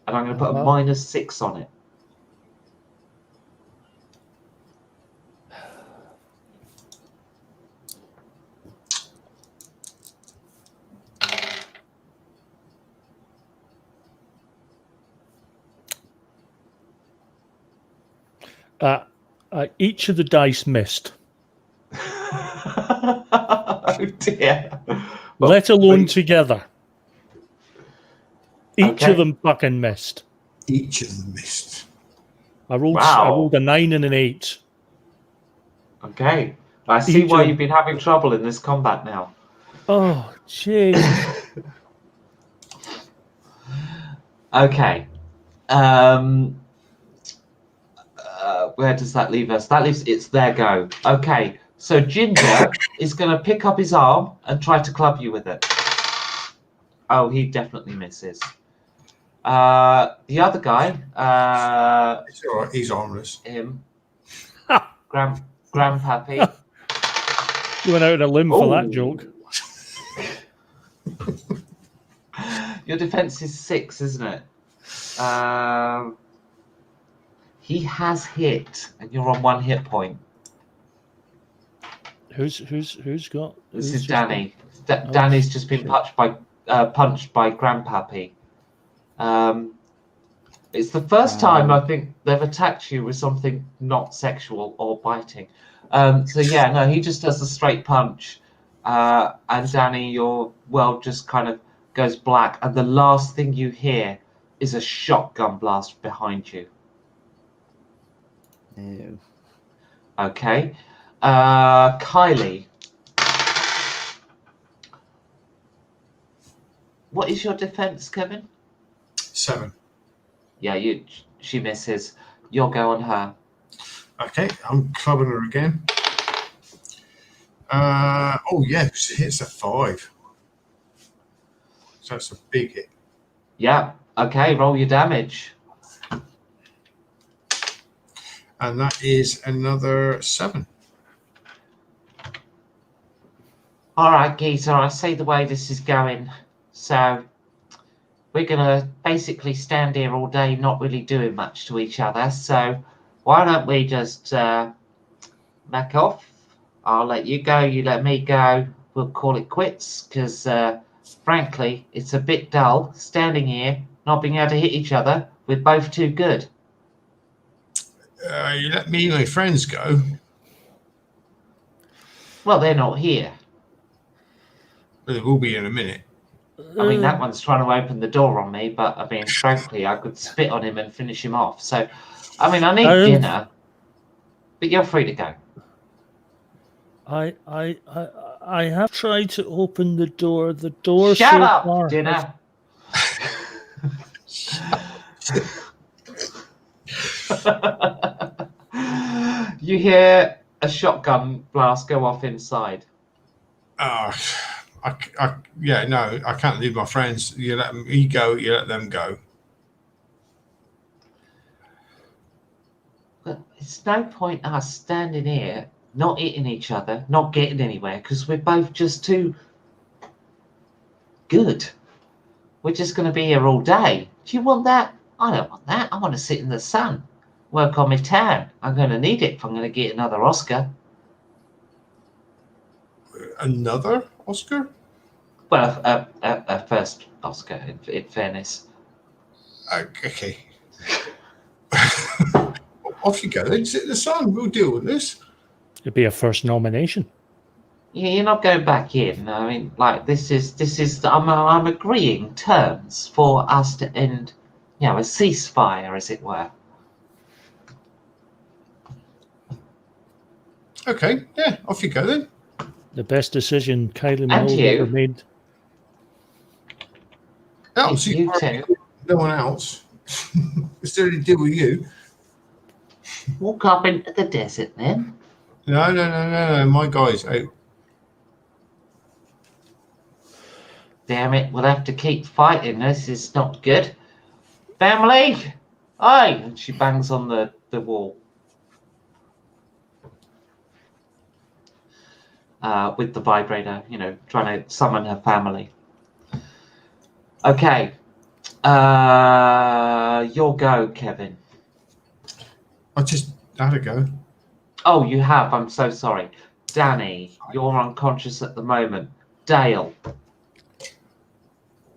and I'm going to put a -6 on it. Each of the dice missed, Oh dear. let alone wait. together. Each Okay. of them fucking missed. Each of them missed. I rolled Wow. a 9 and an 8. Okay. I see Each why of- you've been having trouble in this combat now. Oh, Jesus. Okay. Where does that leave us? That leaves it's their go. Okay. So Ginger is going to pick up his arm and try to club you with it. Oh, he definitely misses. The other guy, It's all right. He's harmless. him, Grandpappy. You went out on a limb for that Ooh. joke. Your defense is 6, isn't it? He has hit, and you're on 1 hit point. Who's got? This who's is just Danny. Oh, Danny's just been shit. punched by Grandpappy. It's the first time I think they've attacked you with something not sexual or biting. So yeah, no, he just does a straight punch, and Danny, your world just kind of goes black, and the last thing you hear is a shotgun blast behind you. Ew. Okay, Kylie, what is your defense, Kevin? 7. Yeah, she misses. You'll go on her. Okay, I'm clubbing her again. Oh yeah, it's a 5. So that's a big hit. Yeah. Okay, roll your damage. And that is another 7. All right, Geezer, I see the way this is going. So we're going to basically stand here all day not really doing much to each other. So why don't we just back off? I'll let you go, you let me go. We'll call it quits, because frankly, it's a bit dull standing here not being able to hit each other. We're both too good. You let me and my friends go. Well, they're not here. But they will be in a minute. I mean, that one's trying to open the door on me, but I mean, frankly, I could spit on him and finish him off. So, I mean, I need dinner, but you're free to go. I have tried to open the door. The door Shut so up, far dinner. You hear a shotgun blast go off inside. Yeah, no, I can't leave my friends. You let me go, you let them go. But it's no point us standing here, not hitting each other, not getting anywhere, because we're both just too good. We're just going to be here all day. Do you want that? I don't want that. I want to sit in the sun, work on my tan. I'm going to need it if I'm going to get another Oscar. Another Oscar? Well, a first Oscar, in fairness. Okay. Off you go then, sit in the sun. We'll deal with this. It'd be a first nomination. Yeah, you're not going back in. I mean, like, this is. I'm agreeing terms for us to end a ceasefire, as it were. Okay, yeah, off you go then. The best decision Kylie And Minogue you. ever made. That'll see You too. no one else. It's there to deal with you. Walk up into the desert then. No. My guy's out. Damn it, we'll have to keep fighting. This is not good. Family! Aye! And she bangs on the wall. With the vibrator, trying to summon her family. Okay. Your go, Kevin. I just had a go. Oh, you have. I'm so sorry. Danny, you're unconscious at the moment. Dale.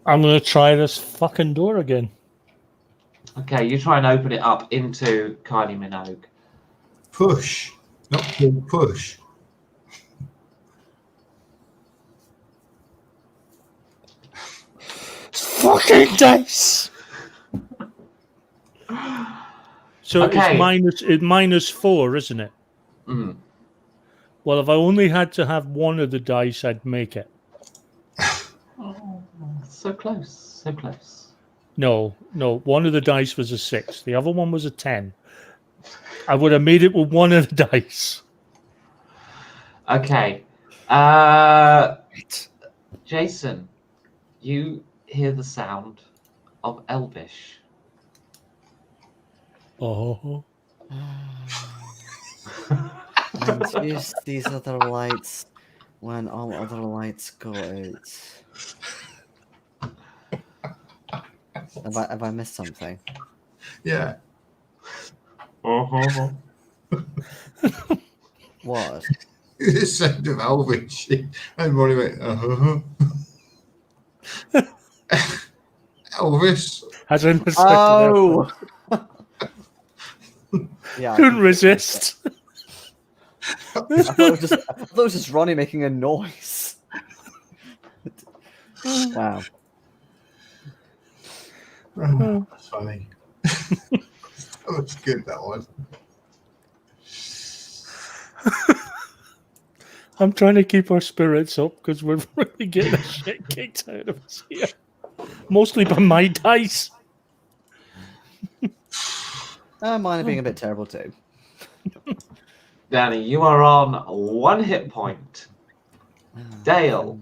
I'm going to try this fucking door again. Okay, you try and open it up into Kylie Minogue. Push, not pull, push. Fucking dice! So Okay. it's minus 4, isn't it? Mm. Well, if I only had to have one of the dice, I'd make it. Oh, so close, so close. No. One of the dice was a 6. The other one was a 10. I would have made it with one of the dice. Okay. Jason, you hear the sound of Elvish. Oh. And use these other lights when all other lights go out. Have I missed something? Yeah. Uh-huh. What? The sound of Elvish. And Ronnie went, Elvis. As in the Oh! Yeah, I couldn't completely resist. I thought it was just Ronnie making a noise. Wow. Oh, that's funny. That was good, that one. I'm trying to keep our spirits up because we're really getting the shit kicked out of us here. Mostly by my dice. Mine are being a bit terrible too. Danny, you are on 1 hit point. Dale.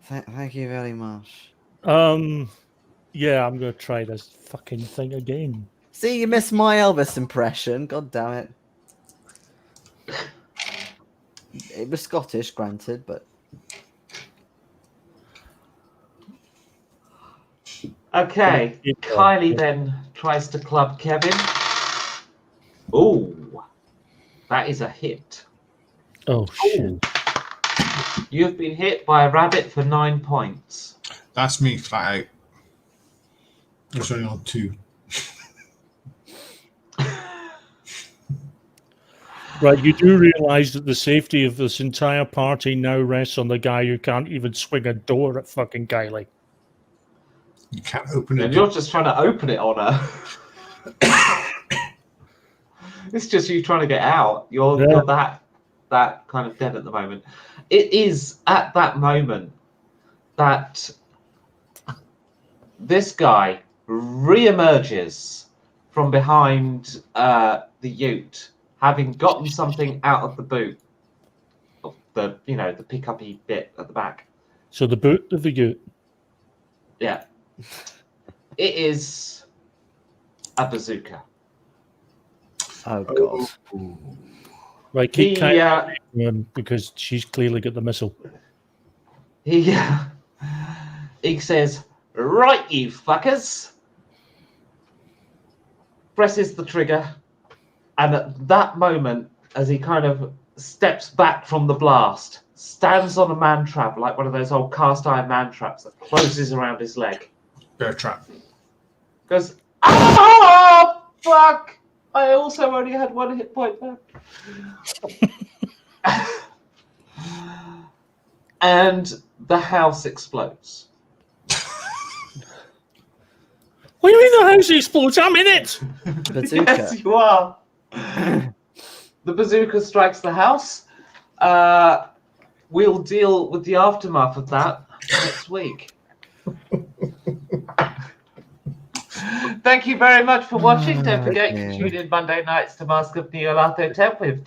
Thank you very much. Yeah, I'm going to try this fucking thing again. See, you missed my Elvis impression. God damn it. It was Scottish, granted, but Okay, Kylie then tries to club Kevin. Ooh, that is a hit. Oh, shit. You've been hit by a rabbit for 9 points. That's me flat out. It's only on 2. Right, you do realise that the safety of this entire party now rests on the guy who can't even swing a door at fucking Kylie. You can't open it. And you're just trying to open it on her. It's just you trying to get out. You're that kind of dead at the moment. It is at that moment that this guy re-emerges from behind the ute, having gotten something out of the boot, of the pickup-y bit at the back. So the boot of the ute. Yeah, it is a bazooka. oh god. Right, keep He Kylie because she's clearly got the missile. he says, "Right, you fuckers." Presses the trigger, and at that moment, as he kind of steps back from the blast, stands on a man trap, like one of those old cast iron man traps that closes around his leg. Bear trap. Goes, "Ah, fuck! I also only had 1 hit point there." And the house explodes. What do you mean the house explodes? I'm in it. Bazooka. Yes, you are. The bazooka strikes the house. We'll deal with the aftermath of that next week. Thank you very much for watching. Don't forget you can tune in Monday nights to Mask of Nyarlathotep with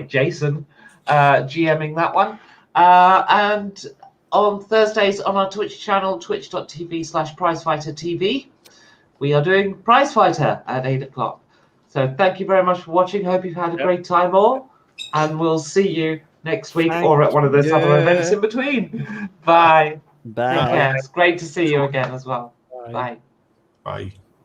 Jason GMing that one. And on Thursdays on our Twitch channel, twitch.tv/prizefightertv, we are doing Prizefighter at 8 o'clock. So thank you very much for watching. Hope you've had a great time all. And we'll see you next week or at one of those other events in between. Bye. Bye. Take care. It's great to see you again as well. Bye. Bye. Bye.